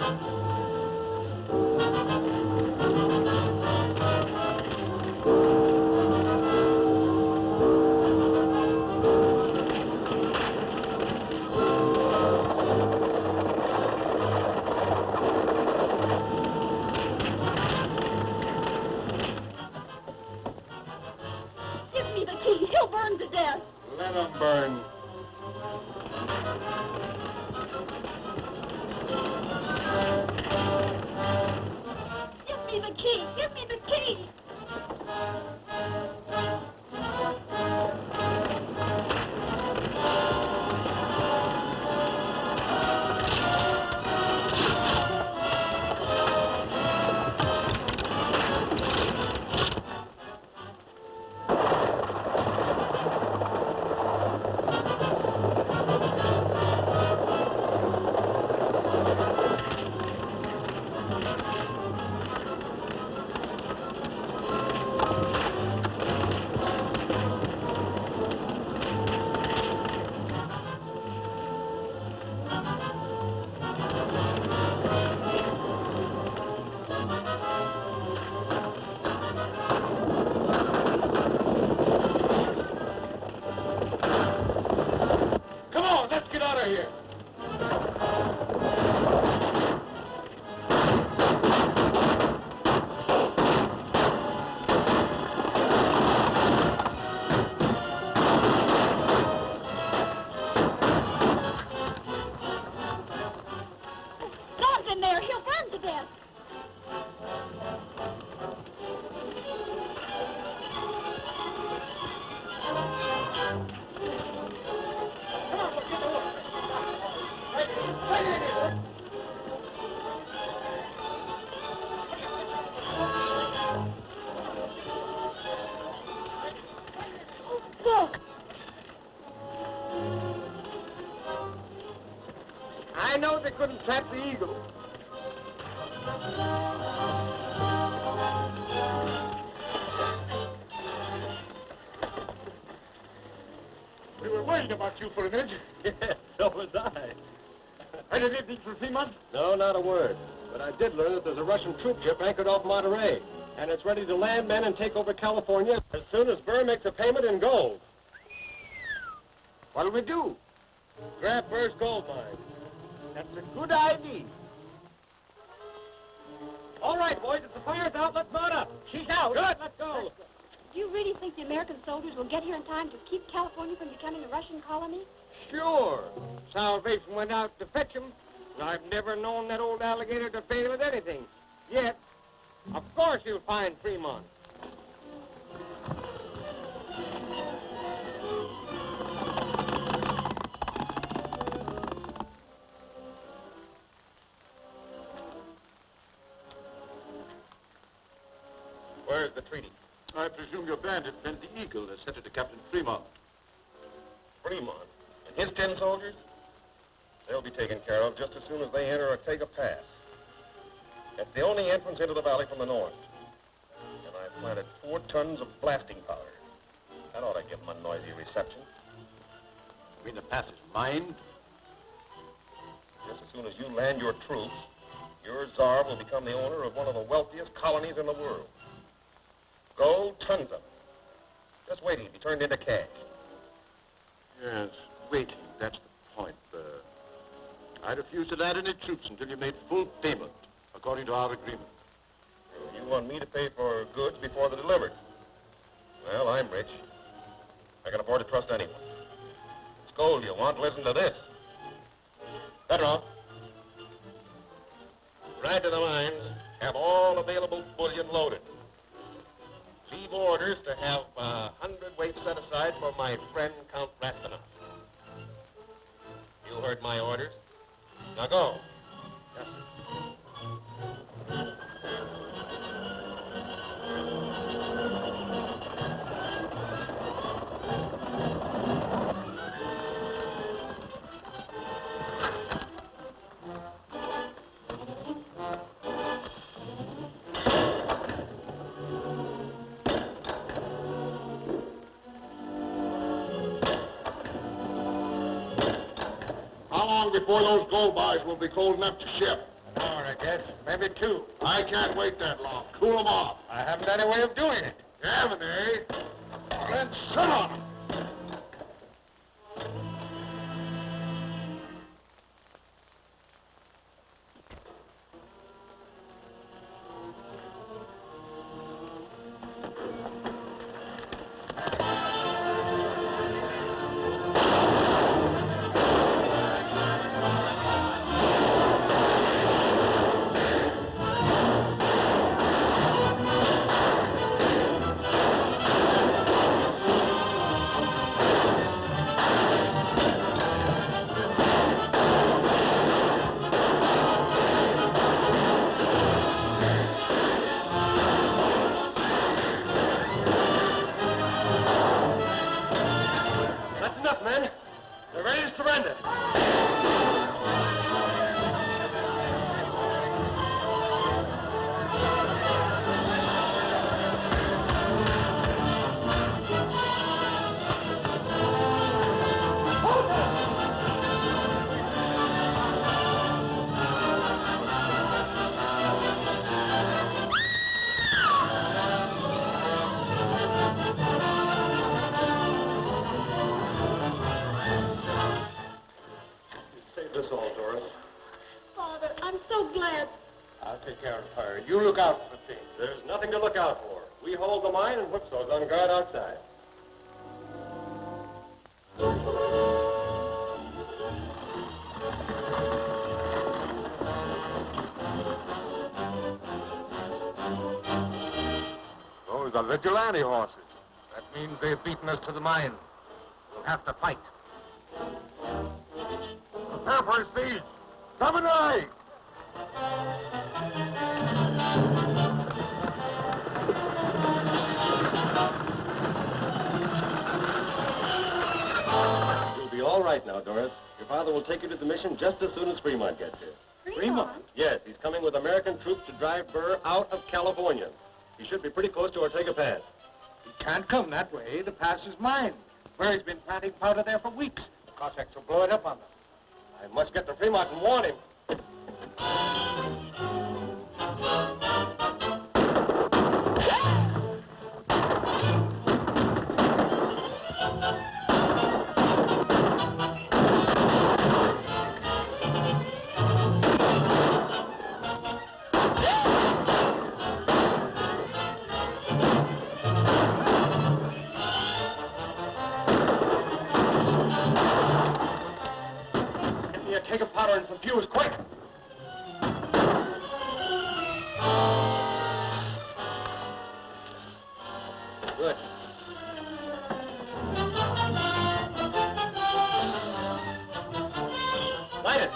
Give me the key. He'll burn to death. Let him burn. Give me the key. Give me the key. Come on, let's get out of here. God's in there. He'll burn to death. Look. I know they couldn't trap the eagle. We were worried about you for a minute. Yes, so was I. Heard anything from Fremont? No, not a word. But I did learn that there's a Russian troop ship anchored off Monterey, and it's ready to land men and take over California as soon as Burr makes a payment in gold. What'll we do? Grab Burr's gold mine. That's a good idea. All right, boys, if the fire's out, let's mount up. She's out. Good, let's go. Do you really think the American soldiers will get here in time to keep California from becoming a Russian colony? Sure. Salvation went out to fetch him. I've never known that old alligator to fail at anything. Yet, of course you'll find Fremont. Where's the treaty? I presume your bandit meant the eagle that sent it to Captain Fremont. Fremont and his 10 soldiers? They'll be taken care of just as soon as they enter Ortega Pass. It's the only entrance into the valley from the north. And I've planted 4 tons of blasting powder. That ought to give them a noisy reception. You mean the pass is mined? Just as soon as you land your troops, your czar will become the owner of one of the wealthiest colonies in the world. Gold, tons of it. Just wait till it be turned into cash. Yes, waiting. That's the point, Burr. I refuse to land any troops until you made full payment, according to our agreement. You want me to pay for goods before they're delivered? Well, I'm rich. I can afford to trust anyone. It's gold you want. Listen to this. Pedro. Ride to the mines. Have all available bullion loaded. Leave orders to have 100 weight set aside for my friend Count Rastinov. You heard my orders. Now go. Yes, sir. How long before those gold bars will be cold enough to ship? An hour, I guess. Maybe 2. I can't wait that long. Cool them off. I haven't any way of doing it. You haven't, eh? Well, then shut up. You look out for things. There's nothing to look out for. We hold the mine and whip those on guard outside. Those are vigilante horses. That means they've beaten us to the mine. We'll have to fight. Prepare for a siege. Come and ride! You'll be all right now, Doris. Your father will take you to the mission just as soon as Fremont gets here. Fremont? Yes, he's coming with American troops to drive Burr out of California. He should be pretty close to Ortega Pass. He can't come that way. The pass is mine. Burr's been planting powder there for weeks. The Cossacks will blow it up on them. I must get to Fremont and warn him. Get me a keg of powder and some fuse, quick! Good. Light it.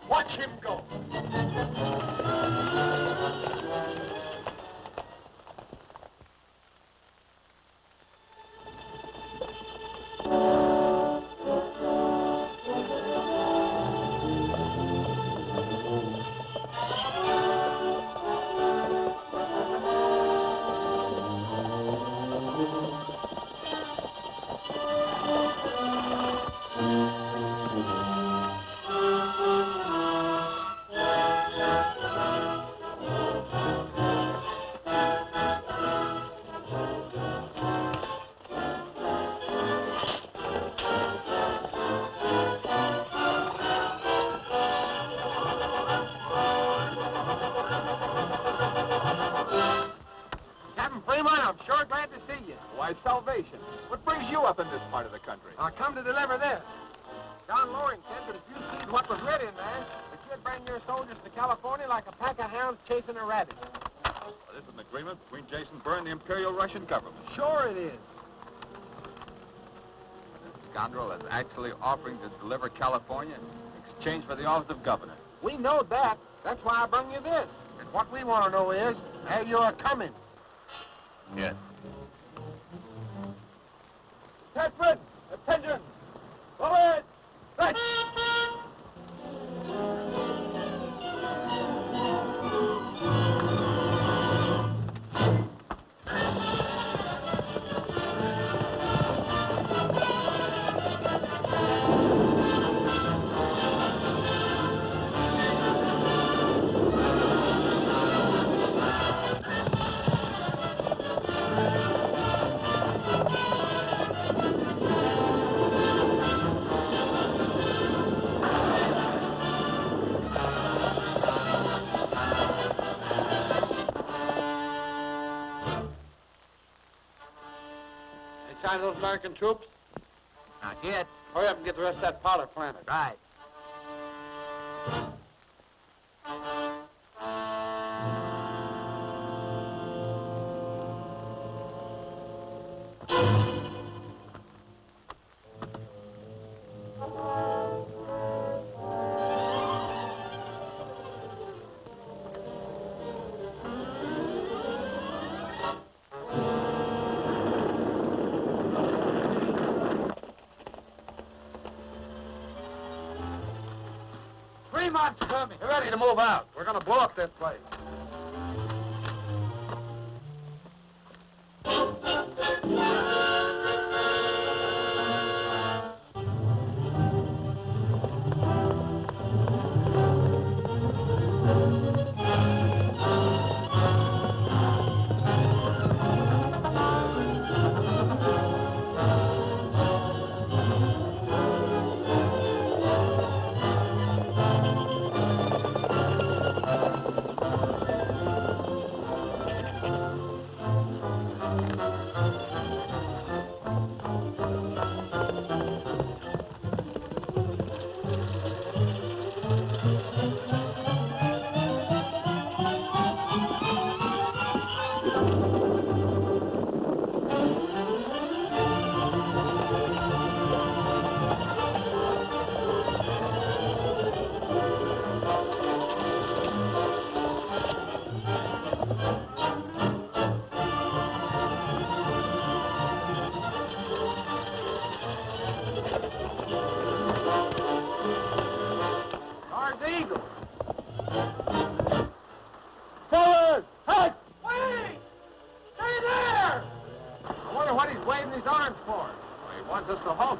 Watch him go. part of the country. I come to deliver this. John Loring said that if you see what was written there, that you'd bring your soldiers to California like a pack of hounds chasing a rabbit. Well, this is an agreement between Jason Burr and the Imperial Russian government. Sure it is. This scoundrel is actually offering to deliver California in exchange for the office of governor. We know that. That's why I bring you this. And what we want to know is how you're coming. Yes. Catherine, attention! Forward! Right! Sign of those American troops? Not yet. Hurry up and get the rest of that powder planted. Right. Fremont's coming. Get ready to move out. We're going to blow up this place.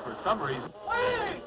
For some reason. Wait!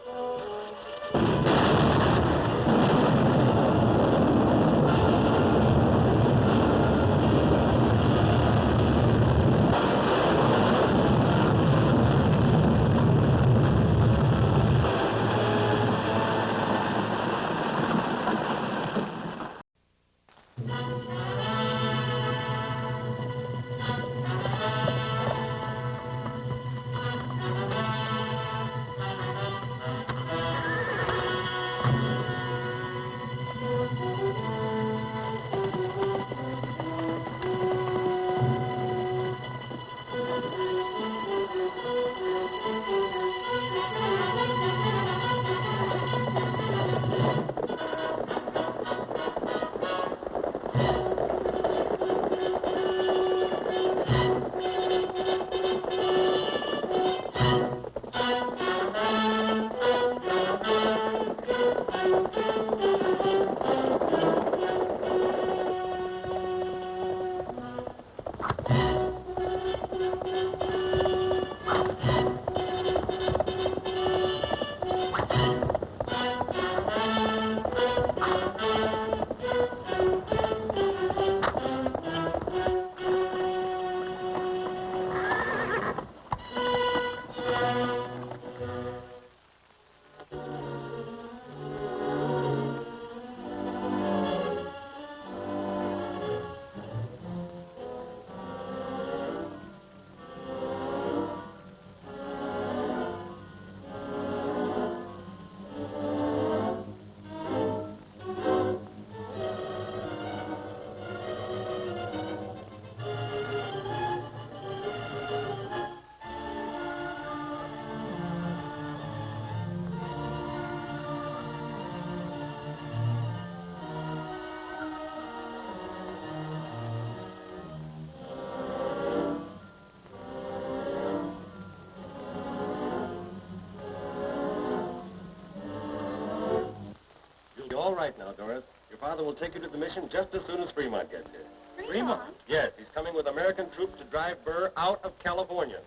all right now, Doris. Your father will take you to the mission just as soon as Fremont gets here. Fremont? Yes, he's coming with American troops to drive Burr out of California.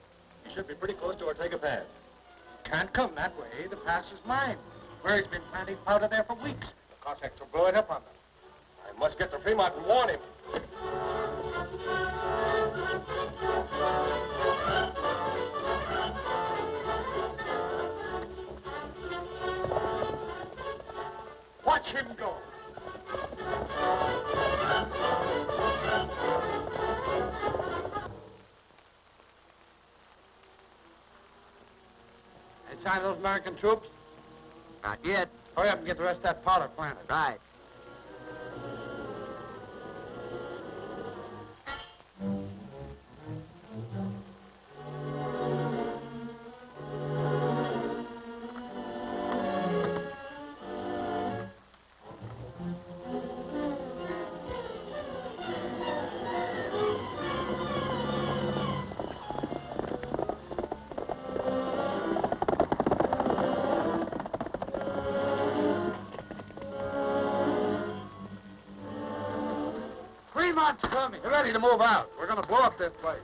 He should be pretty close to Ortega Pass. Can't come that way. The pass is mine. Burr's been planting powder there for weeks. The Cossacks will blow it up on them. I must get to Fremont and warn him. Watch him go. Any sign of those American troops? Not yet. Hurry up and get the rest of that powder planted. Right. Fremont's coming. Get ready to move out. We're going to blow up this place.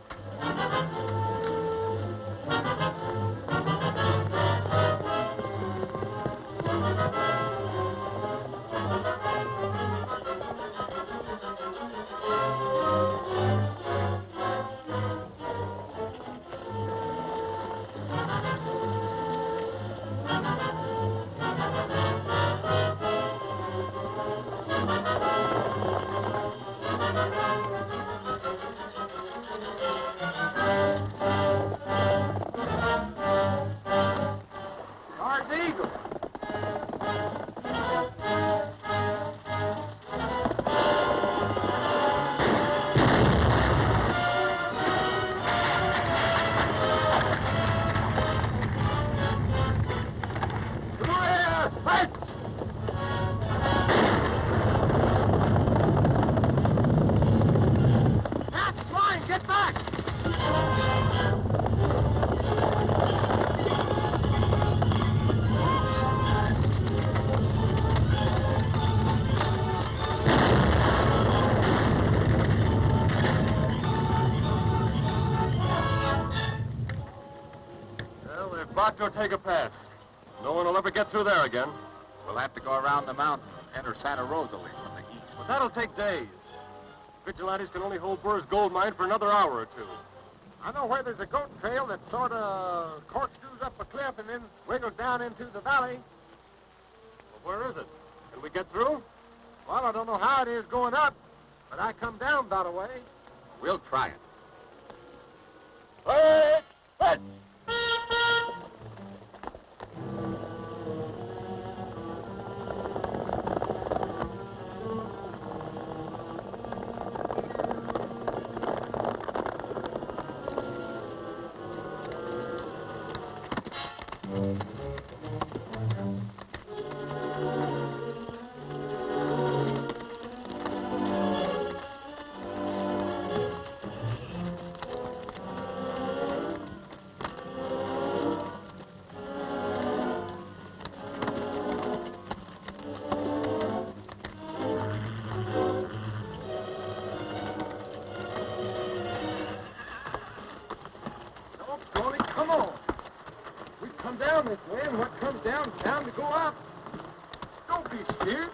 Brought to Ortega Pass. No one will ever get through there again. We'll have to go around the mountain and enter Santa Rosalie from the east. But that'll take days. Vigilantes can only hold Burr's gold mine for another hour or two. I know where there's a goat trail that sort of corkscrews up a cliff and then wiggles down into the valley. Well, where is it? Can we get through? Well, I don't know how it is going up, but I come down that way. We'll try it. Hey! Down this way, and what comes down is bound to go up. Don't be scared.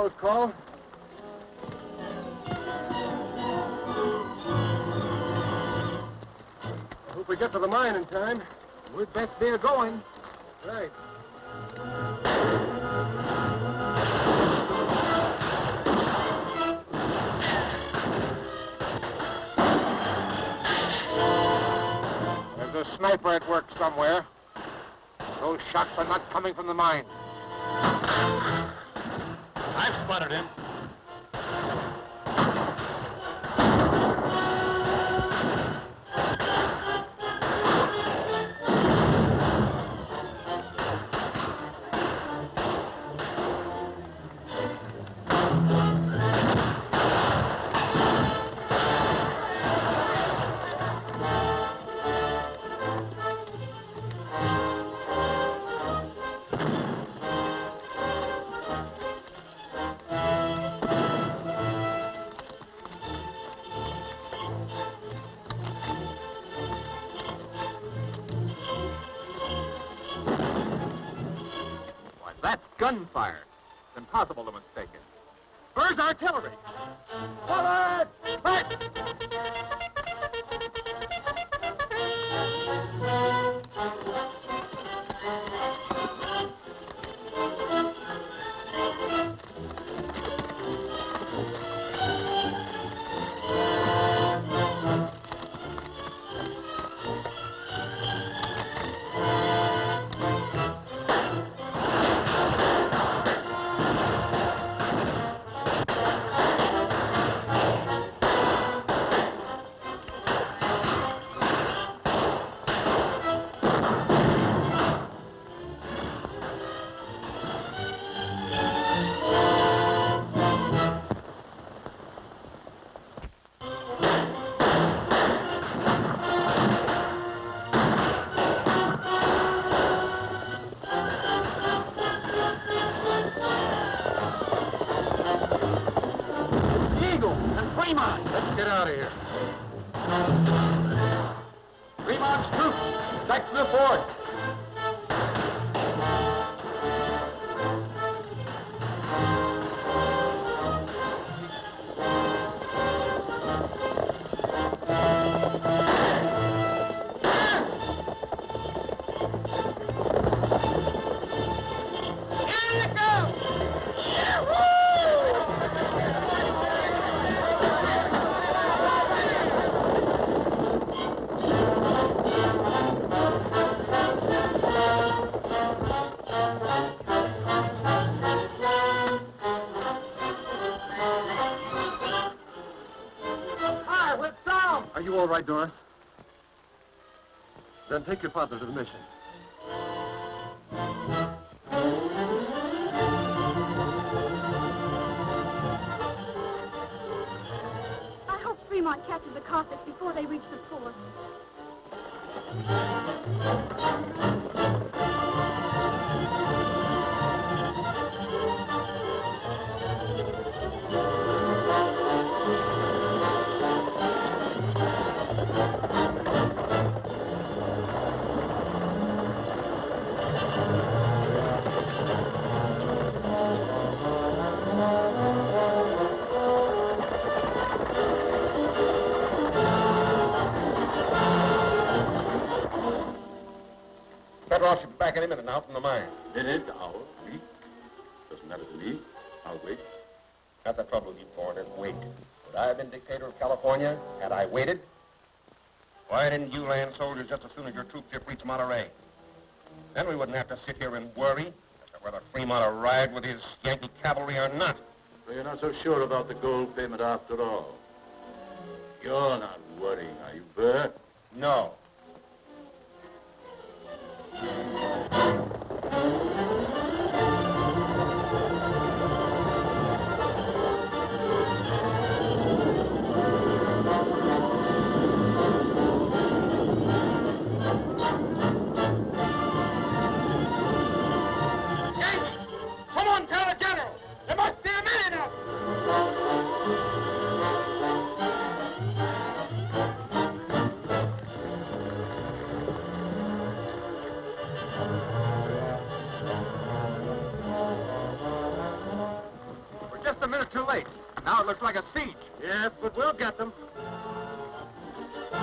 close call. I hope we get to the mine in time. We'd best be going. Right. There's a sniper at work somewhere. Those shots are not coming from the mine. I've spotted him. That's gunfire. It's impossible to mistake it. Burr's artillery. Forward! Back! Fremont! Let's get out of here. Fremont's troops, back to the fort. Are you all right, Doris? Then take your father to the mission. I hope Fremont catches the Cossacks before they reach the fort. Ross should be back any minute now from the mine. Minute, hour, week. Doesn't matter to me. I'll wait. That's the trouble with you foreigners. Wait. Would I have been dictator of California had I waited? Why didn't you land soldiers just as soon as your troops here reached Monterey? Then we wouldn't have to sit here and worry as to whether Fremont arrived with his Yankee cavalry or not. So you're not so sure about the gold payment after all? You're not worrying, are you, Burr? No. Come on, tell the general. There must be a man up. Now it looks like a siege. Yes, but we'll get them. Take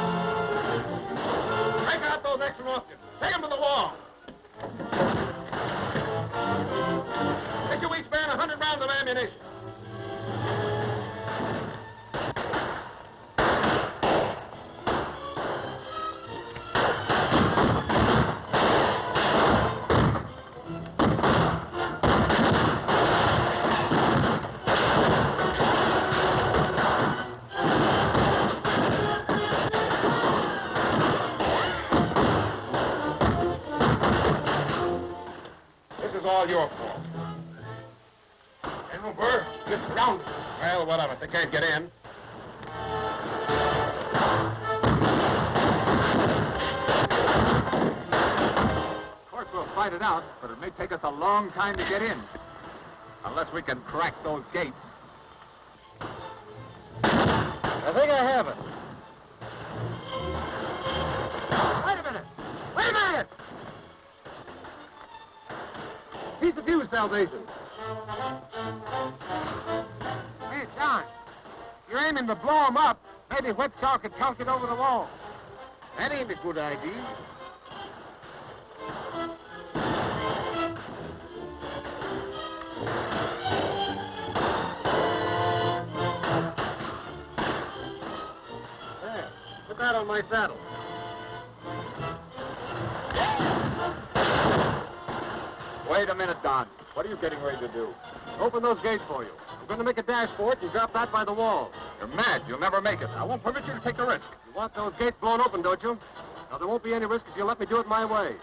out those extra Austrians. Take them to the wall. Get you each man 100 rounds of ammunition. All your fault. General Burr, you're surrounded. Well, what of it? They can't get in. Of course, we'll fight it out, but it may take us a long time to get in. Unless we can crack those gates. I think I have it. Wait a minute! Wait a minute! Piece of fuse salvation. Hey, John. You're aiming to blow them up. Maybe wet chalk could calc it over the wall. That ain't a good idea. There. Put that on my saddle. Wait a minute, Don. What are you getting ready to do? Open those gates for you. I'm going to make a dash for it and drop that by the wall. You're mad. You'll never make it. I won't permit you to take the risk. You want those gates blown open, don't you? Now, there won't be any risk if you let me do it my way.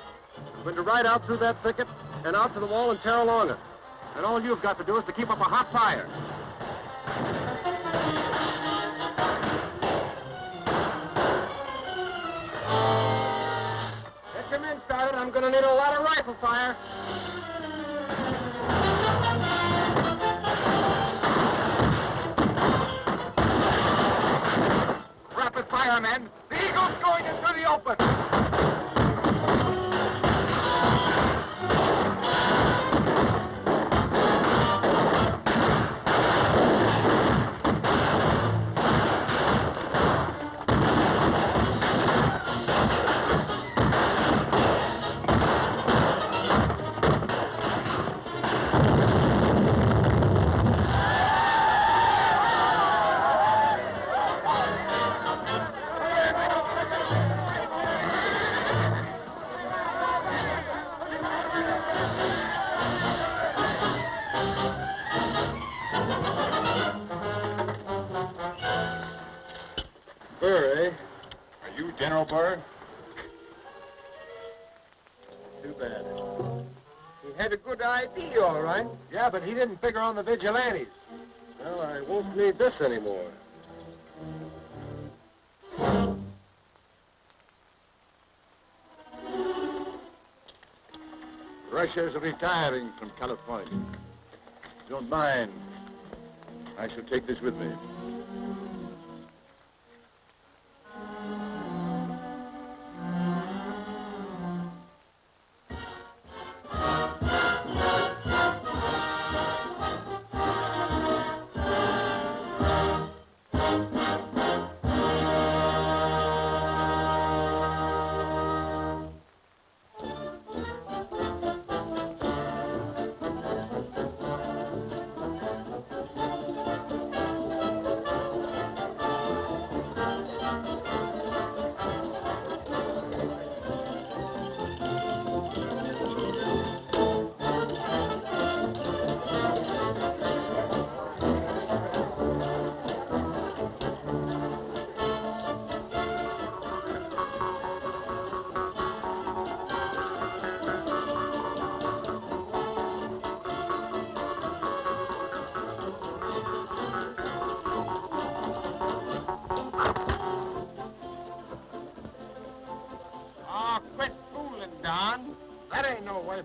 I'm going to ride out through that thicket and out to the wall and tear along it. And all you've got to do is to keep up a hot fire. Get your men started. I'm going to need a lot of rifle fire. Rapid fire, men. The Eagle's going into the open. Burr, eh? Are you General Burr? Too bad. He had a good idea, all right. Yeah, but he didn't figure on the Vigilantes. Well, I won't need this anymore. Russia's retiring from California. Don't mind. I shall take this with me.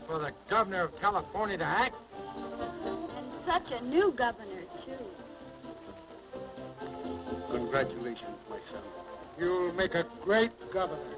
For the governor of California to act. And such a new governor, too. Congratulations, my son. You'll make a great governor.